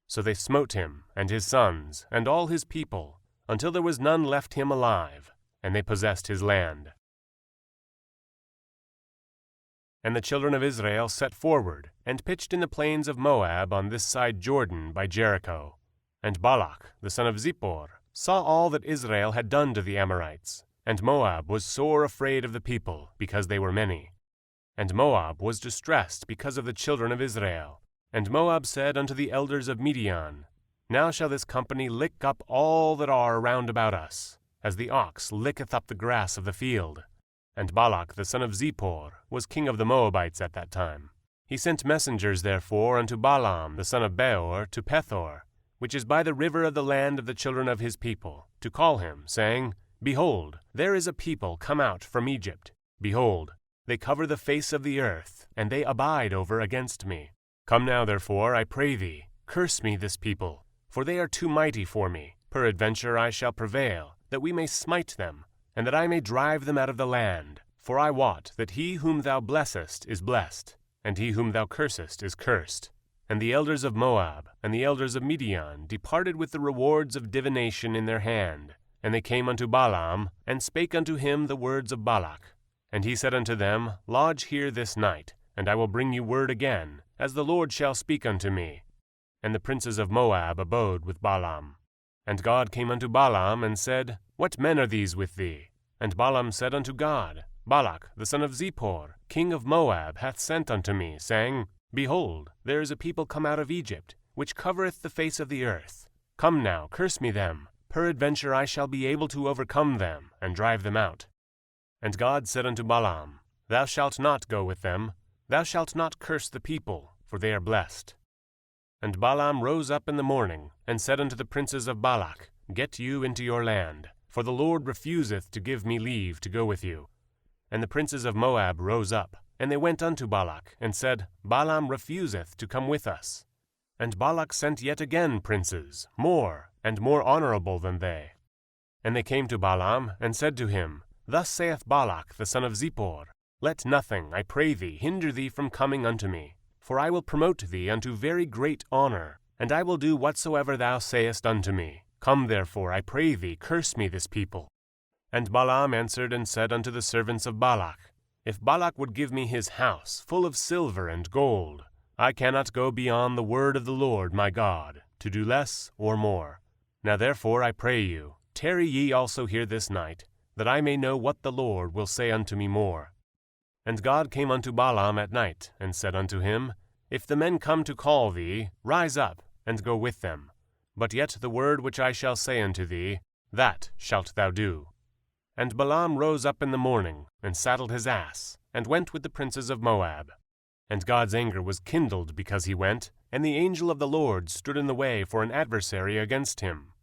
So they smote him, and his sons, and all his people, until there was none left him alive, and they possessed his land. And the children of Israel set forward, and pitched in the plains of Moab on this side Jordan by Jericho. And Balak, the son of Zippor, saw all that Israel had done to the Amorites. And Moab was sore afraid of the people, because they were many. And Moab was distressed because of the children of Israel. And Moab said unto the elders of Midian, Now shall this company lick up all that are round about us, as the ox licketh up the grass of the field. And Balak the son of Zippor was king of the Moabites at that time. He sent messengers therefore unto Balaam the son of Beor to Pethor, which is by the river of the land of the children of his people, to call him, saying, Behold, there is a people come out from Egypt. Behold, they cover the face of the earth, and they abide over against me. Come now therefore, I pray thee, curse me this people, for they are too mighty for me. Peradventure I shall prevail, that we may smite them, and that I may drive them out of the land. For I wot that he whom thou blessest is blessed, and he whom thou cursest is cursed. And the elders of Moab and the elders of Midian departed with the rewards of divination in their hand. And they came unto Balaam, and spake unto him the words of Balak. And he said unto them, Lodge here this night, and I will bring you word again, as the Lord shall speak unto me. And the princes of Moab abode with Balaam. And God came unto Balaam, and said, What men are these with thee? And Balaam said unto God, Balak the son of Zippor, king of Moab, hath sent unto me, saying, Behold, there is a people come out of Egypt, which covereth the face of the earth. Come now, curse me them. Peradventure I shall be able to overcome them, and drive them out. And God said unto Balaam, Thou shalt not go with them. Thou shalt not curse the people, for they are blessed. And Balaam rose up in the morning, and said unto the princes of Balak, Get you into your land, for the Lord refuseth to give me leave to go with you. And the princes of Moab rose up, and they went unto Balak, and said, Balaam refuseth to come with us. And Balak sent yet again princes, more, and more honorable than they. And they came to Balaam, and said to him, Thus saith Balak the son of Zippor, Let nothing, I pray thee, hinder thee from coming unto me. For I will promote thee unto very great honor, and I will do whatsoever thou sayest unto me. Come therefore, I pray thee, curse me this people. And Balaam answered and said unto the servants of Balak, If Balak would give me his house, full of silver and gold, I cannot go beyond the word of the Lord my God, to do less or more. Now therefore I pray you, tarry ye also here this night, that I may know what the Lord will say unto me more. And God came unto Balaam at night, and said unto him, If the men come to call thee, rise up, and go with them. But yet the word which I shall say unto thee, that shalt thou do. And Balaam rose up in the morning, and saddled his ass, and went with the princes of Moab. And God's anger was kindled because he went, and the angel of the Lord stood in the way for an adversary against him.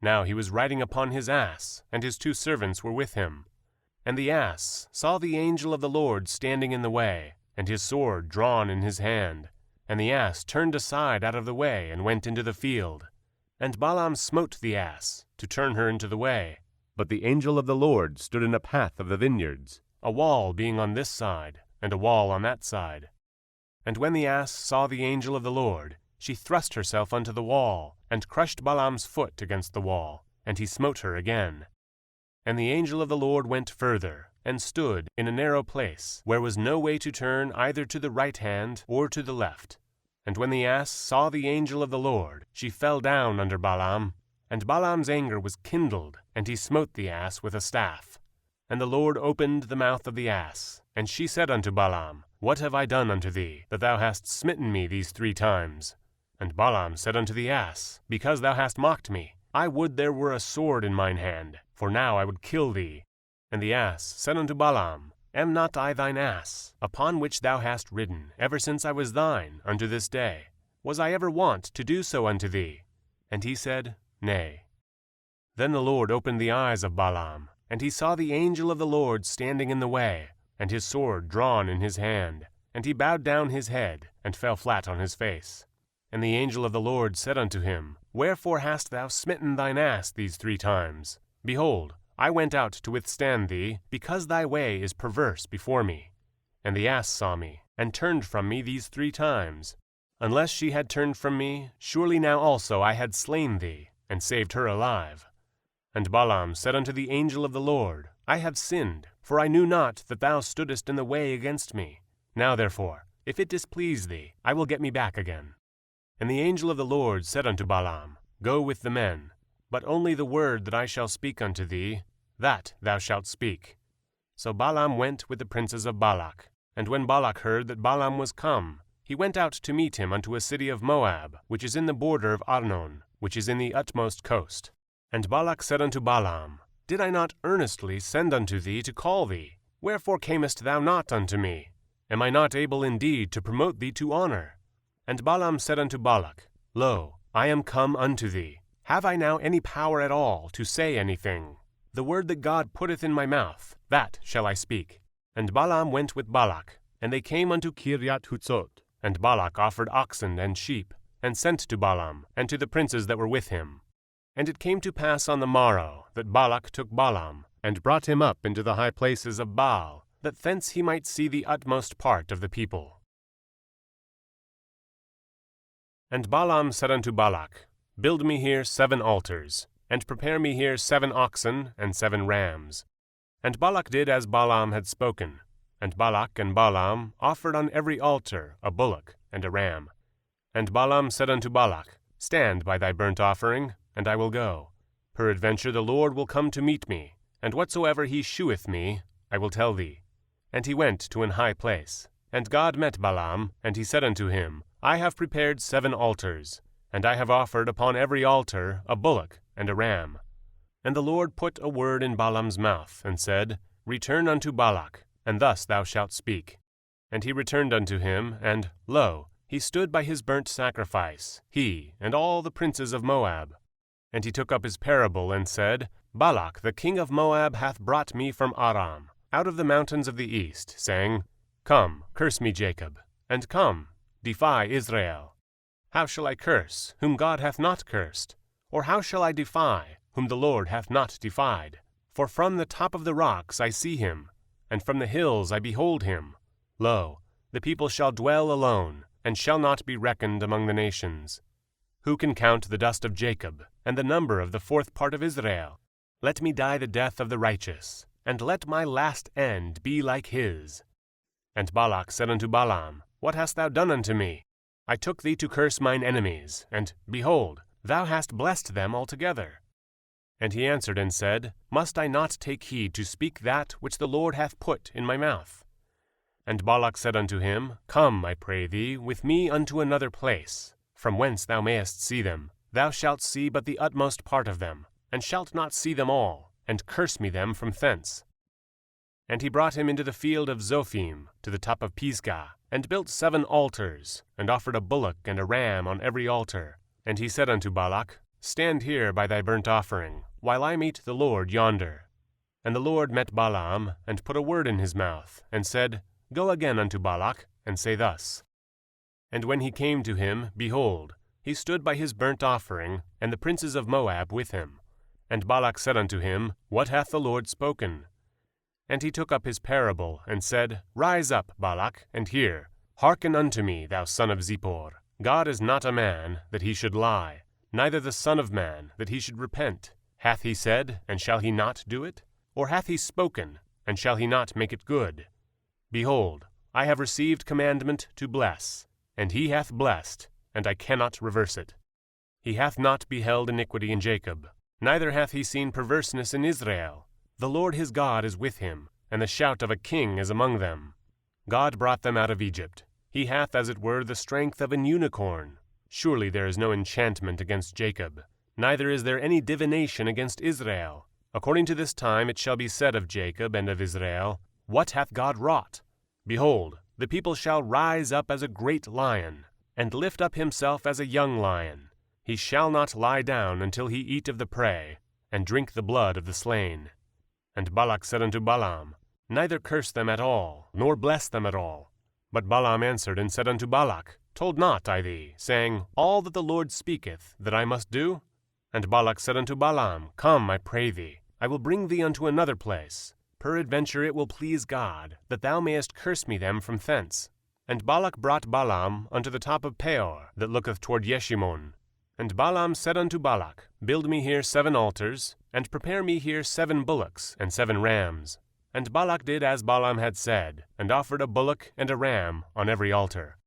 Now he was riding upon his ass, and his 2 servants were with him. And the ass saw the angel of the Lord standing in the way, and his sword drawn in his hand. And the ass turned aside out of the way, and went into the field. And Balaam smote the ass, to turn her into the way. But the angel of the Lord stood in a path of the vineyards, a wall being on this side, and a wall on that side. And when the ass saw the angel of the Lord, she thrust herself unto the wall, and crushed Balaam's foot against the wall, and he smote her again. And the angel of the Lord went further, and stood in a narrow place, where was no way to turn either to the right hand or to the left. And when the ass saw the angel of the Lord, she fell down under Balaam. And Balaam's anger was kindled, and he smote the ass with a staff. And the Lord opened the mouth of the ass, and she said unto Balaam, What have I done unto thee, that thou hast smitten me these 3 times? And Balaam said unto the ass, Because thou hast mocked me, I would there were a sword in mine hand, for now I would kill thee. And the ass said unto Balaam, Am not I thine ass, upon which thou hast ridden, ever since I was thine, unto this day? Was I ever wont to do so unto thee? And he said, Nay. Then the Lord opened the eyes of Balaam, and he saw the angel of the Lord standing in the way, and his sword drawn in his hand. And he bowed down his head, and fell flat on his face. And the angel of the Lord said unto him, Wherefore hast thou smitten thine ass these 3 times? Behold, I went out to withstand thee, because thy way is perverse before me. And the ass saw me, and turned from me these 3 times. Unless she had turned from me, surely now also I had slain thee, and saved her alive. And Balaam said unto the angel of the Lord, I have sinned, for I knew not that thou stoodest in the way against me. Now therefore, if it displease thee, I will get me back again. And the angel of the Lord said unto Balaam, Go with the men, but only the word that I shall speak unto thee, that thou shalt speak. So Balaam went with the princes of Balak. And when Balak heard that Balaam was come, he went out to meet him unto a city of Moab, which is in the border of Arnon, which is in the utmost coast. And Balak said unto Balaam, Did I not earnestly send unto thee to call thee? Wherefore camest thou not unto me? Am I not able indeed to promote thee to honor? And Balaam said unto Balak, Lo, I am come unto thee. Have I now any power at all to say anything? The word that God putteth in my mouth, that shall I speak. And Balaam went with Balak, and they came unto Kiriath-Huzoth. And Balak offered oxen and sheep, and sent to Balaam, and to the princes that were with him. And it came to pass on the morrow, that Balak took Balaam, and brought him up into the high places of Baal, that thence he might see the utmost part of the people. And Balaam said unto Balak, Build me here 7 altars, and prepare me here 7 oxen and 7 rams. And Balak did as Balaam had spoken. And Balak and Balaam offered on every altar a bullock and a ram. And Balaam said unto Balak, Stand by thy burnt offering, and I will go. Peradventure the Lord will come to meet me, and whatsoever he sheweth me, I will tell thee. And he went to an high place. And God met Balaam, and he said unto him, I have prepared 7 altars, and I have offered upon every altar a bullock and a ram. And the Lord put a word in Balaam's mouth, and said, Return unto Balak, and thus thou shalt speak. And he returned unto him, and, lo, he stood by his burnt sacrifice, he and all the princes of Moab. And he took up his parable, and said, Balak the king of Moab hath brought me from Aram, out of the mountains of the east, saying, Come, curse me Jacob, and come, defy Israel. How shall I curse, whom God hath not cursed? Or how shall I defy, whom the Lord hath not defied? For from the top of the rocks I see him, and from the hills I behold him. Lo, the people shall dwell alone, and shall not be reckoned among the nations. Who can count the dust of Jacob, and the number of the fourth part of Israel? Let me die the death of the righteous, and let my last end be like his. And Balak said unto Balaam, What hast thou done unto me? I took thee to curse mine enemies, and, behold, thou hast blessed them altogether. And he answered and said, Must I not take heed to speak that which the Lord hath put in my mouth? And Balak said unto him, Come, I pray thee, with me unto another place, from whence thou mayest see them. Thou shalt see but the utmost part of them, and shalt not see them all, and curse me them from thence. And he brought him into the field of Zophim, to the top of Pisgah, and built 7 altars, and offered a bullock and a ram on every altar. And he said unto Balak, Stand here by thy burnt offering, while I meet the Lord yonder. And the Lord met Balaam, and put a word in his mouth, and said, Go again unto Balak, and say thus. And when he came to him, behold, he stood by his burnt offering, and the princes of Moab with him. And Balak said unto him, What hath the Lord spoken? And he took up his parable, and said, Rise up, Balak, and hear. Hearken unto me, thou son of Zippor. God is not a man, that he should lie, neither the Son of Man, that he should repent. Hath he said, and shall he not do it? Or hath he spoken, and shall he not make it good? Behold, I have received commandment to bless, and he hath blessed, and I cannot reverse it. He hath not beheld iniquity in Jacob, neither hath he seen perverseness in Israel. The Lord his God is with him, and the shout of a king is among them. God brought them out of Egypt. He hath, as it were, the strength of an unicorn. Surely there is no enchantment against Jacob, neither is there any divination against Israel. According to this time it shall be said of Jacob and of Israel, What hath God wrought? Behold, the people shall rise up as a great lion, and lift up himself as a young lion. He shall not lie down until he eat of the prey, and drink the blood of the slain. And Balak said unto Balaam, Neither curse them at all, nor bless them at all. But Balaam answered and said unto Balak, Told not I thee, saying, All that the Lord speaketh, that I must do? And Balak said unto Balaam, Come, I pray thee, I will bring thee unto another place. Peradventure it will please God, that thou mayest curse me them from thence. And Balak brought Balaam unto the top of Peor, that looketh toward Jeshimon. And Balaam said unto Balak, Build me here 7 altars, and prepare me here 7 bullocks and 7 rams. And Balak did as Balaam had said, and offered a bullock and a ram on every altar.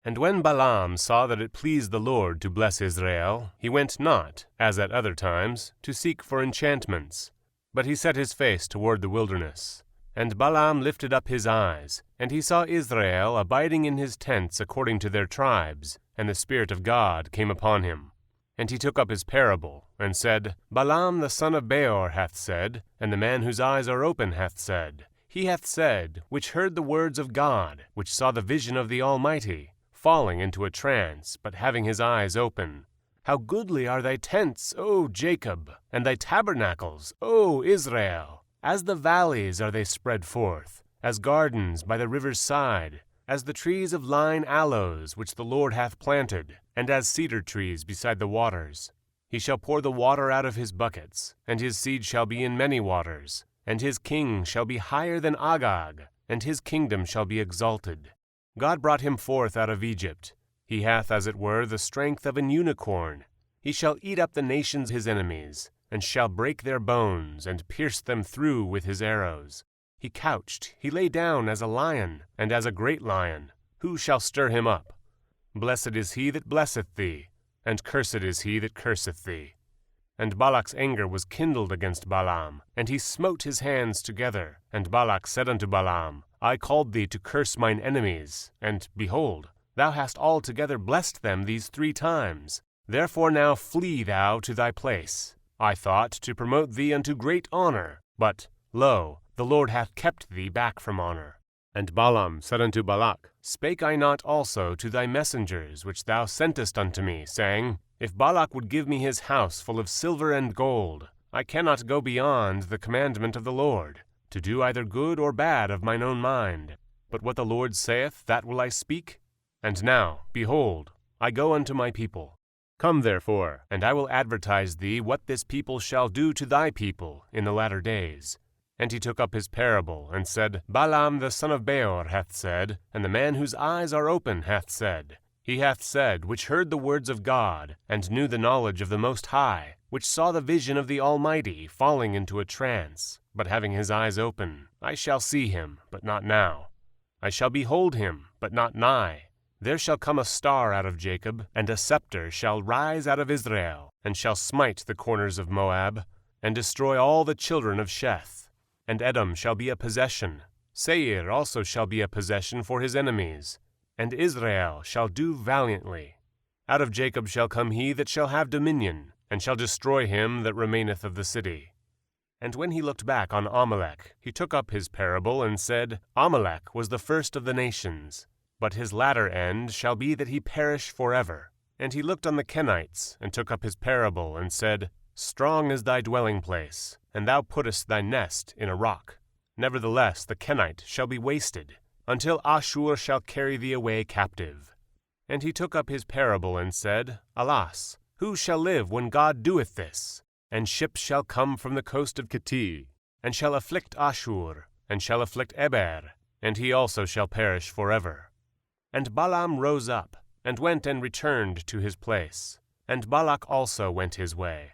And when Balaam saw that it pleased the Lord to bless Israel, he went not, as at other times, to seek for enchantments, but he set his face toward the wilderness. And Balaam lifted up his eyes, and he saw Israel abiding in his tents according to their tribes, and the Spirit of God came upon him. And he took up his parable, and said, Balaam the son of Beor hath said, and the man whose eyes are open hath said, He hath said, which heard the words of God, which saw the vision of the Almighty, falling into a trance, but having his eyes open. How goodly are thy tents, O Jacob, and thy tabernacles, O Israel! As the valleys are they spread forth, as gardens by the river's side, as the trees of lign aloes which the Lord hath planted, and as cedar trees beside the waters. He shall pour the water out of his buckets, and his seed shall be in many waters, and his king shall be higher than Agag, and his kingdom shall be exalted. God brought him forth out of Egypt. He hath, as it were, the strength of an unicorn. He shall eat up the nations his enemies, and shall break their bones, and pierce them through with his arrows. He couched, he lay down as a lion, and as a great lion. Who shall stir him up? Blessed is he that blesseth thee, and cursed is he that curseth thee. And Balak's anger was kindled against Balaam, and he smote his hands together. And Balak said unto Balaam, I called thee to curse mine enemies, and, behold, thou hast altogether blessed them these 3 times. Therefore now flee thou to thy place. I thought to promote thee unto great honor, but, lo, the Lord hath kept thee back from honor. And Balaam said unto Balak, Spake I not also to thy messengers which thou sentest unto me, saying, If Balak would give me his house full of silver and gold, I cannot go beyond the commandment of the Lord, to do either good or bad of mine own mind. But what the Lord saith, that will I speak. And now, behold, I go unto my people. Come therefore, and I will advertise thee what this people shall do to thy people in the latter days. And he took up his parable, and said, Balaam the son of Beor hath said, and the man whose eyes are open hath said. He hath said, which heard the words of God, and knew the knowledge of the Most High, which saw the vision of the Almighty, falling into a trance, but having his eyes open. I shall see him, but not now. I shall behold him, but not nigh. There shall come a star out of Jacob, and a scepter shall rise out of Israel, and shall smite the corners of Moab, and destroy all the children of Sheth. And Edom shall be a possession. Seir also shall be a possession for his enemies. And Israel shall do valiantly. Out of Jacob shall come he that shall have dominion, and shall destroy him that remaineth of the city. And when he looked back on Amalek, he took up his parable, and said, Amalek was the first of the nations, but his latter end shall be that he perish forever. And he looked on the Canaanites, and took up his parable, and said, Strong is thy dwelling place, and thou puttest thy nest in a rock. Nevertheless the Kenite shall be wasted, until Ashur shall carry thee away captive. And he took up his parable, and said, Alas, who shall live when God doeth this? And ships shall come from the coast of 𝐍𝐔𝐿, and shall afflict Ashur, and shall afflict Eber, and he also shall perish forever. And Balaam rose up, and went and returned to his place, and Balak also went his way.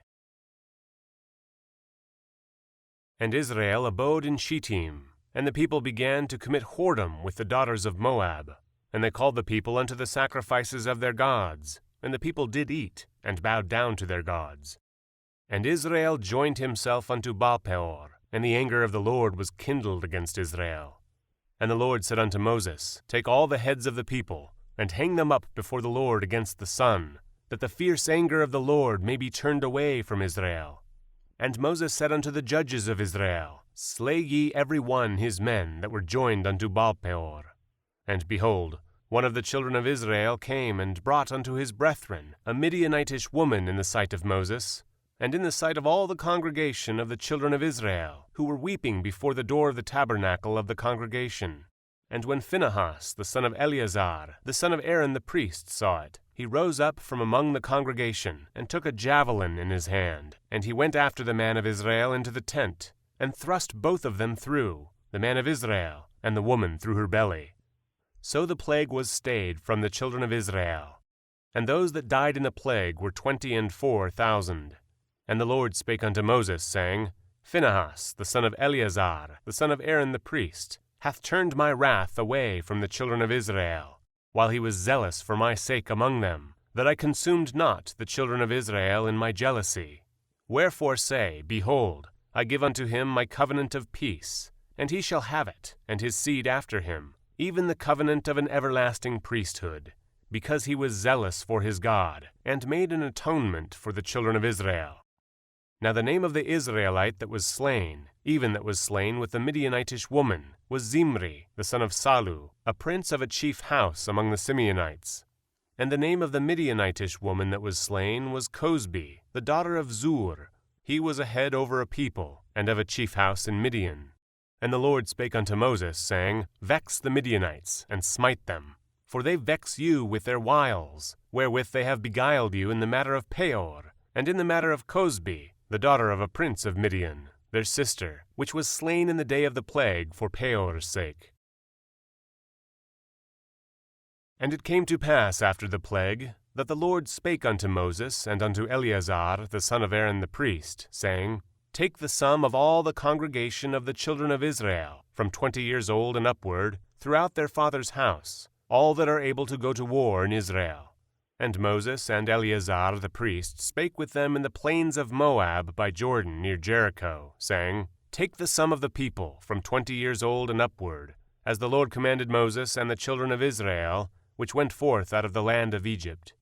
And Israel abode in Shittim, and the people began to commit whoredom with the daughters of Moab. And they called the people unto the sacrifices of their gods, and the people did eat, and bowed down to their gods. And Israel joined himself unto Baal of Peor, and the anger of the Lord was kindled against Israel. And the Lord said unto Moses, Take all the heads of the people, and hang them up before the Lord against the sun, that the fierce anger of the Lord may be turned away from Israel. And Moses said unto the judges of Israel, Slay ye every one his men that were joined unto Baal of Peor. And behold, one of the children of Israel came and brought unto his brethren a Midianitish woman in the sight of Moses, and in the sight of all the congregation of the children of Israel, who were weeping before the door of the tabernacle of the congregation. And when Phinehas, the son of Eleazar, the son of Aaron the priest, saw it, he rose up from among the congregation, and took a javelin in his hand, and he went after the man of Israel into the tent, and thrust both of them through, the man of Israel, and the woman through her belly. So the plague was stayed from the children of Israel. And those that died in the plague were 24,000. And the Lord spake unto Moses, saying, Phinehas, the son of Eleazar, the son of Aaron the priest, hath turned my wrath away from the children of Israel, while he was zealous for my sake among them, that I consumed not the children of Israel in my jealousy. Wherefore say, Behold, I give unto him my covenant of peace, and he shall have it, and his seed after him, even the covenant of an everlasting priesthood, because he was zealous for his God, and made an atonement for the children of Israel. Now the name of the Israelite that was slain, even that was slain with the Midianitish woman, was Zimri, the son of Salu, a prince of a chief house among the Simeonites. And the name of the Midianitish woman that was slain was Cosbi, the daughter of Zur. He was a head over a people, and of a chief house in Midian. And the Lord spake unto Moses, saying, Vex the Midianites, and smite them. For they vex you with their wiles, wherewith they have beguiled you in the matter of Peor, and in the matter of Cosbi, the daughter of a prince of Midian, their sister, which was slain in the day of the plague for Peor's sake. And it came to pass after the plague, that the Lord spake unto Moses and unto Eleazar the son of Aaron the priest, saying, Take the sum of all the congregation of the children of Israel, from 20 years old and upward, throughout their father's house, all that are able to go to war in Israel. And Moses and Eleazar the priest spake with them in the plains of Moab by Jordan near Jericho, saying, Take the sum of the people, from 20 years old and upward, as the Lord commanded Moses and the children of Israel, which went forth out of the land of Egypt.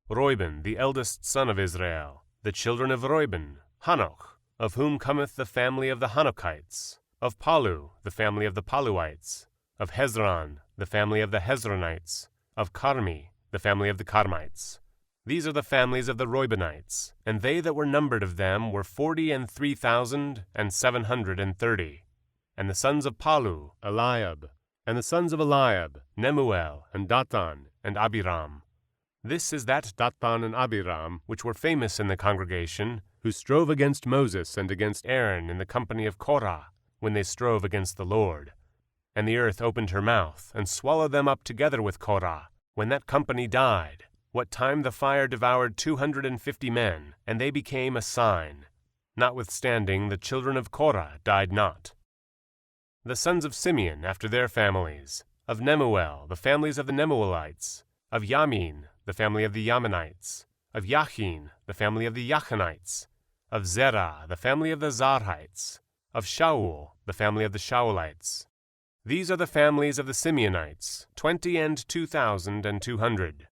Reuben, the eldest son of Israel, the children of Reuben, Hanoch, of whom cometh the family of the Hanochites, of Palu, the family of the Paluites, of Hezron, the family of the Hezronites, of Carmi, the family of the Carmites. These are the families of the Reubenites, and they that were numbered of them were 43,730. And the sons of Palu, Eliab, and the sons of Eliab, Nemuel, and Datan, and Abiram. This is that Dathan and Abiram, which were famous in the congregation, who strove against Moses and against Aaron in the company of Korah, when they strove against the Lord. And the earth opened her mouth, and swallowed them up together with Korah, when that company died, what time the fire devoured 250 men, and they became a sign. Notwithstanding, the children of Korah died not. The sons of Simeon after their families, of Nemuel, the families of the Nemuelites, of Yamin, the family of the Yaminites, of Yachin, the family of the Yachanites, of Zerah, the family of the Zarhites, of Shaul, the family of the Shaulites. These are the families of the Simeonites, 20,200.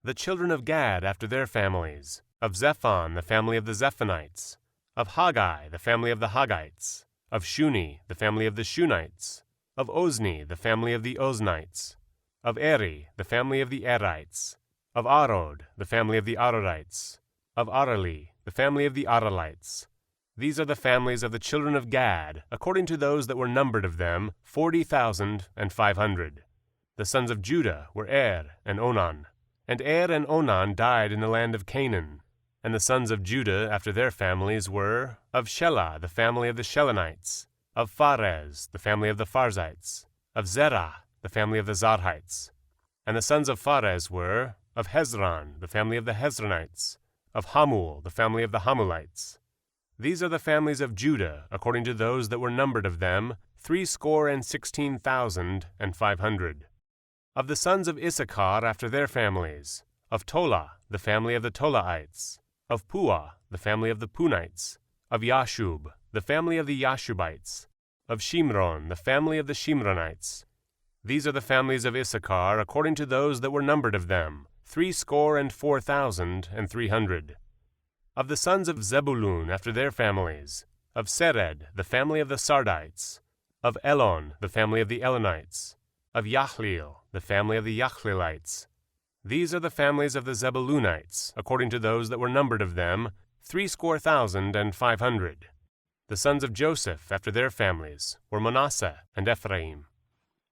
The children of Gad after their families, of Zephon, the family of the Zephonites, of Haggai, the family of the Haggites, of Shuni, the family of the Shunites, of Ozni, the family of the Oznites, of Eri, the family of the Erites, of Arod, the family of the Arodites, of Arali, the family of the Aralites. These are the families of the children of Gad, according to those that were numbered of them, 40,500. The sons of Judah were and Onan. And and Onan died in the land of Canaan. And the sons of Judah after their families were, of Shelah, the family of the Shelanites, of Pharez, the family of the Pharzites, of Zerah, the family of the Zarhites. And the sons of Pharez were, of Hezron, the family of the Hezronites, of Hamul, the family of the Hamulites. These are the families of Judah, according to those that were numbered of them, 16,500. Of the sons of Issachar after their families, of Tola, the family of the Tolaites, of Puah, the family of the Punites, of Yashub, the family of the Yashubites, of Shimron, the family of the Shimronites. These are the families of Issachar, according to those that were numbered of them, 64,300. Of the sons of Zebulun after their families, of Sered, the family of the Sardites, of Elon, the family of the Elonites, of Yachleel, the family of the Yachleelites. These are the families of the Zebulunites, according to those that were numbered of them, 60,500. The sons of Joseph after their families were Manasseh and Ephraim.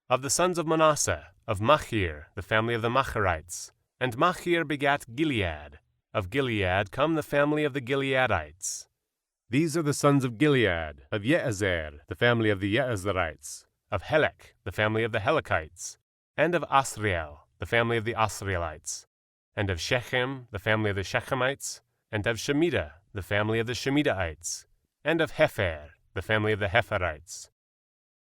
Of the sons of Manasseh, of Machir, the family of the Machirites, and Machir begat Gilead. Of Gilead come the family of the Gileadites. These are the sons of Gilead, of Jeezer, the family of the Jeezerites, of Helek, the family of the Helekites, and of Asriel, the family of the Asrielites, and of Shechem, the family of the Shechemites, and of Shemida, the family of the Shemidaites, and of Hepher, the family of the Hepherites.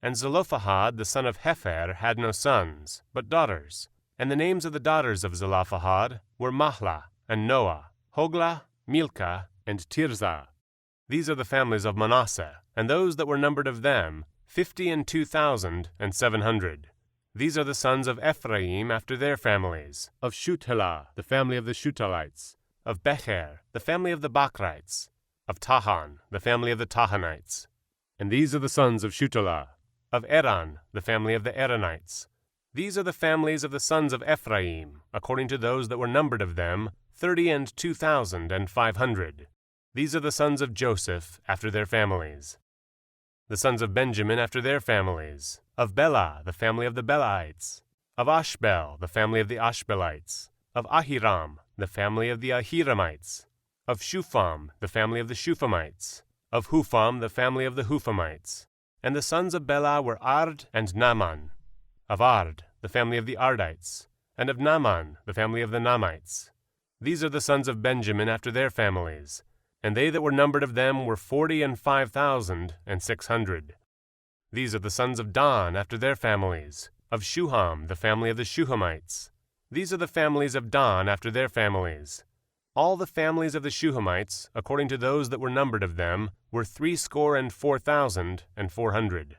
And Zelophehad, the son of Hepher, had no sons, but daughters. And the names of the daughters of Zelophehad were Mahlah, and Noah, Hoglah, Milcah, and Tirzah. These are the families of Manasseh, and those that were numbered of them, 52,700. These are the sons of Ephraim after their families, of Shuthelah, the family of the Shutalites, of Becher, the family of the Bachrites, of Tahan, the family of the Tahanites. And these are the sons of Shutelah, of Eran, the family of the Eranites. These are the families of the sons of Ephraim, according to those that were numbered of them, 32,500. These are the sons of Joseph after their families. The sons of Benjamin after their families, of Bela, the family of the Belaites, of Ashbel, the family of the Ashbelites, of Ahiram, the family of the Ahiramites, of Shupham, the family of the Shuphamites, of Hupham, the family of the Huphamites. And the sons of Bela were Ard and Naaman, of Ard, the family of the Ardites, and of Naaman, the family of the Naamites. These are the sons of Benjamin after their families, and they that were numbered of them were 45,600. These are the sons of Dan after their families, of Shuham, the family of the Shuhamites. These are the families of Dan after their families. All the families of the Shuhamites, according to those that were numbered of them, were 64,400.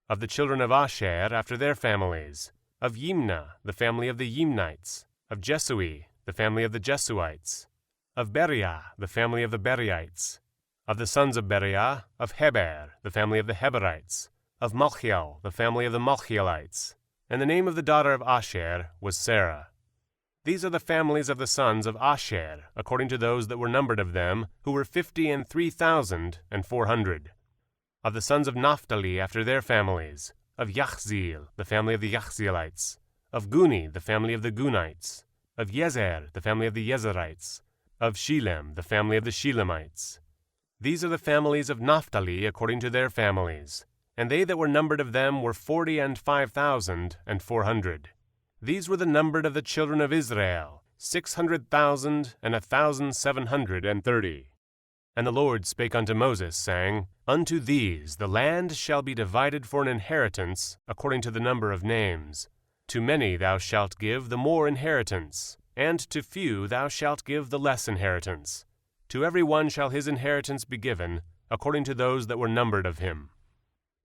Of the children of Asher after their families, of Yimnah, the family of the Yimnites, of Jesui, the family of the Jesuites, of Beriah, the family of the Beriites, of the sons of Beriah, of Heber, the family of the Heberites, of Malchiel, the family of the Malchielites, and the name of the daughter of Asher was Sarah. These are the families of the sons of Asher, according to those that were numbered of them, who were 53,400. Of the sons of Naphtali after their families, of Yachzeel, the family of the Yachzeelites, of Guni, the family of the Gunites, Of Jezer, the family of the Jezerites. Of Shilem, the family of the Shilemites. These are the families of Naphtali according to their families. And they that were numbered of them were 45,400. These were the numbered of the children of Israel, 600,1,730. And the Lord spake unto Moses, saying, Unto these the land shall be divided for an inheritance, according to the number of names. To many thou shalt give the more inheritance, and to few thou shalt give the less inheritance. To every one shall his inheritance be given, according to those that were numbered of him.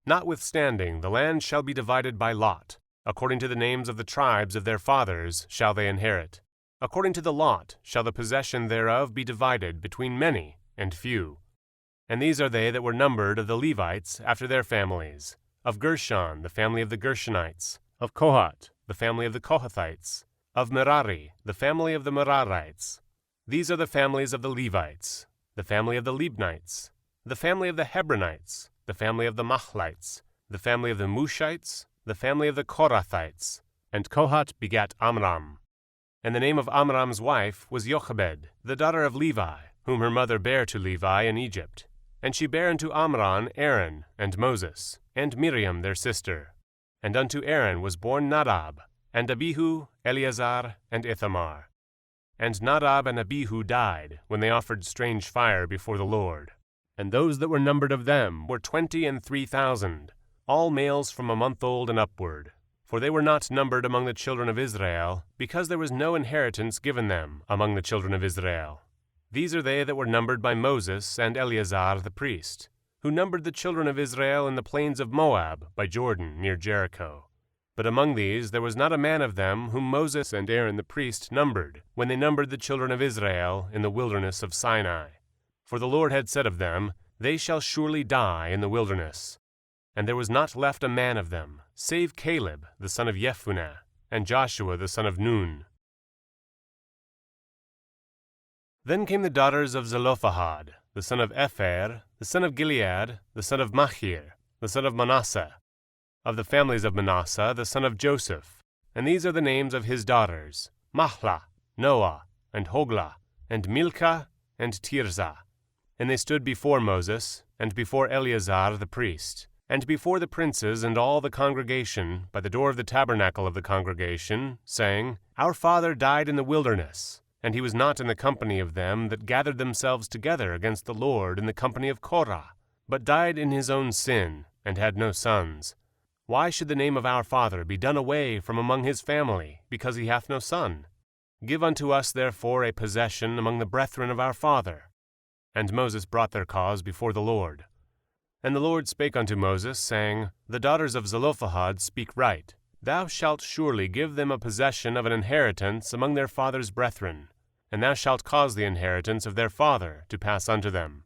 Notwithstanding, the land shall be divided by lot. According to the names of the tribes of their fathers shall they inherit. According to the lot shall the possession thereof be divided between many and few. And these are they that were numbered of the Levites after their families. Of Gershon, the family of the Gershonites. Of Kohath, the family of the Kohathites. Of Merari, the family of the Merarites. These are the families of the Levites. The family of the Libnites. The family of the Hebronites. The family of the Mahlites. The family of the Mushites. The family of the Korathites. And Kohath begat Amram. And the name of Amram's wife was Jochebed, the daughter of Levi, whom her mother bare to Levi in Egypt. And she bare unto Amram Aaron, and Moses, and Miriam their sister. And unto Aaron was born Nadab, and Abihu, Eleazar, and Ithamar. And Nadab and Abihu died, when they offered strange fire before the Lord. And those that were numbered of them were 23,000, all males from a month old and upward. For they were not numbered among the children of Israel, because there was no inheritance given them among the children of Israel. These are they that were numbered by Moses and Eleazar the priest, who numbered the children of Israel in the plains of Moab by Jordan near Jericho. But among these there was not a man of them whom Moses and Aaron the priest numbered, when they numbered the children of Israel in the wilderness of Sinai. For the Lord had said of them, They shall surely die in the wilderness. And there was not left a man of them, save Caleb the son of Jephunneh, and Joshua the son of Nun. Then came the daughters of Zelophehad, the son of Epher, the son of Gilead, the son of Machir, the son of Manasseh, of the families of Manasseh, the son of Joseph. And these are the names of his daughters, Mahlah, Noah, and Hoglah, and Milcah, and Tirzah. And they stood before Moses, and before Eleazar the priest, and before the princes and all the congregation, by the door of the tabernacle of the congregation, saying, Our father died in the wilderness, and he was not in the company of them that gathered themselves together against the Lord in the company of Korah, but died in his own sin, and had no sons. Why should the name of our father be done away from among his family, because he hath no son? Give unto us therefore a possession among the brethren of our father. And Moses brought their cause before the Lord. And the Lord spake unto Moses, saying, The daughters of Zelophehad speak right. Thou shalt surely give them a possession of an inheritance among their father's brethren, and thou shalt cause the inheritance of their father to pass unto them.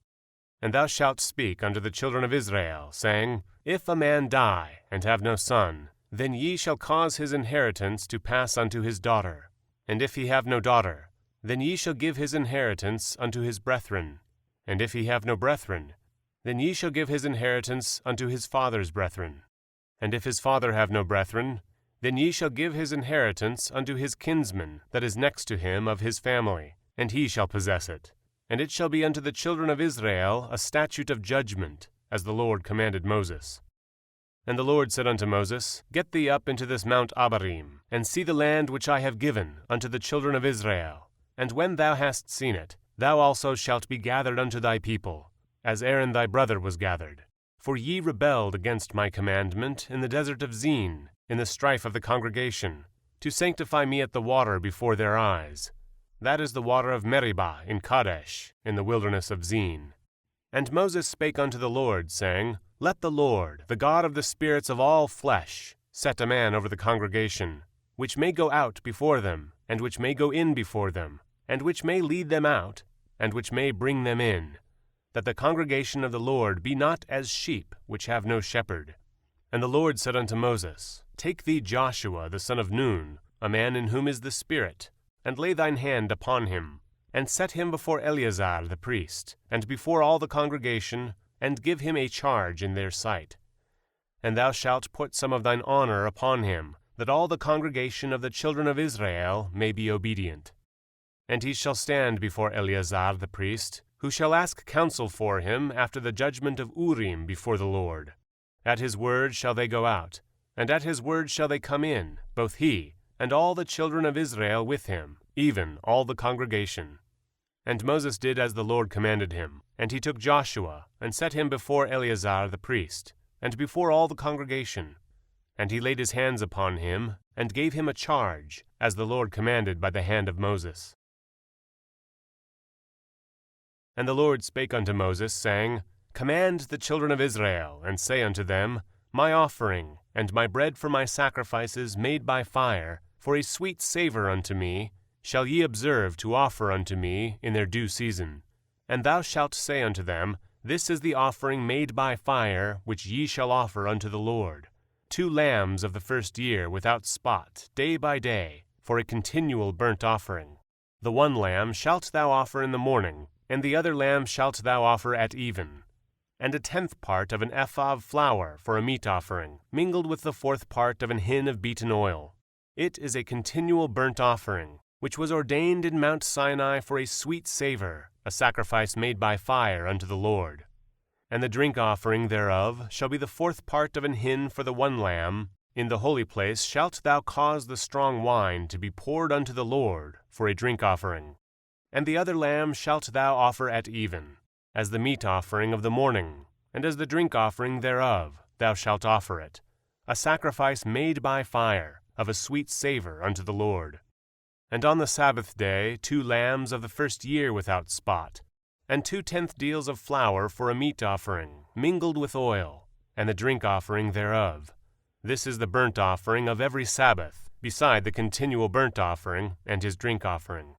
And thou shalt speak unto the children of Israel, saying, If a man die, and have no son, then ye shall cause his inheritance to pass unto his daughter. And if he have no daughter, then ye shall give his inheritance unto his brethren. And if he have no brethren, then ye shall give his inheritance unto his father's brethren. And if his father have no brethren, then ye shall give his inheritance unto his kinsman that is next to him of his family, and he shall possess it. And it shall be unto the children of Israel a statute of judgment, as the Lord commanded Moses. And the Lord said unto Moses, Get thee up into this Mount Abarim, and see the land which I have given unto the children of Israel. And when thou hast seen it, thou also shalt be gathered unto thy people, as Aaron thy brother was gathered. For ye rebelled against my commandment in the desert of Zin, in the strife of the congregation, to sanctify me at the water before their eyes. That is the water of Meribah in Kadesh, in the wilderness of Zin. And Moses spake unto the Lord, saying, Let the Lord, the God of the spirits of all flesh, set a man over the congregation, which may go out before them, and which may go in before them, and which may lead them out, and which may bring them in, that the congregation of the Lord be not as sheep which have no shepherd. And the Lord said unto Moses, Take thee Joshua the son of Nun, a man in whom is the Spirit, and lay thine hand upon him, and set him before Eleazar the priest, and before all the congregation, and give him a charge in their sight. And thou shalt put some of thine honor upon him, that all the congregation of the children of Israel may be obedient. And he shall stand before Eleazar the priest, who shall ask counsel for him after the judgment of Urim before the Lord. At his word shall they go out, and at his word shall they come in, both he and all the children of Israel with him, even all the congregation. And Moses did as the Lord commanded him, and he took Joshua, and set him before Eleazar the priest, and before all the congregation. And he laid his hands upon him, and gave him a charge, as the Lord commanded by the hand of Moses. And the Lord spake unto Moses, saying, Command the children of Israel, and say unto them, My offering, and my bread for my sacrifices made by fire, for a sweet savour unto me, shall ye observe to offer unto me in their due season. And thou shalt say unto them, This is the offering made by fire, which ye shall offer unto the Lord. 2 lambs of the first year without spot, day by day, for a continual burnt offering. The one lamb shalt thou offer in the morning, and the other lamb shalt thou offer at even. And a 10th part of an ephah of flour for a meat offering, mingled with the 4th part of an hin of beaten oil. It is a continual burnt offering, which was ordained in Mount Sinai for a sweet savour, a sacrifice made by fire unto the Lord. And the drink offering thereof shall be the 4th part of an hin for the one lamb. In the holy place shalt thou cause the strong wine to be poured unto the Lord for a drink offering. And the other lamb shalt thou offer at even, as the meat offering of the morning, and as the drink offering thereof thou shalt offer it, a sacrifice made by fire, of a sweet savour unto the Lord. And on the Sabbath day 2 lambs of the first year without spot, and 2 tenth deals of flour for a meat offering, mingled with oil, and the drink offering thereof. This is the burnt offering of every Sabbath, beside the continual burnt offering and his drink offering.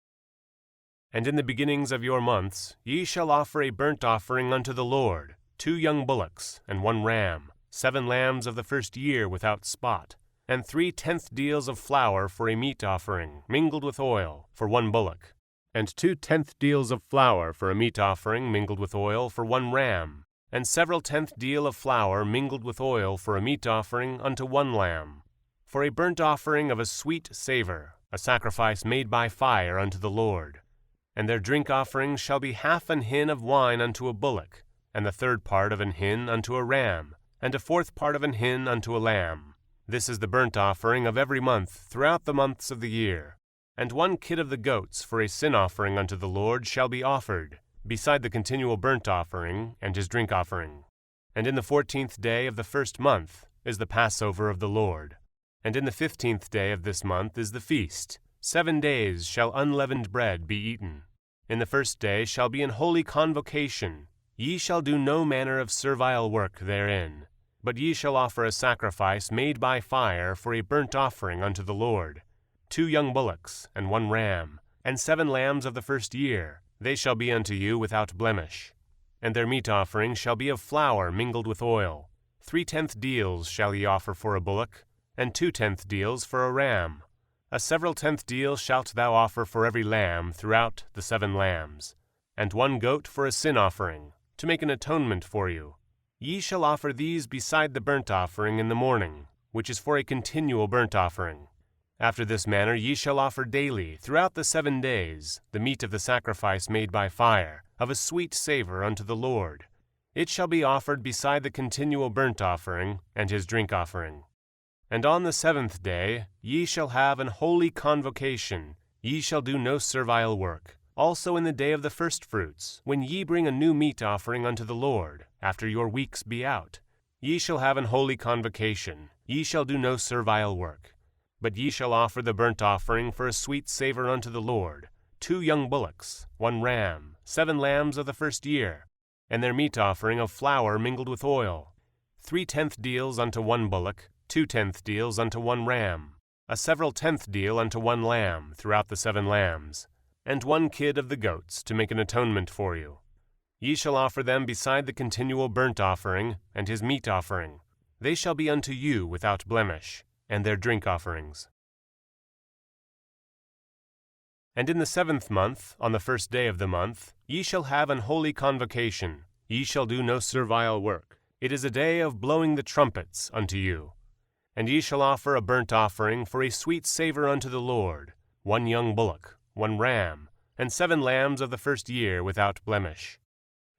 And in the beginnings of your months ye shall offer a burnt offering unto the Lord, 2 young bullocks, and 1 ram, 7 lambs of the first year without spot, and 3 tenth deals of flour for a meat offering, mingled with oil, for 1 bullock, and 2 tenth deals of flour for a meat offering, mingled with oil, for 1 ram, and several tenth deal of flour mingled with oil for a meat offering unto 1 lamb, for a burnt offering of a sweet savour, a sacrifice made by fire unto the Lord. And their drink offerings shall be half an hin of wine unto a bullock, and the 3rd part of an hin unto a ram, and a 4th part of an hin unto a lamb. This is the burnt offering of every month throughout the months of the year. And 1 kid of the goats for a sin offering unto the Lord shall be offered, beside the continual burnt offering and his drink offering. And in the 14th day of the first month is the Passover of the Lord. And in the 15th day of this month is the feast. 7 days shall unleavened bread be eaten. In the first day shall be an holy convocation. Ye shall do no manner of servile work therein, but ye shall offer a sacrifice made by fire for a burnt offering unto the Lord. 2 young bullocks, and 1 ram, and 7 lambs of the first year, they shall be unto you without blemish. And their meat offering shall be of flour mingled with oil. 3 tenth deals shall ye offer for a bullock, and 2 tenth deals for a ram. A several tenth deal shalt thou offer for every lamb throughout the 7 lambs, and 1 goat for a sin offering, to make an atonement for you. Ye shall offer these beside the burnt offering in the morning, which is for a continual burnt offering. After this manner ye shall offer daily, throughout the 7 days, the meat of the sacrifice made by fire, of a sweet savour unto the Lord. It shall be offered beside the continual burnt offering and his drink offering. And on the 7th day ye shall have an holy convocation. Ye shall do no servile work. Also in the day of the firstfruits, when ye bring a new meat offering unto the Lord, after your weeks be out, ye shall have an holy convocation. Ye shall do no servile work. But ye shall offer the burnt offering for a sweet savour unto the Lord, 2 young bullocks, 1 ram, 7 lambs of the first year, and their meat offering of flour mingled with oil, 3 tenth deals unto 1 bullock, 2 tenth deals unto 1 ram, a several tenth deal unto 1 lamb throughout the 7 lambs, and 1 kid of the goats to make an atonement for you. Ye shall offer them beside the continual burnt offering and his meat offering. They shall be unto you without blemish, and their drink offerings. And in the 7th month, on the 1st day of the month, ye shall have an holy convocation. Ye shall do no servile work. It is a day of blowing the trumpets unto you. And ye shall offer a burnt offering for a sweet savour unto the Lord, 1 young bullock, 1 ram, and 7 lambs of the first year without blemish.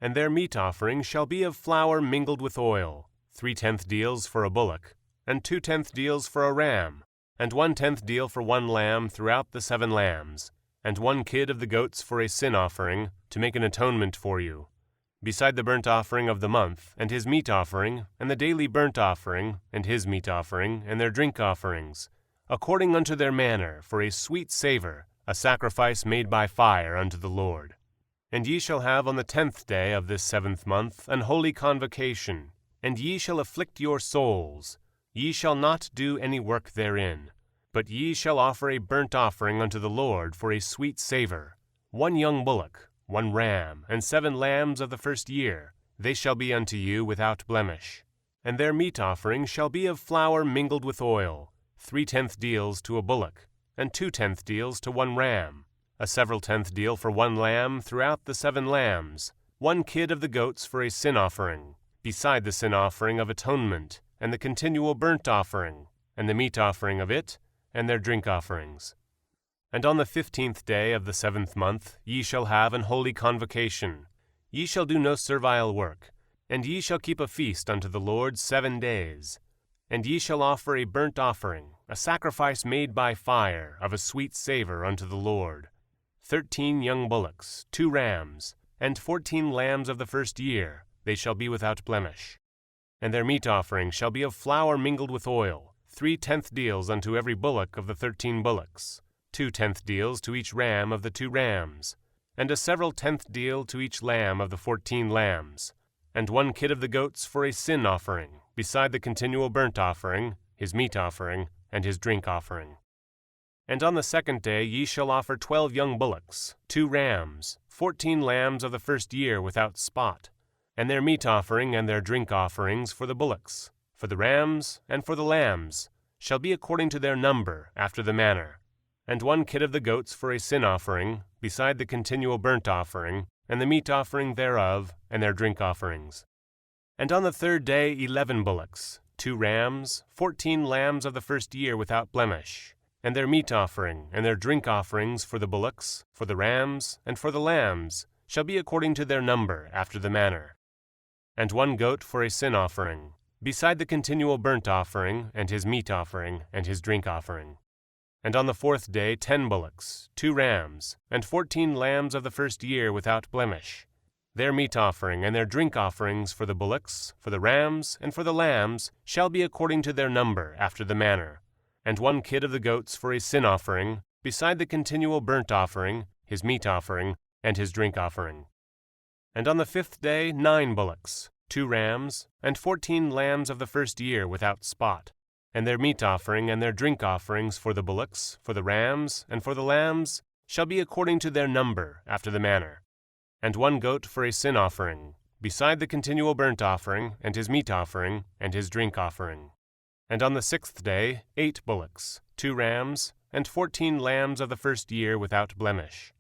And their meat offering shall be of flour mingled with oil, 3/10 deals for a bullock, and 2/10 deals for a ram, and 1/10 deal for 1 lamb throughout the 7 lambs, and 1 kid of the goats for a sin offering, to make an atonement for you, beside the burnt offering of the month, and his meat offering, and the daily burnt offering, and his meat offering, and their drink offerings, according unto their manner, for a sweet savour, a sacrifice made by fire unto the Lord. And ye shall have on the 10th day of this 7th month an holy convocation, and ye shall afflict your souls. Ye shall not do any work therein, but ye shall offer a burnt offering unto the Lord for a sweet savour, 1 young bullock, 1 ram, and 7 lambs of the first year, they shall be unto you without blemish. And their meat offering shall be of flour mingled with oil, 3/10 deals to a bullock, and 2/10 deals to 1 ram, a several 10th deal for 1 lamb throughout the 7 lambs, 1 kid of the goats for a sin offering, beside the sin offering of atonement, and the continual burnt offering, and the meat offering of it, and their drink offerings. And on the 15th day of the 7th month ye shall have an holy convocation. Ye shall do no servile work, and ye shall keep a feast unto the Lord 7 days. And ye shall offer a burnt offering, a sacrifice made by fire, of a sweet savour unto the Lord, 13 young bullocks, 2 rams, and 14 lambs of the first year, they shall be without blemish. And their meat offering shall be of flour mingled with oil, 3/10 deals unto every bullock of the 13 bullocks, 2/10 deals to each ram of the 2 rams, and a several 10th deal to each lamb of the 14 lambs, and 1 kid of the goats for a sin offering, beside the continual burnt offering, his meat offering, and his drink offering. And on the 2nd day ye shall offer 12 young bullocks, 2 rams, 14 lambs of the first year without spot, and their meat offering and their drink offerings for the bullocks, for the rams, and for the lambs, shall be according to their number, after the manner, and 1 kid of the goats for a sin offering, beside the continual burnt offering, and the meat offering thereof, and their drink offerings. And on the 3rd day 11 bullocks, 2 rams, 14 lambs of the first year without blemish, and their meat offering, and their drink offerings for the bullocks, for the rams, and for the lambs, shall be according to their number, after the manner. And 1 goat for a sin offering, beside the continual burnt offering, and his meat offering, and his drink offering. And on the 4th day 10 bullocks, 2 rams, and 14 lambs of the first year without blemish, their meat offering and their drink offerings for the bullocks, for the rams, and for the lambs, shall be according to their number, after the manner, and 1 kid of the goats for a sin offering, beside the continual burnt offering, his meat offering, and his drink offering. And on the 5th day 9 bullocks, 2 rams, and 14 lambs of the first year without spot, and their meat offering and their drink offerings for the bullocks, for the rams, and for the lambs, shall be according to their number, after the manner, and 1 goat for a sin offering, beside the continual burnt offering, and his meat offering, and his drink offering. And on the 6th day 8 bullocks, 2 rams, and 14 lambs of the first year without blemish,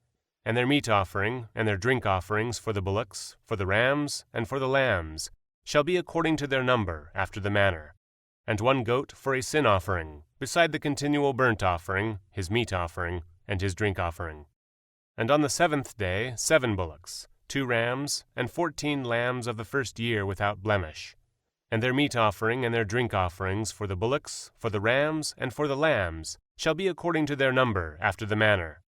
and their meat offering, and their drink offerings for the bullocks, for the rams, and for the lambs, shall be according to their number, after the manner, and 1 goat for a sin offering, beside the continual burnt offering, his meat offering, and his drink offering. And on the 7th day 7 bullocks, 2 rams, and 14 lambs of the first year without blemish, and their meat offering and their drink offerings for the bullocks, for the rams, and for the lambs, shall be according to their number, after the manner,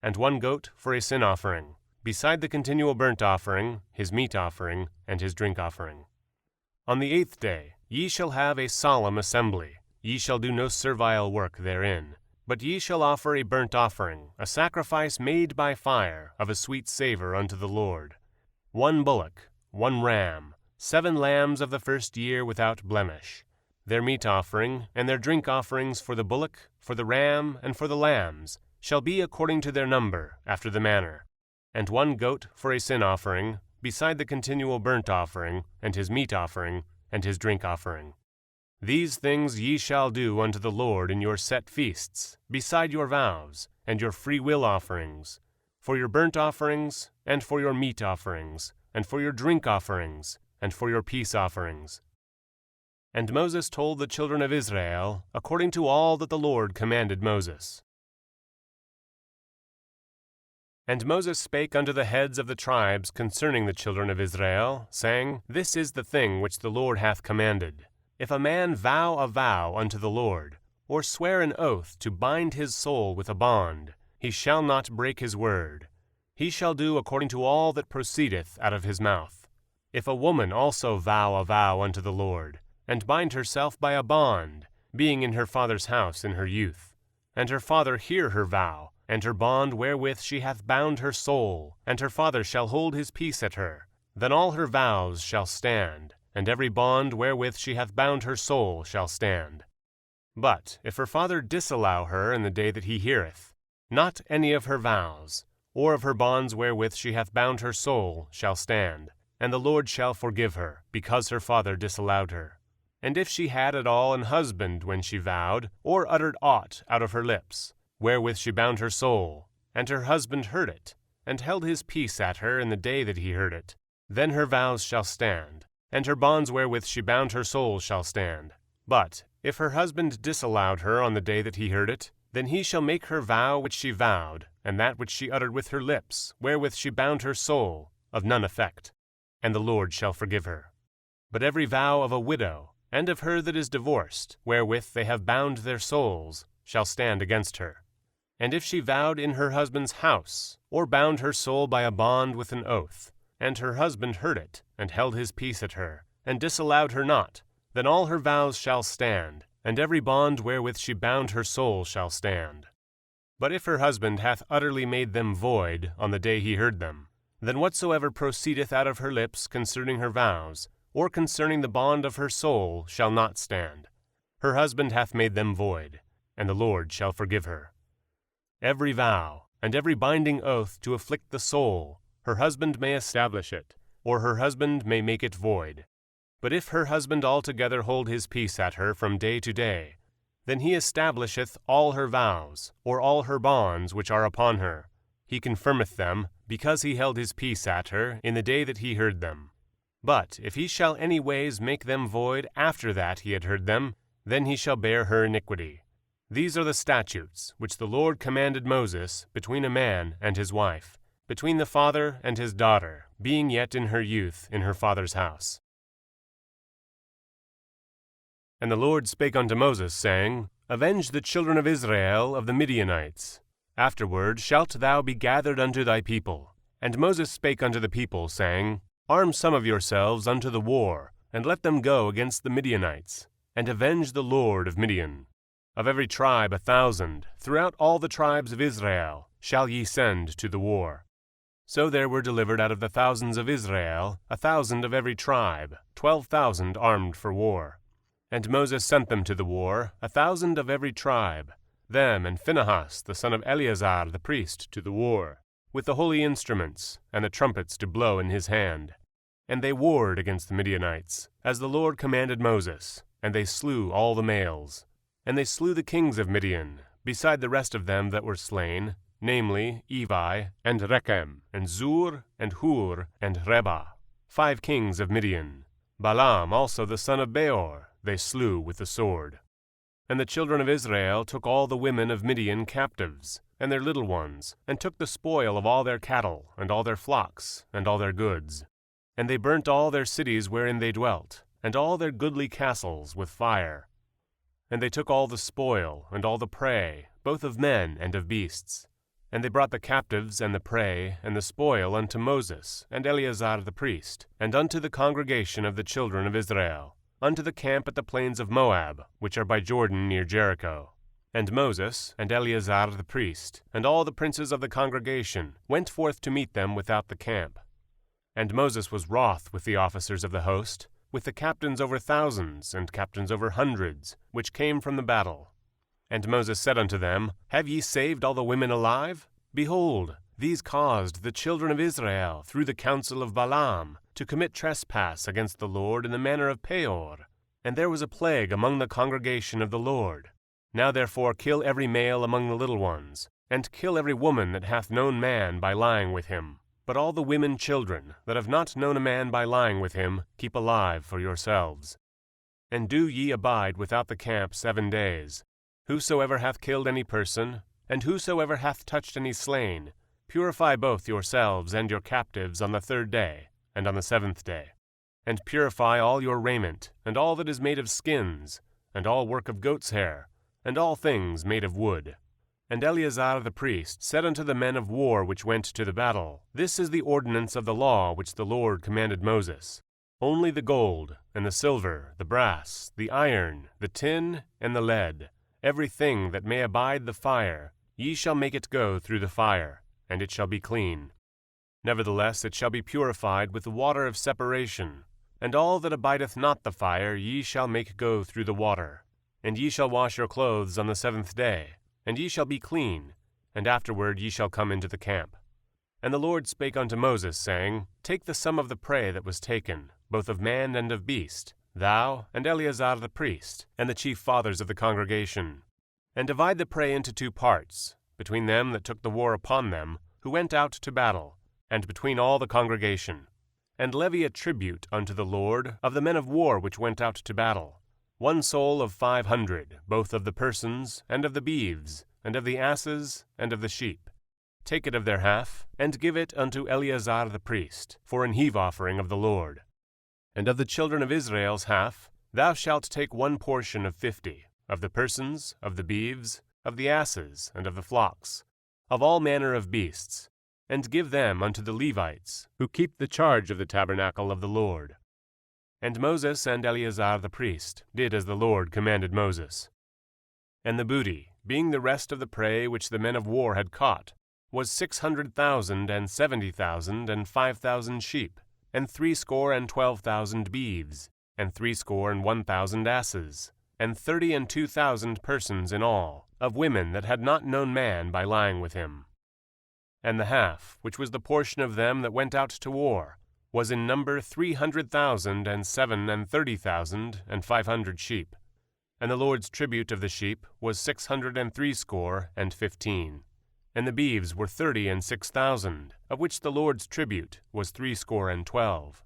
and 1 goat for a sin offering, beside the continual burnt offering, his meat offering, and his drink offering. On the 8th day ye shall have a solemn assembly. Ye shall do no servile work therein, but ye shall offer a burnt offering, a sacrifice made by fire, of a sweet savour unto the Lord, 1 bullock, 1 ram, 7 lambs of the first year without blemish, their meat offering, and their drink offerings for the bullock, for the ram, and for the lambs, shall be according to their number, after the manner, and 1 goat for a sin offering, beside the continual burnt offering, and his meat offering, and his drink offering. These things ye shall do unto the Lord in your set feasts, beside your vows, and your free will offerings, for your burnt offerings, and for your meat offerings, and for your drink offerings, and for your peace offerings. And Moses told the children of Israel, according to all that the Lord commanded Moses. And Moses spake unto the heads of the tribes concerning the children of Israel, saying, This is the thing which the Lord hath commanded. If a man vow a vow unto the Lord, or swear an oath to bind his soul with a bond, he shall not break his word. He shall do according to all that proceedeth out of his mouth. If a woman also vow a vow unto the Lord, and bind herself by a bond, being in her father's house in her youth, and her father hear her vow, and her bond wherewith she hath bound her soul, and her father shall hold his peace at her, then all her vows shall stand, and every bond wherewith she hath bound her soul shall stand. But if her father disallow her in the day that he heareth, not any of her vows, or of her bonds wherewith she hath bound her soul, shall stand, and the Lord shall forgive her, because her father disallowed her. And if she had at all an husband when she vowed, or uttered aught out of her lips, wherewith she bound her soul, and her husband heard it, and held his peace at her in the day that he heard it, then her vows shall stand, and her bonds wherewith she bound her soul shall stand. But if her husband disallowed her on the day that he heard it, then he shall make her vow which she vowed, and that which she uttered with her lips, wherewith she bound her soul, of none effect, and the Lord shall forgive her. But every vow of a widow, and of her that is divorced, wherewith they have bound their souls, shall stand against her. And if she vowed in her husband's house, or bound her soul by a bond with an oath, and her husband heard it, and held his peace at her, and disallowed her not, then all her vows shall stand, and every bond wherewith she bound her soul shall stand. But if her husband hath utterly made them void on the day he heard them, then whatsoever proceedeth out of her lips concerning her vows, or concerning the bond of her soul, shall not stand. Her husband hath made them void, and the Lord shall forgive her. Every vow, and every binding oath to afflict the soul, her husband may establish it, or her husband may make it void. But if her husband altogether hold his peace at her from day to day, then he establisheth all her vows, or all her bonds which are upon her. He confirmeth them, because he held his peace at her in the day that he heard them. But if he shall any ways make them void after that he had heard them, then he shall bear her iniquity. These are the statutes which the Lord commanded Moses between a man and his wife, between the father and his daughter, being yet in her youth in her father's house. And the Lord spake unto Moses, saying, Avenge the children of Israel of the Midianites. Afterward shalt thou be gathered unto thy people. And Moses spake unto the people, saying, Arm some of yourselves unto the war, and let them go against the Midianites, and avenge the Lord of Midian. Of every tribe 1,000, throughout all the tribes of Israel, shall ye send to the war. So there were delivered out of the thousands of Israel 1,000 of every tribe, 12,000 armed for war. And Moses sent them to the war, 1,000 of every tribe, them and Phinehas the son of Eleazar the priest to the war, with the holy instruments, and the trumpets to blow in his hand. And they warred against the Midianites, as the Lord commanded Moses, and they slew all the males. And they slew the kings of Midian, beside the rest of them that were slain, namely Evi, and Rechem, and Zur, and Hur, and Reba, 5 kings of Midian. Balaam also the son of Beor they slew with the sword. And the children of Israel took all the women of Midian captives, and their little ones, and took the spoil of all their cattle, and all their flocks, and all their goods. And they burnt all their cities wherein they dwelt, and all their goodly castles with fire. And they took all the spoil, and all the prey, both of men and of beasts. And they brought the captives, and the prey, and the spoil unto Moses, and Eleazar the priest, and unto the congregation of the children of Israel, unto the camp at the plains of Moab, which are by Jordan near Jericho. And Moses, and Eleazar the priest, and all the princes of the congregation, went forth to meet them without the camp. And Moses was wroth with the officers of the host, with the captains over thousands, and captains over hundreds, which came from the battle. And Moses said unto them, Have ye saved all the women alive? Behold, these caused the children of Israel, through the counsel of Balaam, to commit trespass against the Lord in the manner of Peor. And there was a plague among the congregation of the Lord. Now therefore kill every male among the little ones, and kill every woman that hath known man by lying with him. But all the women children that have not known a man by lying with him, keep alive for yourselves. And do ye abide without the camp 7 days. Whosoever hath killed any person, and whosoever hath touched any slain, purify both yourselves and your captives on the 3rd day, and on the 7th day. And purify all your raiment, and all that is made of skins, and all work of goat's hair, and all things made of wood. And Eleazar the priest said unto the men of war which went to the battle, This is the ordinance of the law which the Lord commanded Moses. Only the gold, and the silver, the brass, the iron, the tin, and the lead, everything that may abide the fire, ye shall make it go through the fire, and it shall be clean. Nevertheless it shall be purified with the water of separation, and all that abideth not the fire ye shall make go through the water. And ye shall wash your clothes on the 7th day, and ye shall be clean, and afterward ye shall come into the camp. And the Lord spake unto Moses, saying, Take the sum of the prey that was taken, both of man and of beast, thou, and Eleazar the priest, and the chief fathers of the congregation, and divide the prey into 2 parts, between them that took the war upon them, who went out to battle, and between all the congregation. And levy a tribute unto the Lord of the men of war which went out to battle, 1 soul of 500, both of the persons, and of the beeves, and of the asses, and of the sheep. Take it of their half, and give it unto Eleazar the priest, for an heave offering of the Lord. And of the children of Israel's half, thou shalt take 1 portion of 50, of the persons, of the beeves, of the asses, and of the flocks, of all manner of beasts, and give them unto the Levites, who keep the charge of the tabernacle of the Lord. And Moses and Eleazar the priest did as the Lord commanded Moses. And the booty, being the rest of the prey which the men of war had caught, was 600,000 and 70,000 and 5,000 sheep, and 62,000 beeves, and 61,000 asses, and 32,000 persons in all, of women that had not known man by lying with him. And the half, which was the portion of them that went out to war, was in number 300,000 and 37,000 and 500 sheep. And the Lord's tribute of the sheep was 615. And the beeves were 36,000, of which the Lord's tribute was 12.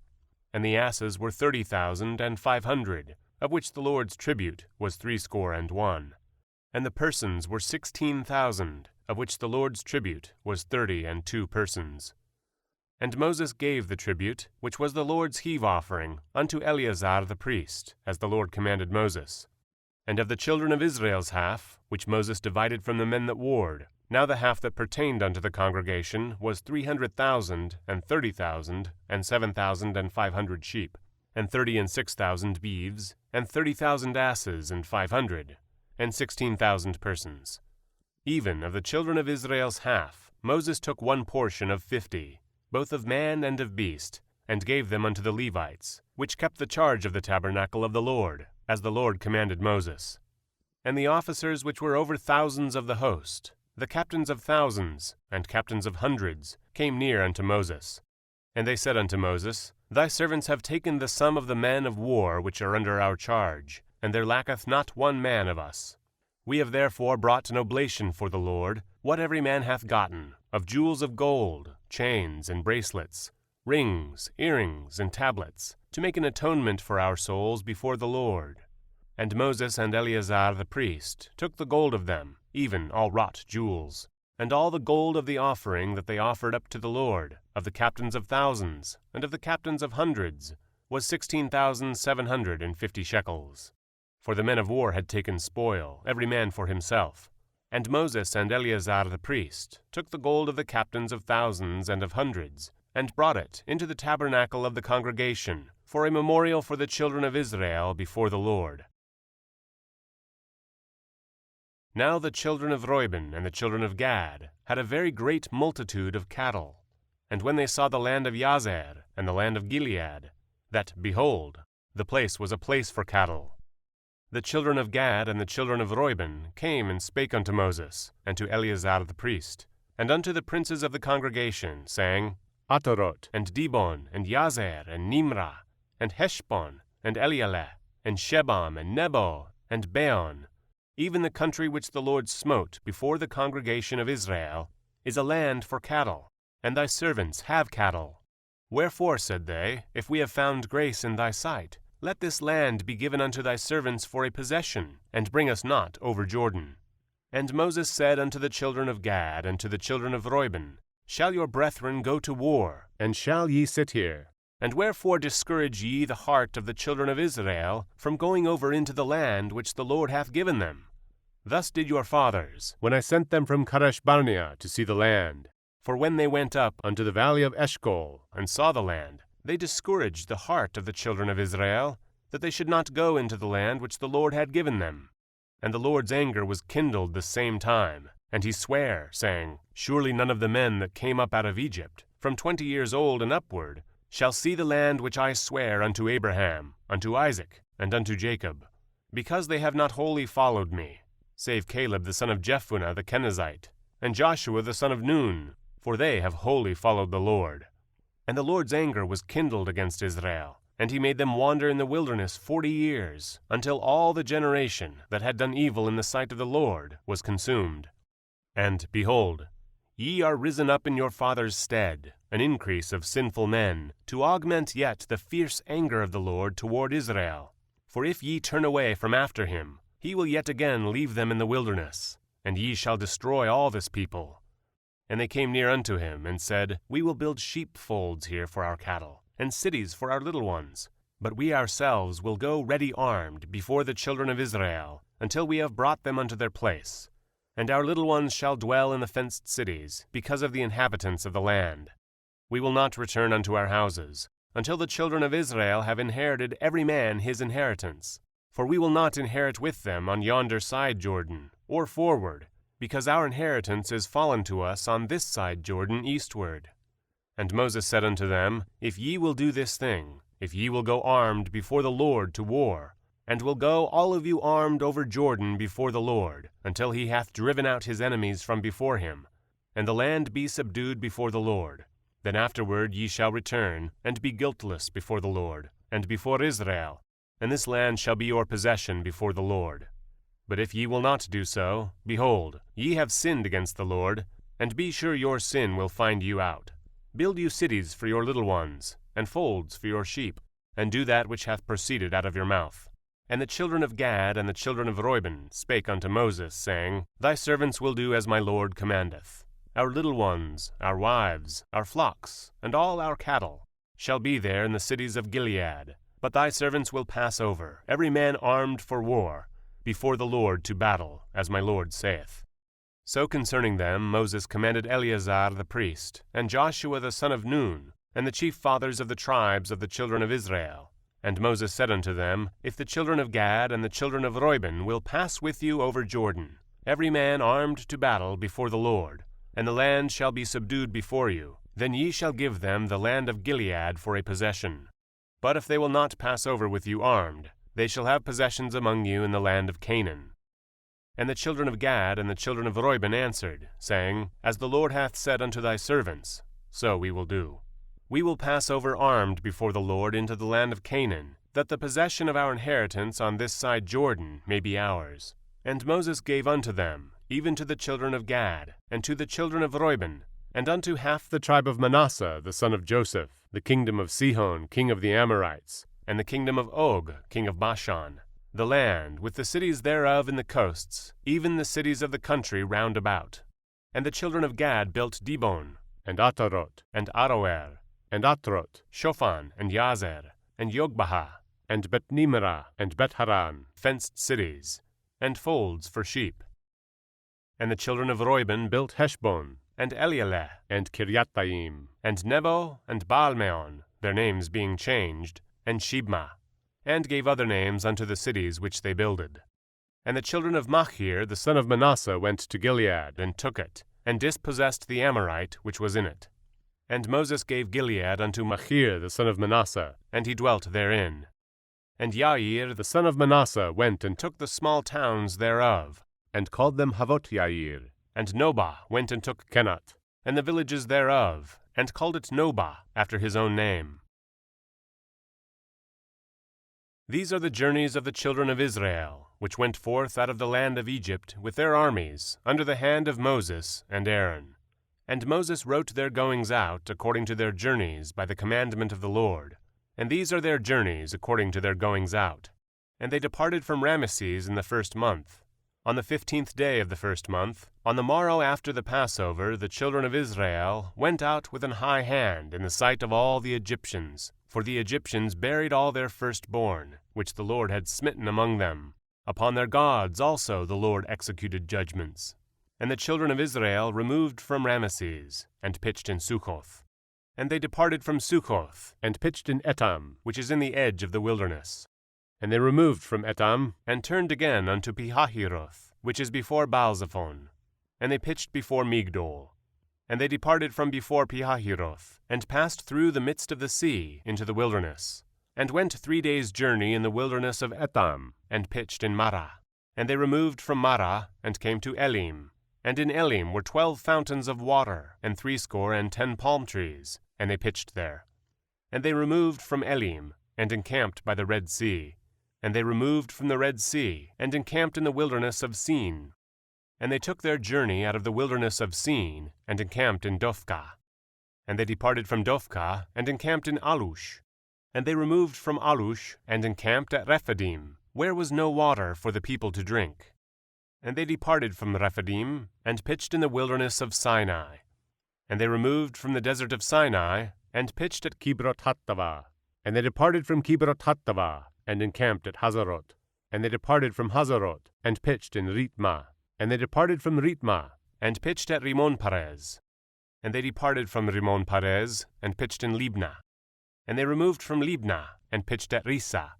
And the asses were 30,500, of which the Lord's tribute was 61. And the persons were 16,000, of which the Lord's tribute was 32 persons. And Moses gave the tribute, which was the Lord's heave offering, unto Eleazar the priest, as the Lord commanded Moses. And of the children of Israel's half, which Moses divided from the men that warred, now the half that pertained unto the congregation was 300,000 and 30,000 and 7,500 sheep, and 36,000 beeves, and 30,000 asses and 500, and 16,000 persons. Even of the children of Israel's half, Moses took 1 portion of 50, both of man and of beast, and gave them unto the Levites, which kept the charge of the tabernacle of the Lord, as the Lord commanded Moses. And the officers which were over thousands of the host, the captains of thousands, and captains of hundreds, came near unto Moses. And they said unto Moses, Thy servants have taken the sum of the men of war which are under our charge, and there lacketh not 1 man of us. We have therefore brought an oblation for the Lord, what every man hath gotten, of jewels of gold, chains and bracelets, rings, earrings, and tablets, to make an atonement for our souls before the Lord. And Moses and Eleazar the priest took the gold of them, even all wrought jewels, and all the gold of the offering that they offered up to the Lord, of the captains of thousands, and of the captains of hundreds, was 16,750 shekels. For the men of war had taken spoil, every man for himself. And Moses and Eleazar the priest took the gold of the captains of thousands and of hundreds, and brought it into the tabernacle of the congregation, for a memorial for the children of Israel before the Lord. Now the children of Reuben and the children of Gad had a very great multitude of cattle. And when they saw the land of Jazer and the land of Gilead, that, behold, the place was a place for cattle, the children of Gad and the children of Reuben came and spake unto Moses, and to Eleazar the priest, and unto the princes of the congregation, saying, Atarot, and Dibon, and Jazer, and Nimrah, and Heshbon, and Elealeh, and Shebam, and Nebo, and Beon, even the country which the Lord smote before the congregation of Israel, is a land for cattle, and thy servants have cattle. Wherefore, said they, if we have found grace in thy sight, let this land be given unto thy servants for a possession, and bring us not over Jordan. And Moses said unto the children of Gad and to the children of Reuben, Shall your brethren go to war, and shall ye sit here? And wherefore discourage ye the heart of the children of Israel from going over into the land which the Lord hath given them? Thus did your fathers, when I sent them from Kadesh-barnea to see the land. For when they went up unto the valley of Eshcol, and saw the land, they discouraged the heart of the children of Israel, that they should not go into the land which the Lord had given them. And the Lord's anger was kindled the same time, and he sware, saying, Surely none of the men that came up out of Egypt, from 20 years old and upward, shall see the land which I sware unto Abraham, unto Isaac, and unto Jacob, because they have not wholly followed me, save Caleb the son of Jephunneh the Kenizzite, and Joshua the son of Nun, for they have wholly followed the Lord. And the Lord's anger was kindled against Israel, and he made them wander in the wilderness 40 years, until all the generation that had done evil in the sight of the Lord was consumed. And, behold, ye are risen up in your father's stead, an increase of sinful men, to augment yet the fierce anger of the Lord toward Israel. For if ye turn away from after him, he will yet again leave them in the wilderness, and ye shall destroy all this people. And they came near unto him, and said, We will build sheepfolds here for our cattle, and cities for our little ones. But we ourselves will go ready armed before the children of Israel, until we have brought them unto their place. And our little ones shall dwell in the fenced cities, because of the inhabitants of the land. We will not return unto our houses, until the children of Israel have inherited every man his inheritance. For we will not inherit with them on yonder side Jordan, or forward, because our inheritance is fallen to us on this side Jordan eastward. And Moses said unto them, If ye will do this thing, if ye will go armed before the Lord to war, and will go all of you armed over Jordan before the Lord, until he hath driven out his enemies from before him, and the land be subdued before the Lord, then afterward ye shall return, and be guiltless before the Lord, and before Israel, and this land shall be your possession before the Lord. But if ye will not do so, behold, ye have sinned against the Lord, and be sure your sin will find you out. Build you cities for your little ones, and folds for your sheep, and do that which hath proceeded out of your mouth. And the children of Gad and the children of Reuben spake unto Moses, saying, Thy servants will do as my Lord commandeth. Our little ones, our wives, our flocks, and all our cattle shall be there in the cities of Gilead. But thy servants will pass over, every man armed for war, before the Lord to battle, as my Lord saith. So concerning them Moses commanded Eleazar the priest, and Joshua the son of Nun, and the chief fathers of the tribes of the children of Israel. And Moses said unto them, If the children of Gad and the children of Reuben will pass with you over Jordan, every man armed to battle before the Lord, and the land shall be subdued before you, then ye shall give them the land of Gilead for a possession. But if they will not pass over with you armed, they shall have possessions among you in the land of Canaan. And the children of Gad and the children of Reuben answered, saying, As the Lord hath said unto thy servants, so we will do. We will pass over armed before the Lord into the land of Canaan, that the possession of our inheritance on this side Jordan may be ours. And Moses gave unto them, even to the children of Gad, and to the children of Reuben, and unto half the tribe of Manasseh the son of Joseph, the kingdom of Sihon king of the Amorites, and the kingdom of Og, king of Bashan, the land, with the cities thereof in the coasts, even the cities of the country round about. And the children of Gad built Dibon, and Atarot, and Aroer, and Atrot, Shophan, and Yazer, and Yogbaha, and Bet-Nimrah, and Bet-Haran, fenced cities, and folds for sheep. And the children of Reuben built Heshbon, and Elealeh, and Kiriathayim, and Nebo, and Baalmeon, their names being changed, and Shibma, and gave other names unto the cities which they builded. And the children of Machir the son of Manasseh went to Gilead, and took it, and dispossessed the Amorite which was in it. And Moses gave Gilead unto Machir the son of Manasseh, and he dwelt therein. And Jair the son of Manasseh went and took the small towns thereof, and called them Havot Yair. And Nobah went and took Kenath, and the villages thereof, and called it Nobah after his own name. These are the journeys of the children of Israel, which went forth out of the land of Egypt with their armies, under the hand of Moses and Aaron. And Moses wrote their goings out according to their journeys by the commandment of the Lord. And these are their journeys according to their goings out. And they departed from Ramesses in the 1st month. On the 15th day of the 1st month, on the morrow after the Passover, the children of Israel went out with an high hand in the sight of all the Egyptians, for the Egyptians buried all their firstborn, which the Lord had smitten among them. Upon their gods also the Lord executed judgments. And the children of Israel removed from Ramesses, and pitched in Succoth. And they departed from Succoth, and pitched in Etam, which is in the edge of the wilderness. And they removed from Etam, and turned again unto Pihahiroth, which is before Baalzephon. And they pitched before Migdol. And they departed from before Pihahiroth, and passed through the midst of the sea into the wilderness, and went 3 days' journey in the wilderness of Etam, and pitched in Marah. And they removed from Marah, and came to Elim. And in Elim were 12 fountains of water, and 60 palm trees, and they pitched there. And they removed from Elim, and encamped by the Red Sea. And they removed from the Red Sea, and encamped in the wilderness of Sin. And they took their journey out of the wilderness of Sin, and encamped in Dophkah. And they departed from Dophkah, and encamped in Alush. And they removed from Alush, and encamped at Rephidim, where was no water for the people to drink. And they departed from Rephidim, and pitched in the wilderness of Sinai. And they removed from the desert of Sinai, and pitched at Kibroth-hattaavah. And they departed from Kibroth-hattaavah, and encamped at Hazeroth. And they departed from Hazeroth, and pitched in Ritmah. And they departed from Ritmah, and pitched at Rimmon-Perez. And they departed from Rimmon-Perez, and pitched in Libnah. And they removed from Libnah, and pitched at Rissah.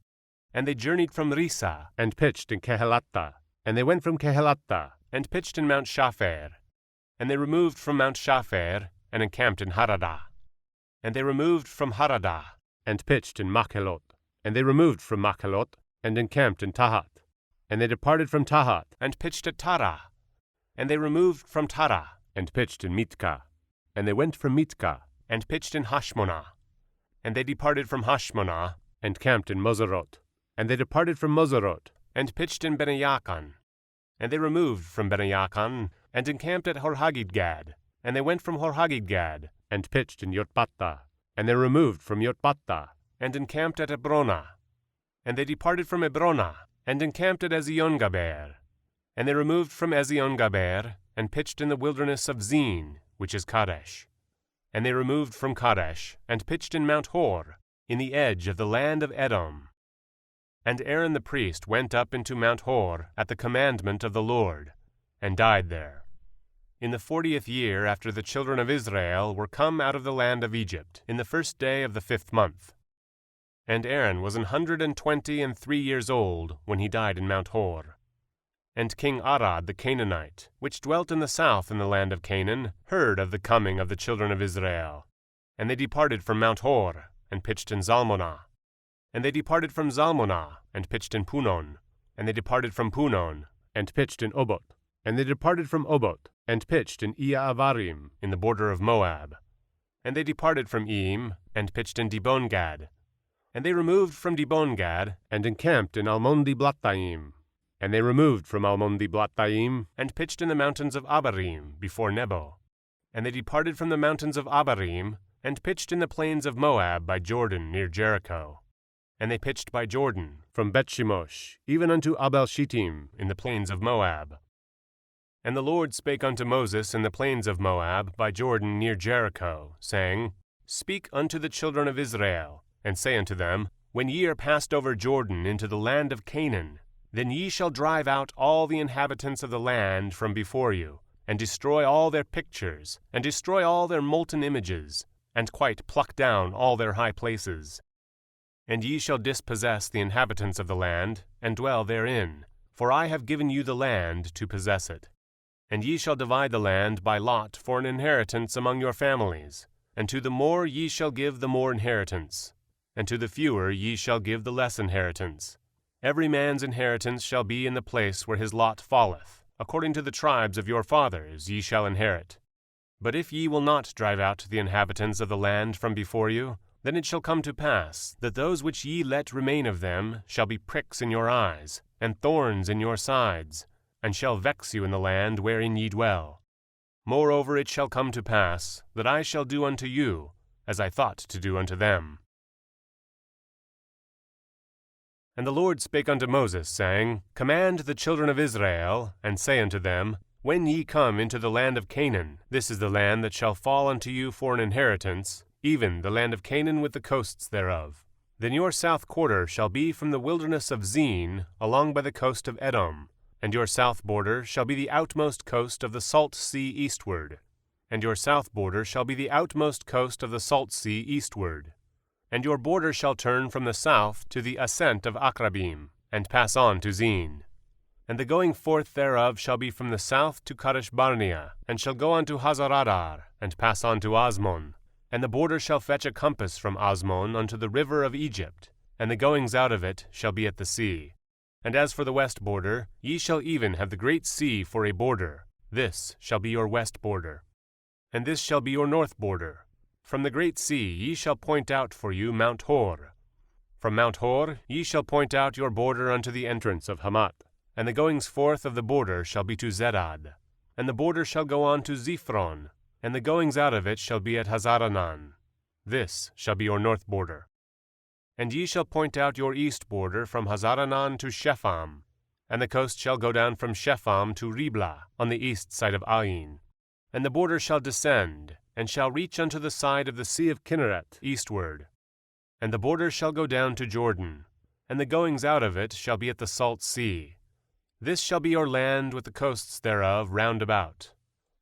And they journeyed from Rissah, and pitched in Kehelattah. And they went from Kehelattah, and pitched in Mount Shapher. And they removed from Mount Shapher, and encamped in Haradah. And they removed from Haradah, and pitched in Makhelot. And they removed from Makhelot, and encamped in Tahat. And they departed from Tahat, and pitched at Tarah. And they removed from Tarah, and pitched in Mitkah. And they went from Mitkah, and pitched in Hashmonah. And they departed from Hashmonah, and camped in Moserot. And they departed from Moserot, and pitched in Beneyaakan. And they removed from Beneyaakan, and encamped at Horhagidgad. And they went from Horhagidgad, and pitched in Yotbattah. And they removed from Yotbattah, and encamped at Ebronah. And they departed from Ebronah, and encamped at Eziongaber. And they removed from Eziongaber, and pitched in the wilderness of Zin, which is Kadesh. And they removed from Kadesh, and pitched in Mount Hor, in the edge of the land of Edom. And Aaron the priest went up into Mount Hor at the commandment of the Lord, and died there. In the 40th year after the children of Israel were come out of the land of Egypt, in the 1st day of the 5th month. And Aaron was 123 years old when he died in Mount Hor. And King Arad the Canaanite, which dwelt in the south in the land of Canaan, heard of the coming of the children of Israel. And they departed from Mount Hor, and pitched in Zalmonah. And they departed from Zalmonah, and pitched in Punon. And they departed from Punon, and pitched in Oboth. And they departed from Oboth, and pitched in Iye-avarim, in the border of Moab. And they departed from Iim, and pitched in Dibongad. And they removed from Dibongad, and encamped in Almon-diblattaim. And they removed from Almon-diblattaim, and pitched in the mountains of Abarim, before Nebo. And they departed from the mountains of Abarim, and pitched in the plains of Moab by Jordan near Jericho. And they pitched by Jordan, from Bethshemosh, even unto Abel-shittim, in the plains of Moab. And the Lord spake unto Moses in the plains of Moab by Jordan near Jericho, saying, Speak unto the children of Israel, and say unto them, When ye are passed over Jordan into the land of Canaan, then ye shall drive out all the inhabitants of the land from before you, and destroy all their pictures, and destroy all their molten images, and quite pluck down all their high places. And ye shall dispossess the inhabitants of the land, and dwell therein, for I have given you the land to possess it. And ye shall divide the land by lot for an inheritance among your families, and to the more ye shall give the more inheritance, and to the fewer ye shall give the less inheritance. Every man's inheritance shall be in the place where his lot falleth. According to the tribes of your fathers ye shall inherit. But if ye will not drive out the inhabitants of the land from before you, then it shall come to pass that those which ye let remain of them shall be pricks in your eyes, and thorns in your sides, and shall vex you in the land wherein ye dwell. Moreover it shall come to pass that I shall do unto you as I thought to do unto them. And the Lord spake unto Moses, saying, Command the children of Israel, and say unto them, When ye come into the land of Canaan, this is the land that shall fall unto you for an inheritance, even the land of Canaan with the coasts thereof. Then your south quarter shall be from the wilderness of Zin, along by the coast of Edom, and your south border shall be the outmost coast of the salt sea eastward, and your south border shall be the outmost coast of the salt sea eastward. And your border shall turn from the south to the ascent of Akrabim, and pass on to Zin. And the going forth thereof shall be from the south to Kadesh Barnea, and shall go unto Hazaradar, and pass on to Asmon. And the border shall fetch a compass from Asmon unto the river of Egypt, and the goings out of it shall be at the sea. And as for the west border, ye shall even have the great sea for a border. This shall be your west border. And this shall be your north border. From the great sea ye shall point out for you Mount Hor. From Mount Hor ye shall point out your border unto the entrance of Hamath. And the goings forth of the border shall be to Zedad. And the border shall go on to Ziphron, and the goings out of it shall be at Hazaranan. This shall be your north border. And ye shall point out your east border from Hazaranan to Shepham, and the coast shall go down from Shepham to Riblah on the east side of Ain. And the border shall descend, and shall reach unto the side of the sea of Kinneret eastward. And the border shall go down to Jordan, and the goings out of it shall be at the salt sea. This shall be your land with the coasts thereof round about.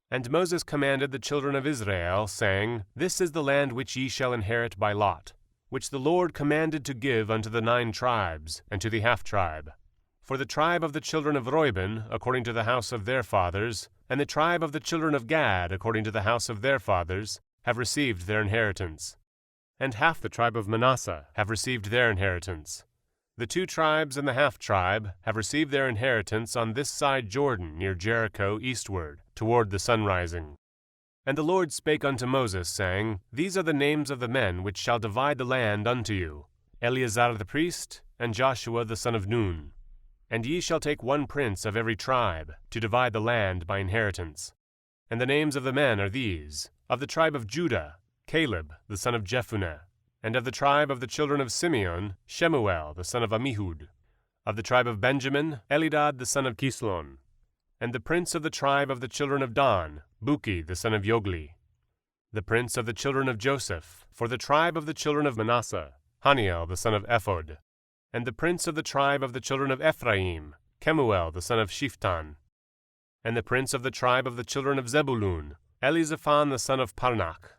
And Moses commanded the children of Israel, saying, This is the land which ye shall inherit by lot, which the Lord commanded to give unto the 9 tribes, and to the half-tribe. For the tribe of the children of Reuben, according to the house of their fathers, and the tribe of the children of Gad, according to the house of their fathers, have received their inheritance. And half the tribe of Manasseh have received their inheritance. The 2 tribes and the half-tribe have received their inheritance on this side Jordan, near Jericho, eastward, toward the sunrising. And the Lord spake unto Moses, saying, These are the names of the men which shall divide the land unto you, Eleazar the priest, and Joshua the son of Nun. And ye shall take 1 prince of every tribe, to divide the land by inheritance. And the names of the men are these: of the tribe of Judah, Caleb the son of Jephunneh; and of the tribe of the children of Simeon, Shemuel the son of Ammihud; of the tribe of Benjamin, Elidad the son of Kislon; and the prince of the tribe of the children of Dan, Buki the son of Jogli; the prince of the children of Joseph, for the tribe of the children of Manasseh, Haniel the son of Ephod; and the prince of the tribe of the children of Ephraim, Kemuel the son of Shiftan; and the prince of the tribe of the children of Zebulun, Elizaphan the son of Parnach;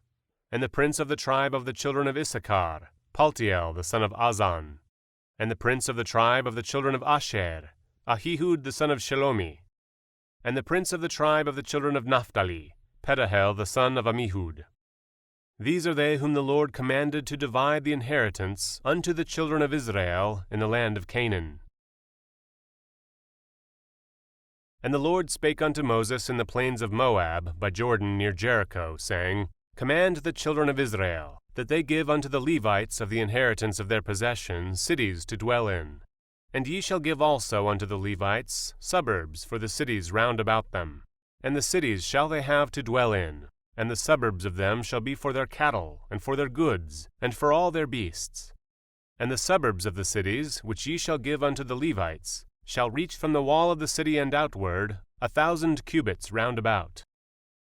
and the prince of the tribe of the children of Issachar, Paltiel the son of Azan; and the prince of the tribe of the children of Asher, Ahihud the son of Shelomi; and the prince of the tribe of the children of Naphtali, Pedahel the son of Ammihud. These are they whom the Lord commanded to divide the inheritance unto the children of Israel in the land of Canaan. And the Lord spake unto Moses in the plains of Moab by Jordan near Jericho, saying, Command the children of Israel, that they give unto the Levites of the inheritance of their possession cities to dwell in. And ye shall give also unto the Levites suburbs for the cities round about them. And the cities shall they have to dwell in, and the suburbs of them shall be for their cattle, and for their goods, and for all their beasts. And the suburbs of the cities, which ye shall give unto the Levites, shall reach from the wall of the city and outward 1,000 cubits round about.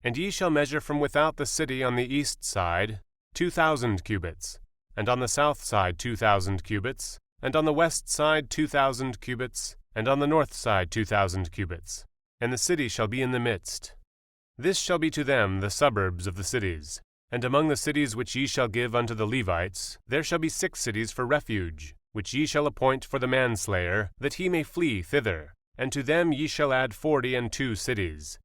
And ye shall measure from without the city on the east side 2,000 cubits, and on the south side 2,000 cubits, and on the west side 2,000 cubits, and on the north side 2,000 cubits. And the city shall be in the midst. This shall be to them the suburbs of the cities. And among the cities which ye shall give unto the Levites, there shall be 6 cities for refuge, which ye shall appoint for the manslayer, that he may flee thither. And to them ye shall add 42 cities.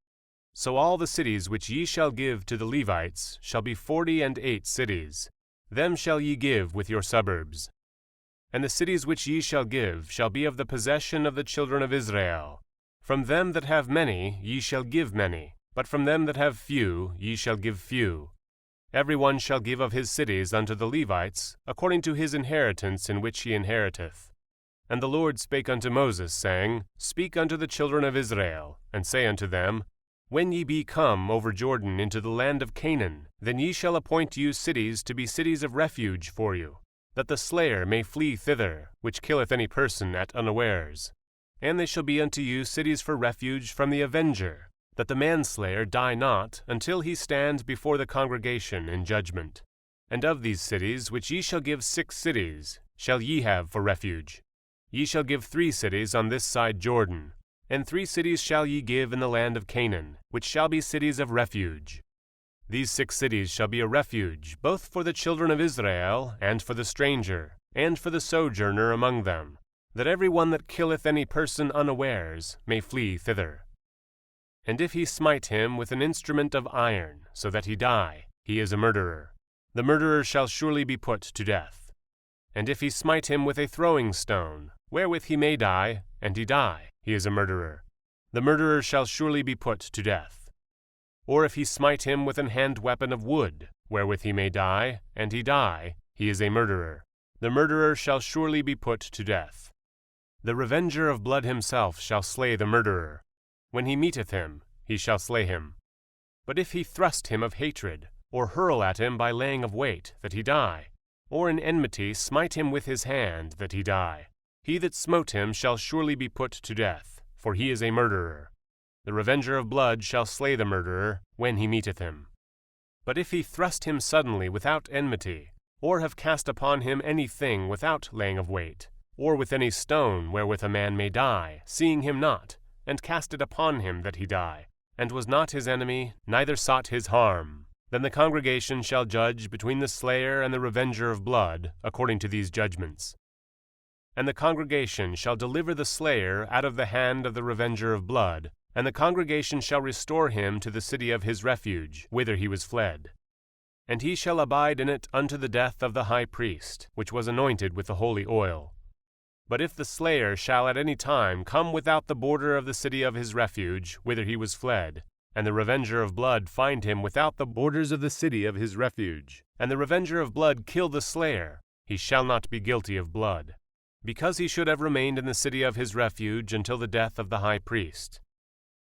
So all the cities which ye shall give to the Levites shall be 48 cities. Them shall ye give with your suburbs. And the cities which ye shall give shall be of the possession of the children of Israel. From them that have many ye shall give many, but from them that have few ye shall give few. Every one shall give of his cities unto the Levites, according to his inheritance in which he inheriteth. And the Lord spake unto Moses, saying, Speak unto the children of Israel, and say unto them, When ye be come over Jordan into the land of Canaan, then ye shall appoint you cities to be cities of refuge for you. that the slayer may flee thither, which killeth any person at unawares. And they shall be unto you cities for refuge from the avenger, that the manslayer die not until he stand before the congregation in judgment. And of these cities which ye shall give 6 cities, shall ye have for refuge. Ye shall give 3 cities on this side Jordan, and 3 cities shall ye give in the land of Canaan, which shall be cities of refuge. These 6 cities shall be a refuge, both for the children of Israel, and for the stranger, and for the sojourner among them, that every one that killeth any person unawares may flee thither. And if he smite him with an instrument of iron, so that he die, he is a murderer. The murderer shall surely be put to death. And if he smite him with a throwing stone, wherewith he may die, and he die, he is a murderer. The murderer shall surely be put to death. Or if he smite him with an hand weapon of wood, wherewith he may die, and he die, he is a murderer. The murderer shall surely be put to death. The revenger of blood himself shall slay the murderer. When he meeteth him, he shall slay him. But if he thrust him of hatred, or hurl at him by laying of weight, that he die, or in enmity smite him with his hand, that he die, he that smote him shall surely be put to death, for he is a murderer. The revenger of blood shall slay the murderer, when he meeteth him. But if he thrust him suddenly without enmity, or have cast upon him any thing without laying of weight, or with any stone wherewith a man may die, seeing him not, and cast it upon him that he die, and was not his enemy, neither sought his harm, then the congregation shall judge between the slayer and the revenger of blood, according to these judgments. And the congregation shall deliver the slayer out of the hand of the revenger of blood, and the congregation shall restore him to the city of his refuge, whither he was fled. And he shall abide in it unto the death of the high priest, which was anointed with the holy oil. But if the slayer shall at any time come without the border of the city of his refuge, whither he was fled, and the revenger of blood find him without the borders of the city of his refuge, and the revenger of blood kill the slayer, he shall not be guilty of blood, because he should have remained in the city of his refuge until the death of the high priest.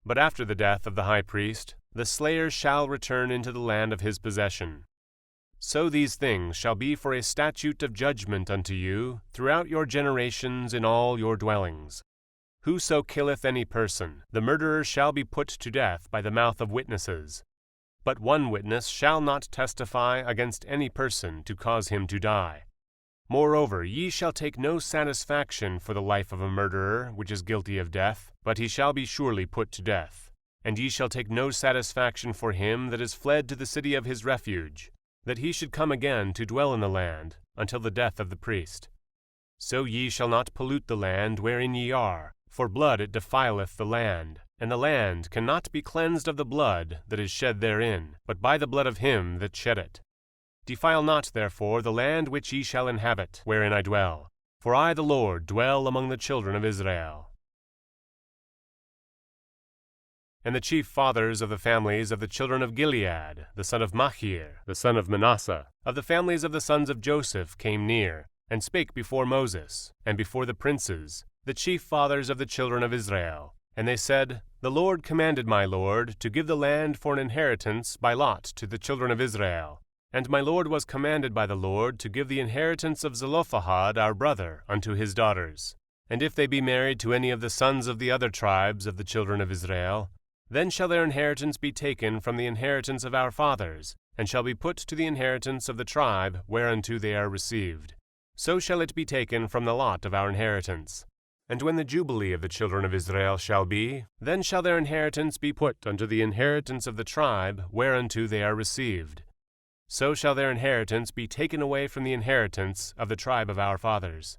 But after the death of the high priest, the slayer shall return into the land of his possession. So these things shall be for a statute of judgment unto you throughout your generations in all your dwellings. Whoso killeth any person, the murderer shall be put to death by the mouth of witnesses. But one witness shall not testify against any person to cause him to die. Moreover, ye shall take no satisfaction for the life of a murderer which is guilty of death, but he shall be surely put to death. And ye shall take no satisfaction for him that is fled to the city of his refuge, that he should come again to dwell in the land, until the death of the priest. So ye shall not pollute the land wherein ye are, for blood it defileth the land, and the land cannot be cleansed of the blood that is shed therein, but by the blood of him that shed it. Defile not therefore the land which ye shall inhabit, wherein I dwell, for I the Lord dwell among the children of Israel. And the chief fathers of the families of the children of Gilead, the son of Machir, the son of Manasseh, of the families of the sons of Joseph, came near, and spake before Moses, and before the princes, the chief fathers of the children of Israel. And they said, The Lord commanded my Lord to give the land for an inheritance by lot to the children of Israel. And my Lord was commanded by the Lord to give the inheritance of Zelophehad our brother unto his daughters. And if they be married to any of the sons of the other tribes of the children of Israel, then shall their inheritance be taken from the inheritance of our fathers, and shall be put to the inheritance of the tribe whereunto they are received. So shall it be taken from the lot of our inheritance. And when the jubilee of the children of Israel shall be, then shall their inheritance be put unto the inheritance of the tribe whereunto they are received. So shall their inheritance be taken away from the inheritance of the tribe of our fathers.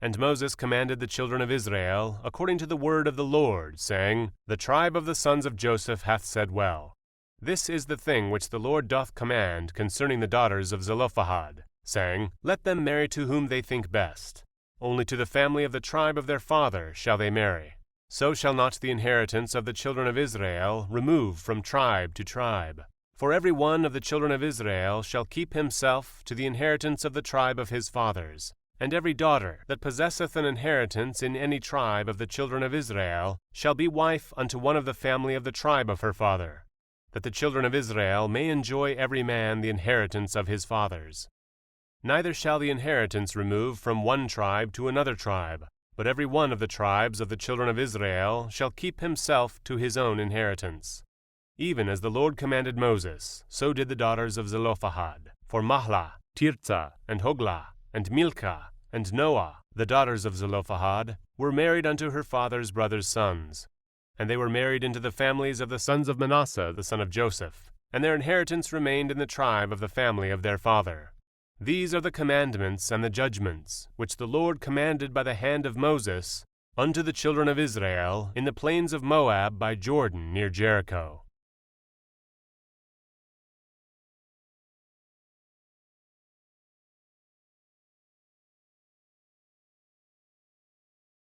And Moses commanded the children of Israel, according to the word of the Lord, saying, The tribe of the sons of Joseph hath said well. This is the thing which the Lord doth command concerning the daughters of Zelophehad, saying, Let them marry to whom they think best. Only to the family of the tribe of their father shall they marry. So shall not the inheritance of the children of Israel remove from tribe to tribe. For every one of the children of Israel shall keep himself to the inheritance of the tribe of his fathers. And every daughter that possesseth an inheritance in any tribe of the children of Israel shall be wife unto one of the family of the tribe of her father, that the children of Israel may enjoy every man the inheritance of his fathers. Neither shall the inheritance remove from one tribe to another tribe, but every one of the tribes of the children of Israel shall keep himself to his own inheritance. Even as the Lord commanded Moses, so did the daughters of Zelophehad. For Mahlah, Tirzah, and Hoglah, and Milcah, and Noah, the daughters of Zelophehad, were married unto her father's brothers' sons. And they were married into the families of the sons of Manasseh the son of Joseph, and their inheritance remained in the tribe of the family of their father. These are the commandments and the judgments, which the Lord commanded by the hand of Moses unto the children of Israel in the plains of Moab by Jordan near Jericho.